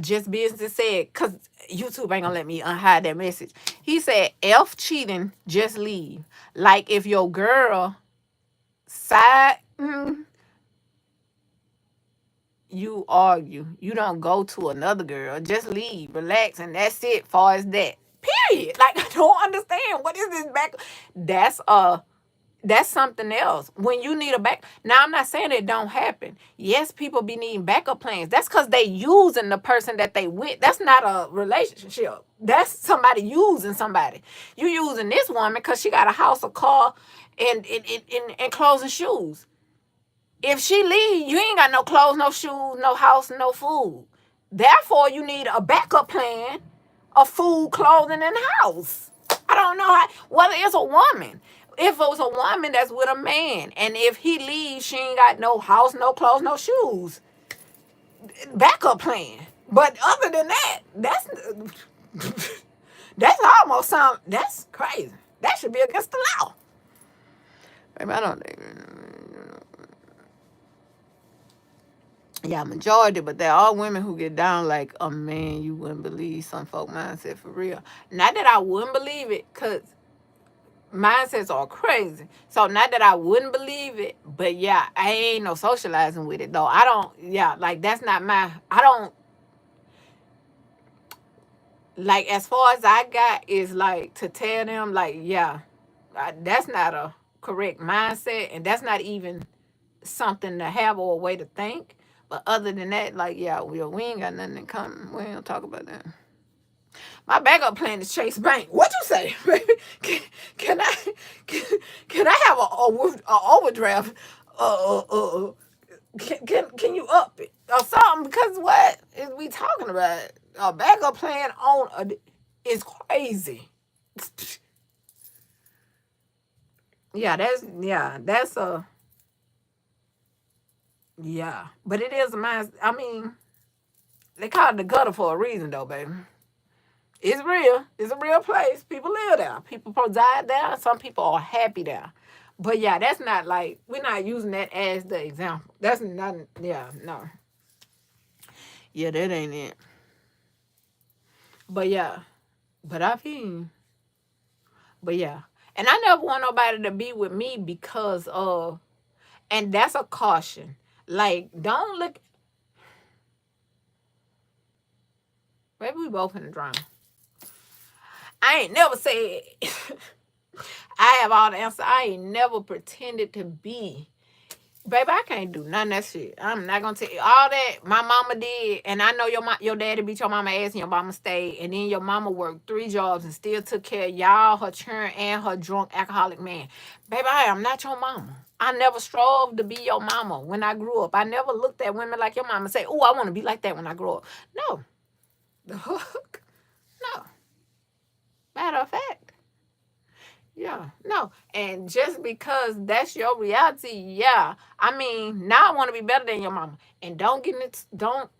Just Business said, because YouTube ain't going to let me unhide that message. He said, F cheating, just leave. Like if your girl side, you argue. You don't go to another girl. Just leave, relax, and that's it far as that. Period. Like, I don't understand. What is this back? That's something else. When you need a back. Now, I'm not saying it don't happen. Yes, people be needing backup plans. That's because they using the person that they with. That's not a relationship. That's somebody using somebody. You using this woman because she got a house, a car, and clothes and shoes. If she leave, you ain't got no clothes, no shoes, no house, no food. Therefore, you need a backup plan of food, clothing, and house. I don't know how, whether it's a woman. If it was a woman that's with a man, and if he leaves, she ain't got no house, no clothes, no shoes. Backup plan. But other than that, that's almost something. That's crazy. That should be against the law. Maybe I don't think. Yeah, majority, but there are women who get down like, oh man, you wouldn't believe some folk mindset for real. Not that I wouldn't believe it, because mindsets are crazy. So not that I wouldn't believe it, but yeah, I ain't no socializing with it though. I don't, yeah, like that's not my, I don't, like as far as I got is like to tell them like, yeah, that's not a correct mindset, and that's not even something to have or a way to think. But other than that, like, yeah, we ain't got nothing in common. We ain't talk about that. My backup plan is Chase Bank. What you say, baby? Can I have a overdraft? Can you up it or something? Because what is we talking about? A backup plan is crazy. That's a. Yeah, but it is a mind. I mean, they call it the gutter for a reason, though, baby. It's real. It's a real place. People live there. People reside there. Some people are happy there. But yeah, that's not like, we're not using that as the example. That's not, yeah, no. Yeah, that ain't it. But yeah, but I feel, but yeah. And I never want nobody to be with me because of, and that's a caution. Like, don't look, maybe we both in the drama. I ain't never said I have all the answers. I ain't never pretended to be. Baby, I can't do none of that shit. I'm not gonna tell you all that my mama did, and I know your daddy beat your mama ass and your mama stayed, and then your mama worked 3 jobs and still took care of y'all, her children, and her drunk alcoholic man. Baby, I am not your mama. I never strove to be your mama when I grew up. I never looked at women like your mama and say, oh, I want to be like that when I grow up. No. The hook? No. Matter of fact. Yeah, no. And just because that's your reality, yeah. I mean, now I want to be better than your mama. And don't get it, don't,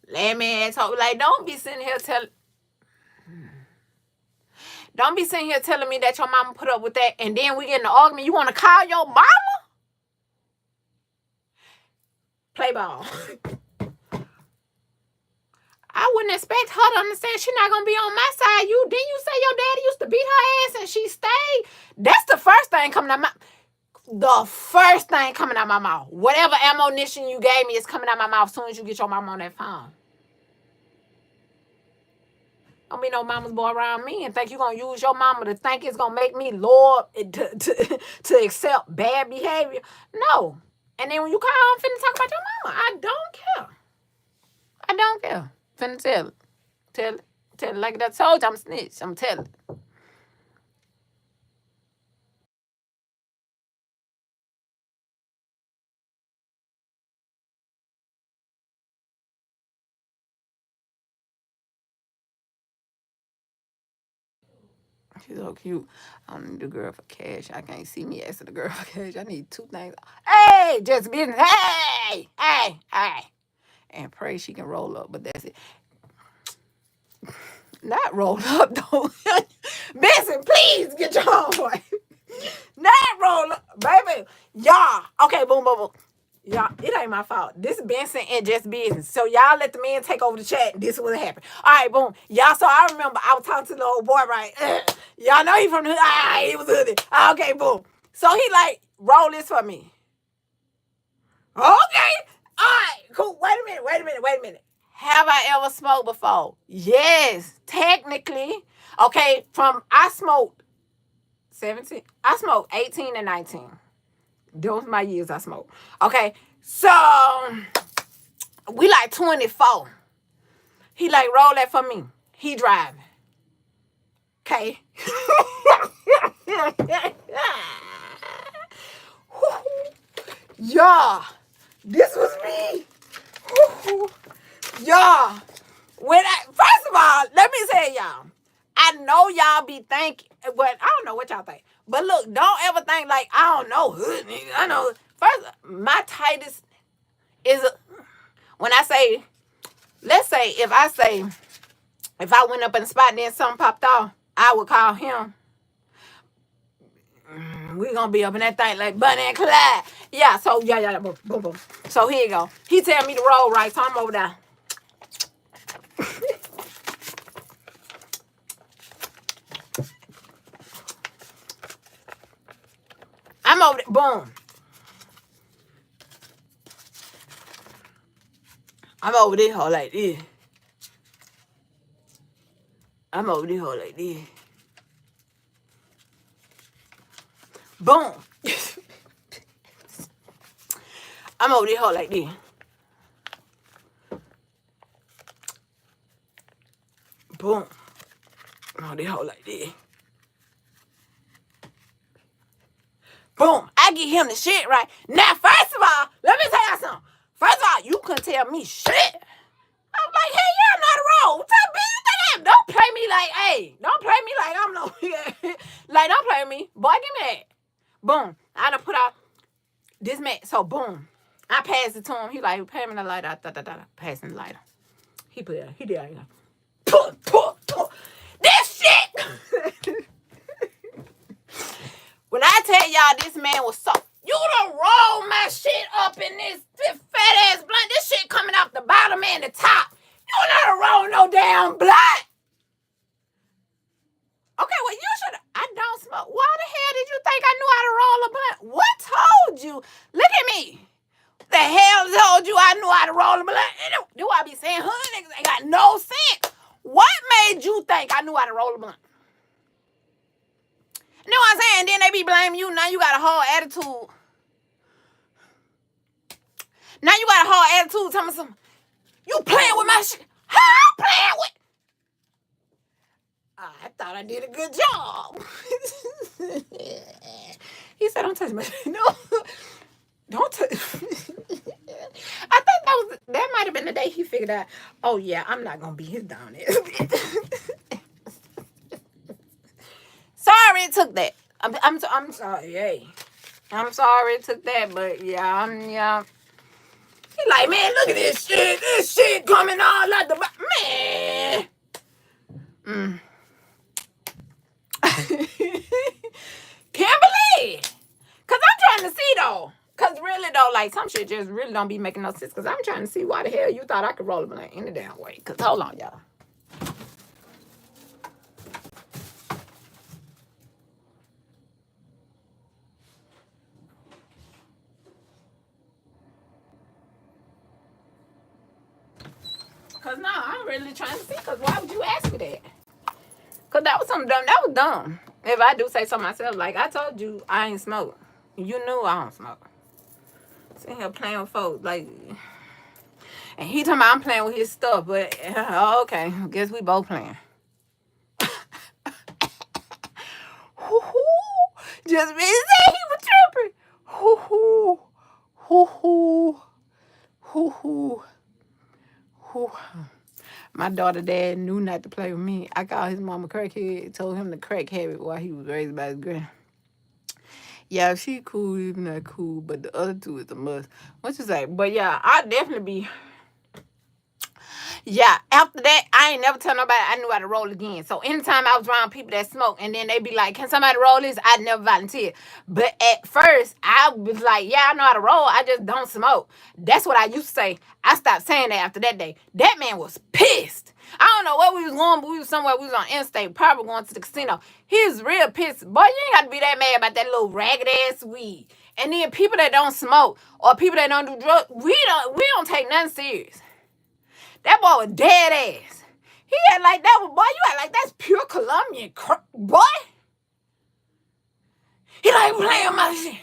let me talk, like, don't be sitting here telling me that your mama put up with that, and then we get in an argument, you want to call your mama? Play ball. I wouldn't expect her to understand she's not gonna be on my side. Didn't you say your daddy used to beat her ass and she stayed? That's the first thing coming out my mouth. Whatever ammunition you gave me is coming out my mouth as soon as you get your mama on that phone. Don't be no mama's boy around me and think you're gonna use your mama to think it's gonna make me loyal to accept bad behavior. No. And then when you call, I'm finna talk about your mama. I don't care. I don't care. Finna tell it. Tell it like I told you, I'm a snitch. I'm telling it. She's so cute. I don't need the girl for cash. I can't see me asking the girl for cash. I need two things. Hey, just business. Hey. And pray she can roll up, but that's it. Not roll up, though. Benson, please get your own way. Not roll up. Baby, y'all. Okay, boom. Y'all, it ain't my fault. This is Benson and just business. So y'all let the men take over the chat. This is what happened. All right, boom. Y'all, so I remember I was talking to the old boy, right? Y'all know he from the hood. He was hoodie. Okay, boom. So he like, roll this for me. Okay. All right, cool. Wait a minute. Have I ever smoked before? Yes, technically. Okay, I smoked 17. I smoked 18 and 19. Those my years I smoked. Okay, so we like 24. He like, roll that for me. He driving. Okay. Yeah, this was me. Y'all, first of all, let me say y'all, I know y'all be thinking, but I don't know what y'all think. But look, don't ever think like, I don't know, hood nigga. I know. First, my tightest is, when I say, let's say, if I went up in the spot and then something popped off, I would call him. We gonna be up in that thing like Bunny and Clyde. Yeah, so, yeah, boom. So here you go. He tell me to roll right, so I'm over there. I'm over there. Boom. I'm over this hole like this. Boom. I'm over this hole like this. Boom. I'm over this hole like this. Boom. I get him the shit right. Now, first of all, let me tell you something. First of all, you couldn't tell me shit. I'm like, hey, you're not a roll. What type of bitch you think I am? Don't play me like, hey, don't play me like I'm no, like, don't play me. Boy, give me that. Boom. I done put out this man. So, boom. I passed it to him. He like, pay me the lighter. Passing the lighter. He did. This shit. When I tell y'all this man was so, you done roll my shit up in this fat ass blunt. This shit coming off the bottom and the top. You don't roll no damn blunt. Okay, well, you should. I don't smoke. Why the hell did you think I knew how to roll a blunt? What told you? Look at me. The hell told you I knew how to roll a blunt? Do I be saying hood niggas ain't got no sense? What made you think I knew how to roll a blunt? You know what I'm saying? Then they be blaming you. Now you got a whole attitude. Tell me something. You playing with my shit. How I'm playing with? I thought I did a good job. He said, don't touch my shit. No. Don't touch. I think that might have been the day he figured out, oh yeah, I'm not gonna be his down there. Sorry it took that. I'm sorry, hey. I'm sorry it took that, but yeah. He like, man, look at this shit. This shit coming all out the man. Can't believe. Cause I'm trying to see though. Cause really though, like some shit just really don't be making no sense. Cause I'm trying to see why the hell you thought I could roll a blunt any damn way. Cause hold on, y'all. Cause no, I'm really trying to see. Cause why would you ask me that? Cause that was something dumb. That was dumb. If I do say so myself, like I told you, I ain't smoke. You knew I don't smoke. Sitting here playing with folks, like, and he talking about I'm playing with his stuff, but okay, guess we both playing. Just me say he was tripping. My daughter dad knew not to play with me. I called his mama crackhead, told him to crack habit while he was raised by his grand. Yeah, she cool, even not cool, but the other two is a must. What you say? But yeah, I definitely be. Yeah, after that, I ain't never tell nobody I knew how to roll again. So anytime I was around people that smoke and then they be like, can somebody roll this? I'd never volunteer. But at first, I was like, yeah, I know how to roll. I just don't smoke. That's what I used to say. I stopped saying that after that day. That man was pissed. I don't know where we was going, but we was somewhere. We was on interstate, probably going to the casino. He was real pissed. Boy, you ain't got to be that mad about that little ragged ass weed. And then people that don't smoke or people that don't do drugs, we don't take nothing serious. That boy was dead ass. He had like that. Boy, you had like that's pure Colombian, boy. He like playing my shit.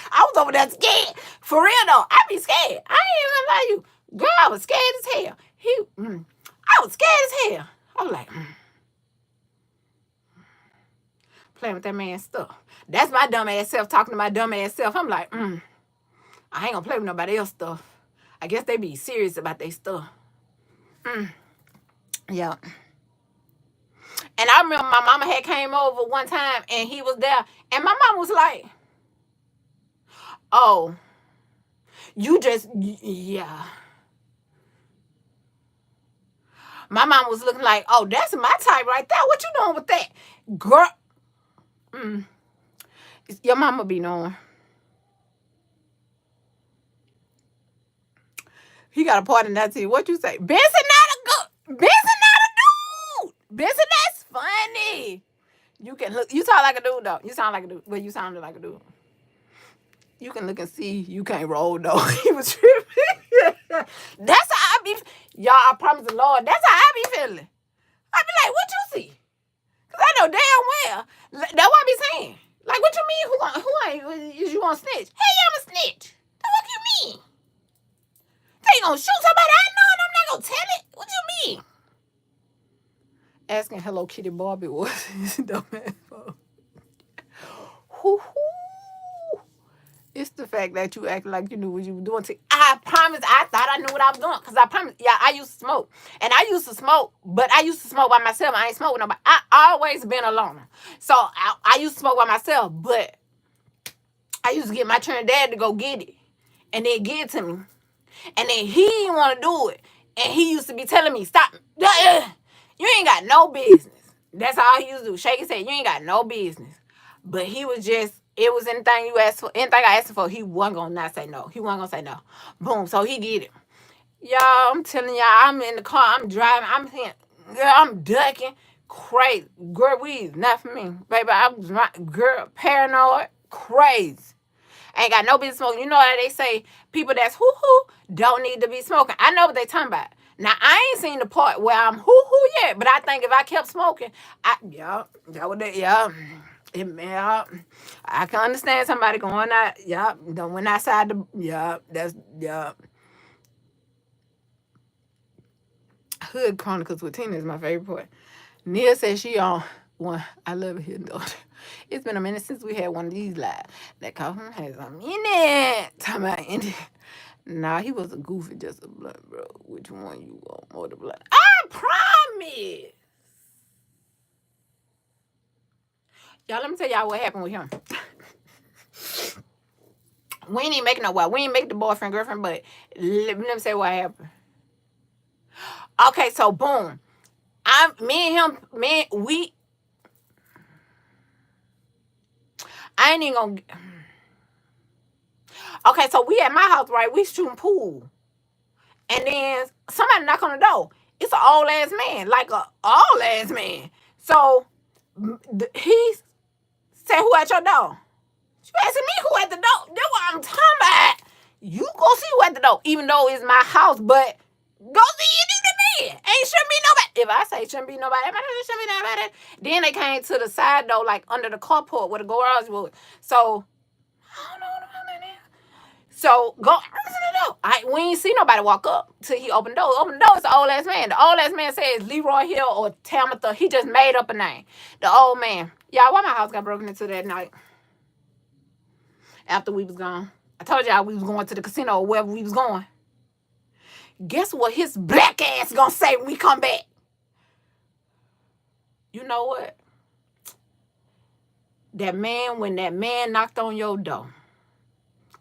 I was over there scared. For real though, I be scared. I ain't even gonna lie to you. Girl, I was scared as hell. I was scared as hell. I was like, playing with that man's stuff. That's my dumb ass self talking to my dumb ass self. I'm like, I ain't gonna play with nobody else's stuff. I guess they be serious about their stuff. Yeah. And I remember my mama had came over one time and he was there. And my mom was like, oh, you just, yeah. My mom was looking like, oh, that's my type right there. What you doing with that? Girl. Your mama be knowing. He got a part in that too. What you say? Benson not a dude. Benson, that's funny. You can look. You sound like a dude though. You sound like a dude. Well, you sounded like a dude. You can look and see. You can't roll though. He was tripping. That's how I be. Y'all, I promise the Lord. That's how I be feeling. I be like, what you see? Cause I know damn well. That's what I be saying. Like, what you mean? Who ain't? Is you gonna snitch? Hey, I'm a snitch. The fuck you mean? They gonna shoot somebody I know and I'm not gonna tell it? What you mean? Asking Hello Kitty Barbie was his dumbass phone. It's the fact that you act like you knew what you were doing. I promise I thought I knew what I was doing. Because I promise, yeah, I used to smoke. And I used to smoke, but I used to smoke by myself. I ain't smoke with nobody. I always been a loner. So I used to smoke by myself, but I used to get my Trinidad to go get it. And then give it to me. And then he didn't want to do it. And he used to be telling me, stop. You ain't got no business. That's all he used to do. Shake his head. You ain't got no business. But he was just, it was anything you asked for, anything I asked for, he wasn't going to not say no. He wasn't going to say no. Boom. So he get it. Y'all, I'm telling y'all, I'm in the car. I'm driving. I'm saying, girl, I'm ducking. Crazy. Girl, weed, not for me. Baby, I was, girl, paranoid. Crazy. Ain't got no business smoking. You know how they say people that's hoo-hoo don't need to be smoking. I know what they talking about. Now, I ain't seen the part where I'm hoo-hoo yet, but I think if I kept smoking, that would, I can understand somebody going out, don't went outside Hood Chronicles with Tina is my favorite part. Nia says she on one. I love it here, daughter. It's been a minute since we had one of these live. That coffin has a minute. Talking about Indian. Nah, he was a goofy, just a blunt, bro. Which one you want more the blunt? I promise. Y'all, let me tell y'all what happened with him. We ain't even making no wife. We ain't make the boyfriend, girlfriend, but let me say what happened. Okay, so boom. I ain't even gonna. Okay, so we at my house, right? We shooting pool. And then somebody knock on the door. It's an old ass man, like a old ass man. So he said, "Who at your door?" You asking me who at the door? That's what I'm talking about. You go see who at the door, even though it's my house, but go see it in the man. Ain't shouldn't be nobody. If I say shouldn't be nobody, shouldn't be nobody. Then they came to the side door, like under the carport where the garage was. So I don't know what the hell. So go answer the door. We ain't see nobody walk up till he opened the door. Open the door, it's the old ass man. The old ass man says Leroy Hill or Tamitha. He just made up a name. The old man. Y'all, why my house got broken into that night? After we was gone. I told y'all we was going to the casino or wherever we was going. Guess what his black ass gonna say when we come back? You know what? When that man knocked on your door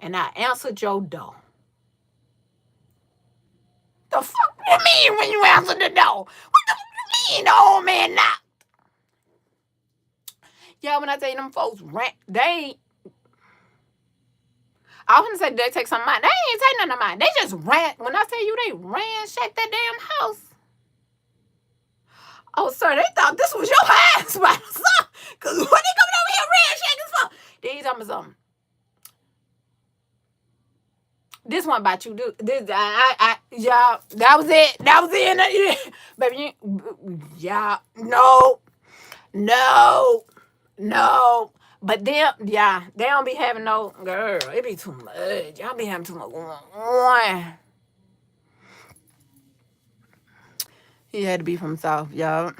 and I answered your door. The fuck you mean when you answered the door? What the fuck you mean the old man knocked? Yeah, when I tell you them folks ran, I was gonna say they take some of mine. They ain't take none of mine. They just ran. When I tell you they ransacked that damn house. Oh, sir, they thought this was your house, spot, son. Cause when they coming over here ransacking stuff, they tell me something. This one about you, y'all. That was it. That was it, baby. Yeah, no. But them, yeah, they don't be having no girl. It be too much. Y'all be having too much going on. He had to be from South, y'all.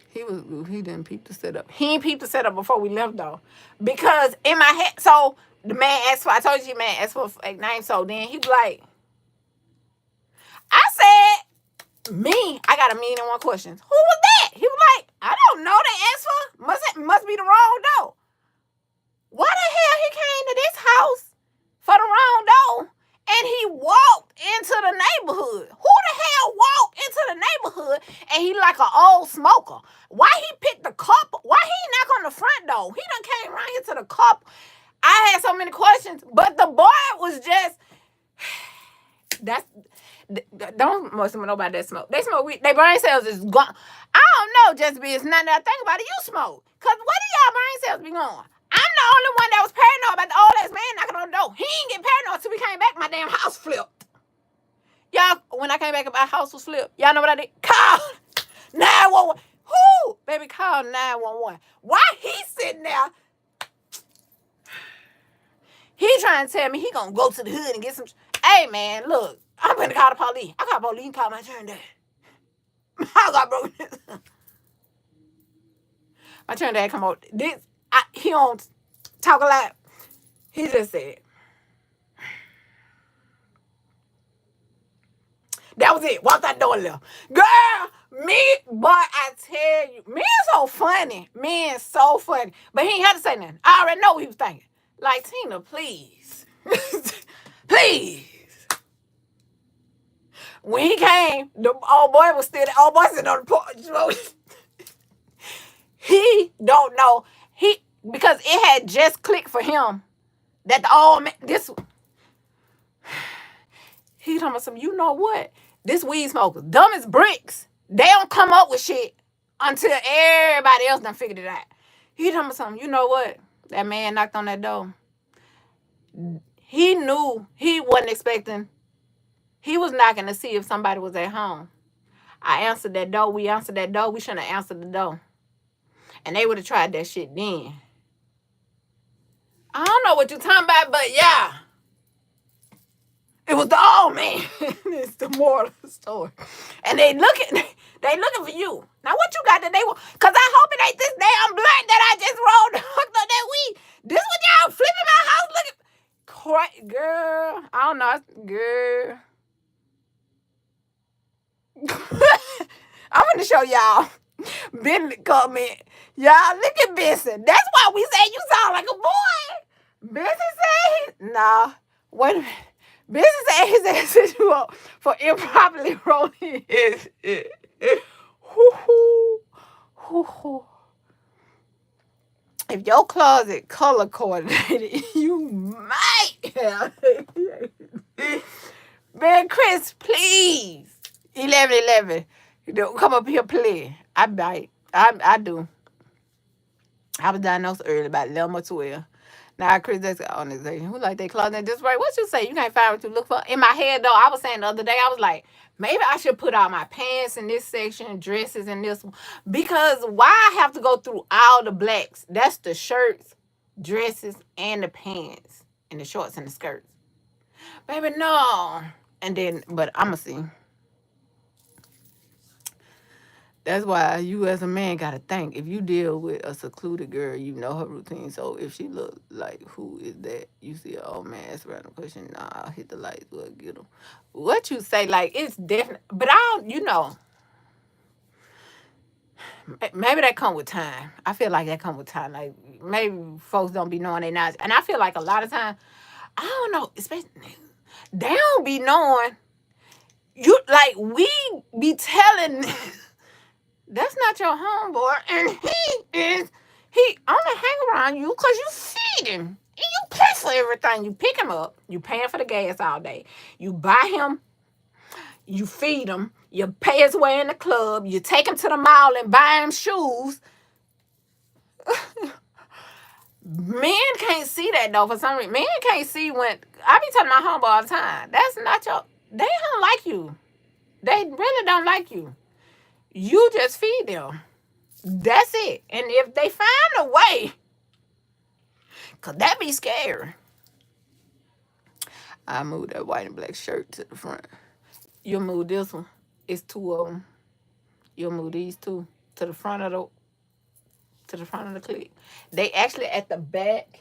He didn't peep the setup. He ain't peeped the setup before we left though. Because in my head, so the man asked for, I told you the man asked for a fake name, so then he was like, I said, I got 1,000,001 questions. Who was that? He was like, I don't know the answer. Must be the wrong door. Why the hell he came to this house for the wrong door and he walked into the neighborhood? Who the hell walked into the neighborhood and he like an old smoker? Why he picked the cup? Why he knock on the front door? He done came right into the cup. I had so many questions, but the boy was just, don't most of nobody that smoke. They smoke weed. Their brain cells is gone. I don't know, just be it's nothing that I think about it. You smoke. Cause where do y'all brain cells be going? I'm the only one that was paranoid about the old ass man knocking on the door. He ain't get paranoid till we came back. My damn house flipped. Y'all, when I came back, my house was flipped. Y'all know what I did? Call 911. Who? Baby, call 911. Why he sitting there? He trying to tell me he gonna go to the hood and get some. Hey man, look, I'm gonna call the police. I call the police and call my turn dad. I got broken. My turn dad come out. He don't talk a lot. He just said, that was it. Walked that door left. Girl, boy, I tell you, men so funny. Men so funny. But he ain't had to say nothing. I already know what he was thinking. Like, Tina, please. Please. When he came, the old boy was still, the old boy sitting on the porch. He don't know. Because it had just clicked for him that the old man, he talking about something, you know what? This weed smoker, dumb as bricks. They don't come up with shit until everybody else done figured it out. He talking about something, you know what? That man knocked on that door. He knew he wasn't expecting. He was knocking to see if somebody was at home. I answered that door. We answered that door. We shouldn't have answered the door. And they would have tried that shit then. I don't know what you're talking about, but yeah. It was the old man. It's the moral of the story. And they looking for you. Now what you got that they want? Cause I hope it ain't this damn blunt that I just rolled hooked on that weed. This what y'all flipping my house looking. Girl, I don't know, girl. I'm gonna show y'all. Ben comment. Y'all look at Benson. That's why we say you sound like a boy. Benson said he, nah. Wait a minute. Benson said his ass is for improperly rolling his. Hoo-hoo. If your closet color coordinated, you might have. Man, Chris, please. 11:11. Don't come up here play. I bite. I do. I was diagnosed early, about 11 or 12. Now, Chris, that's on this day. Who like they closet this right? What you say? You can't find what you look for? In my head, though, I was saying the other day, I was like, maybe I should put all my pants in this section, dresses in this one. Because why I have to go through all the blacks? That's the shirts, dresses, and the pants, and the shorts and the skirts. Baby, no. And then, but I'm going to see. That's why you as a man got to think. If you deal with a secluded girl, you know her routine. So if she look like, who is that? You see an old man ask around the question, nah, I'll hit the lights, we'll get him. What you say, like, it's different. But I don't, you know, maybe that come with time. I feel like that come with time. Like, maybe folks don't be knowing they not. And I feel like a lot of time, I don't know, especially, they don't be knowing. You, like, we be telling... That's not your homeboy, and he only hang around you because you feed him. And you pay for everything. You pick him up. You paying for the gas all day. You buy him. You feed him. You pay his way in the club. You take him to the mall and buy him shoes. Men can't see that, though, for some reason. Men can't see when... I be telling my homeboy all the time, that's not your... They don't like you. They really don't like you. You just feed them. That's it. And if they find a way, because that be scary. I move that white and black shirt to the front. You'll move this one. It's two of them. You'll move these two to the front of the clip. They actually at the back.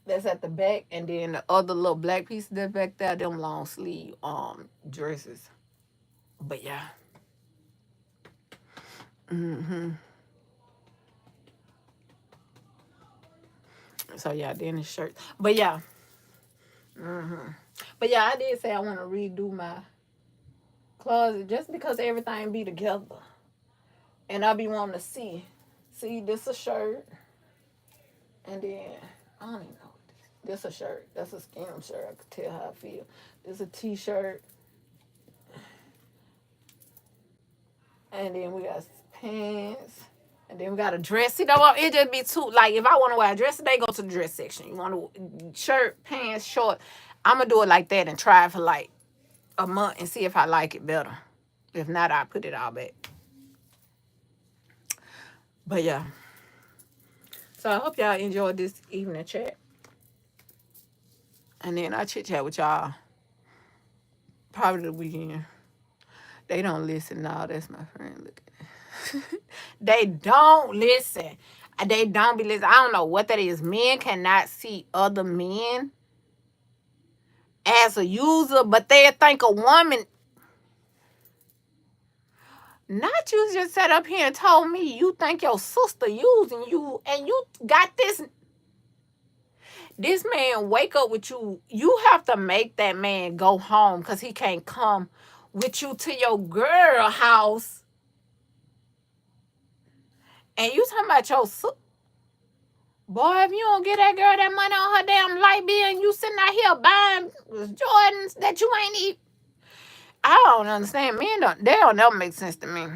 That's at the back. And then the other little black pieces that's back there, them long sleeve dresses. But yeah. So yeah, then the shirt. But yeah. But yeah, I did say I want to redo my closet just because everything be together. And I be wanting to see. See, this a shirt. And then, I don't even know what this. This a shirt. That's a skin shirt. I could tell how I feel. This a t-shirt. And then we got pants. And then we got a dress. You know what? It just be too, like, if I want to wear a dress today, go to the dress section. You want to shirt, pants, short. I'm going to do it like that and try it for like a month and see if I like it better. If not, I'll put it all back. But yeah. So I hope y'all enjoyed this evening chat. And then I chit-chat with y'all probably the weekend. They don't listen. No, that's my friend. Look at it. They don't listen. They don't be listening. I don't know what that is. Men cannot see other men as a user, but they think a woman... Not you just sat up here and told me you think your sister using you and you got this... This man wake up with you. You have to make that man go home because he can't come with you to your girl house. And you talking about your sister. Boy, if you don't get that girl that money on her damn light bill and you sitting out here buying Jordans that you ain't even... I don't understand. Men they don't never make sense to me.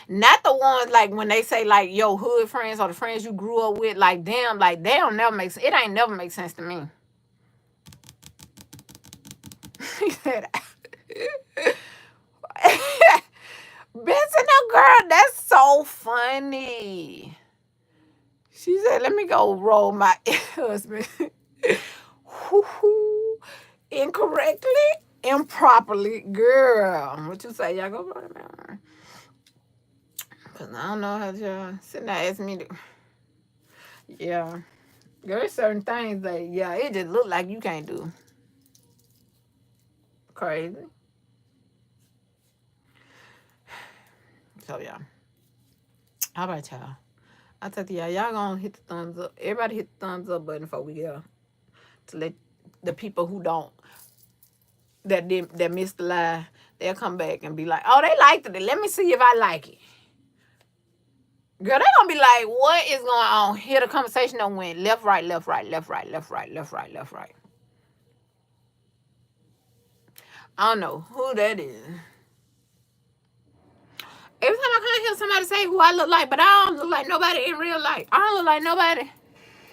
Not the ones like when they say like your hood friends or the friends you grew up with, like them, like they don't never make sense. It ain't never make sense to me. He said, Benson, no girl, that's so funny. She said, let me go roll my husband. Incorrectly, improperly, girl. What you say? Y'all go roll it out. Because I don't know how y'all sitting there asking me to. Yeah. There's certain things that, yeah, it just look like you can't do. Crazy. So, yeah. All right, y'all. I tell y'all, y'all gonna hit the thumbs up. Everybody hit the thumbs up button before we go. To let the people who don't, that missed the live, they'll come back and be like, oh, they liked it. Let me see if I like it. Girl, they gonna be like, what is going on? Here the conversation done went left, right, left, right, left, right, left, right, left, right, left, right. I don't know who that is. Every time I come hear somebody say who I look like, but I don't look like nobody in real life. I don't look like nobody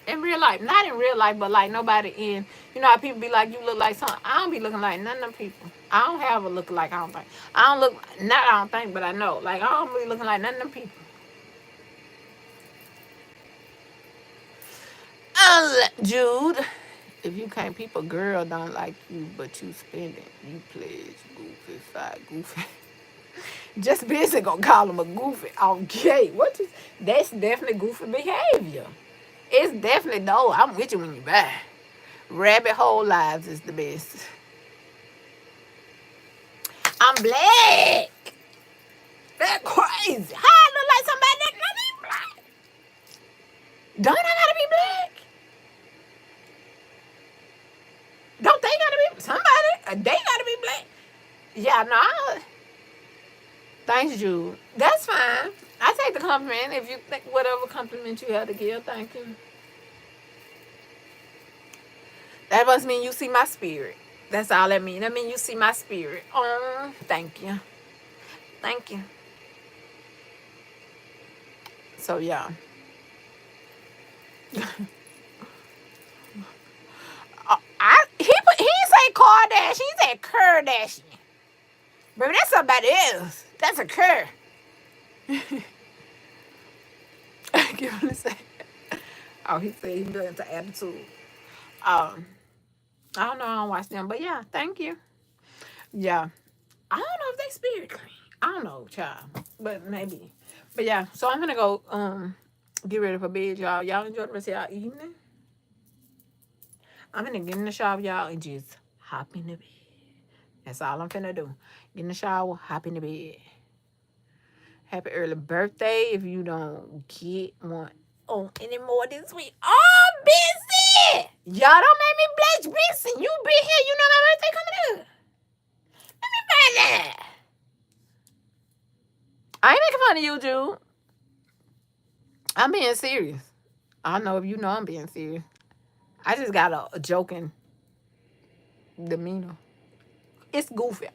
in real life. Not in real life, but like nobody in, you know how people be like, you look like something. I don't be looking like none of them people. I don't have a look like, I don't think. I don't look, not I don't think, but I know. Like, I don't be looking like none of them people. Jude, if you can't, people, girl don't like you, but you spend it. You pledge goofy, fight goofy. Just busy gonna call him a goofy. Okay, what is, that's definitely goofy behavior. It's definitely, no, I'm with you when you buy. Rabbit hole lives is the best. I'm black. That's crazy. How I look like somebody that's not even black? Don't I gotta be black? Don't they gotta be somebody? They gotta be black. Yeah, no. Thanks, Jude. That's fine. I take the compliment. If you think whatever compliment you have to give, thank you. That must mean you see my spirit. That's all that means. That means you see my spirit. Oh, thank you. Thank you. So, yeah. He say Kardashian. He said Kardashian. Baby, that's somebody else. That's a cur. Give him a second. Oh, he said he's doing to attitude. I don't know. I don't watch them, but yeah, thank you. Yeah, I don't know if they spirit clean. I don't know, child, but maybe. But yeah, so I'm gonna go get ready for bed, y'all. Y'all enjoy the rest of y'all evening. I'm gonna get in the shower, y'all, and just hop in the bed. That's all I'm finna do. Get in the shower, hop in the bed. Happy early birthday if you don't get one on anymore this week. Oh, busy! Y'all don't make me blush, busy. You be here, you know my birthday coming up. Let me find that. I ain't making fun of you, Jude. I'm being serious. I don't know if you know I'm being serious. I just got a joking demeanor. It's goofy.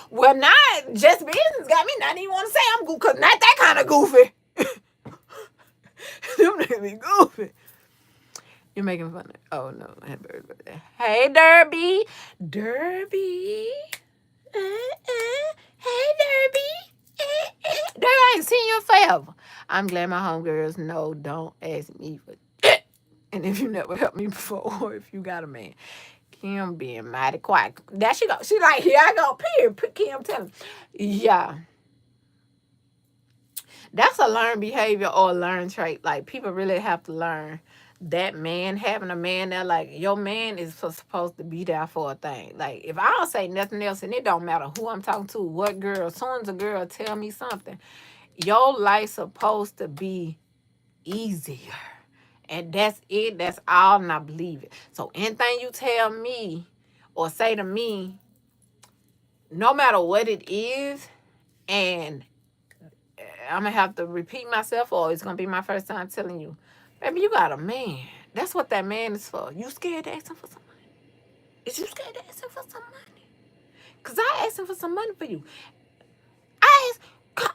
Well, not just business got me not even want to say I'm goofy, because not that kind of goofy. Them niggas be goofy. You're making fun of it. Oh, no. Happy birthday. Hey, Derby. Derby. Hey, Derby. Derby, I ain't seen you forever. I'm glad my homegirls know don't ask me for and if you never helped me before, or if you got a man. Kim being mighty quiet. There she go. She like, here I go. Period. Kim telling. Yeah. That's a learned behavior or a learned trait. Like, people really have to learn that man, having a man there, like, your man is supposed to be there for a thing. Like, if I don't say nothing else, and it don't matter who I'm talking to, what girl, as soon as a girl tell me something, your life's supposed to be easier. And that's it. That's all, and I believe it. So anything you tell me or say to me, no matter what it is, and I'm going to have to repeat myself, or it's going to be my first time telling you, baby, you got a man. That's what that man is for. You scared to ask him for some money? Is you scared to ask him for some money? Because I asked him for some money for you. I asked,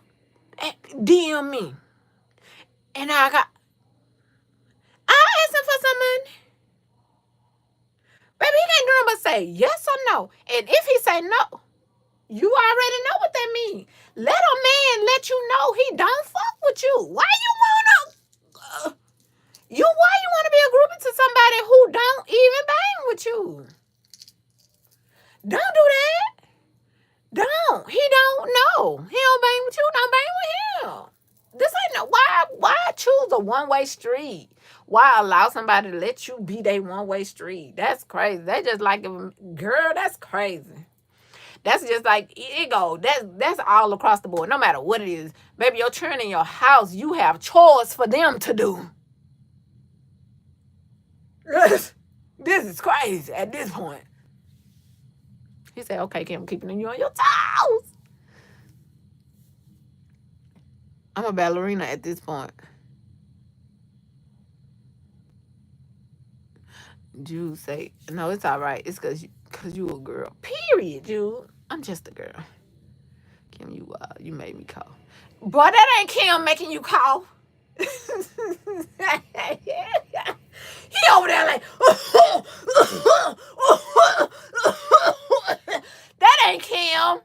DM me. And I asked him for some money. Baby, he can't do nothing but say yes or no. And if he say no, you already know what that means. Let a man let you know he don't fuck with you. Why you wanna be a groupie to somebody who don't even bang with you? Don't do that. Don't. He don't know. He don't bang with you. Don't bang with him. This ain't no why choose a one-way street. Why allow somebody to let you be their one-way street? That's crazy. They just like, girl, that's crazy. That's just like it go. That's all across the board. No matter what it is. Baby, your children in your house, you have chores for them to do. This is crazy at this point. He said, okay, Kim, I'm keeping you on your toes. I'm a ballerina at this point. Jude say, no, it's all right. It's because you a girl. Period, Jude. I'm just a girl. Kim, you made me call. Boy, that ain't Kim making you call. He over there like, that ain't Kim.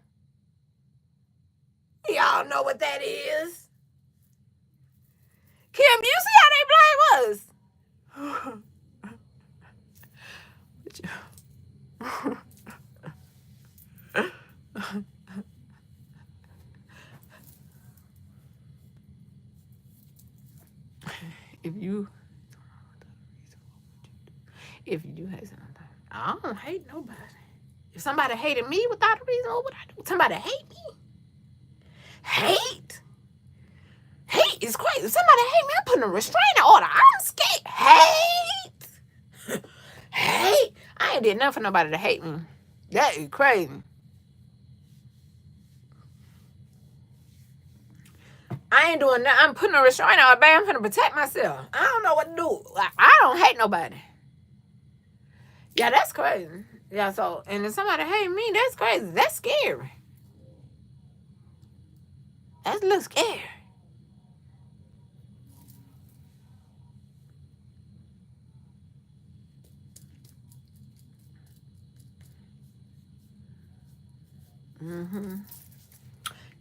Y'all know what that is. Kim, you see how they blame us? If you do hate somebody, I don't hate nobody. If somebody hated me without a reason, what would I do? Somebody hate me? Hate is crazy. If somebody hate me, I'm putting a restraining order. I'm scared. Hate. I ain't did nothing for nobody to hate me. That is crazy. I ain't doing that. I'm putting a restraining order, babe. I'm gonna protect myself. I don't know what to do. I don't hate nobody. Yeah, that's crazy. Yeah, so, and if somebody hate me, that's crazy. That's scary. That's a little scary.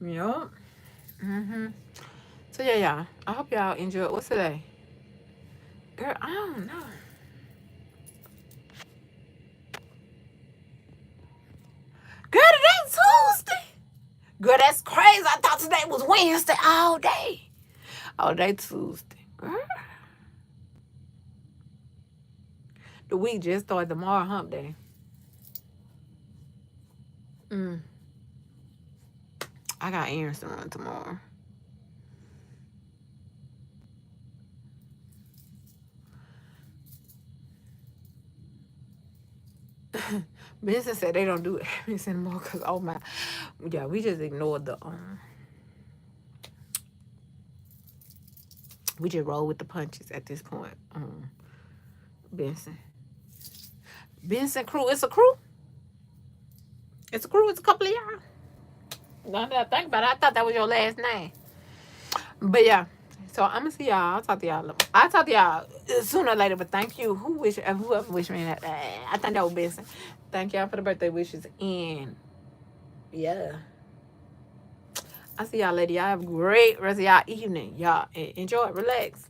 Yup. So, yeah, y'all. I hope y'all enjoyed. What's today? Girl, I don't know. Girl, today's Tuesday. Girl, that's crazy. I thought today was Wednesday all day. All day Tuesday. Girl. The week just started tomorrow, hump day. I got errands to run tomorrow. Business said they don't do errands anymore because, oh my, yeah, we just ignored the, we just roll with the punches at this point. Benson crew, it's a crew. It's a crew, it's a couple of y'all. Now that I think about it, I thought that was your last name. But yeah, so I'm gonna see y'all. I'll talk to y'all sooner or later. But thank you. Whoever wished me that. I think that was Benson. Thank y'all for the birthday wishes. And yeah, I'll see y'all later. Y'all have a great rest of y'all evening. Y'all enjoy it. Relax.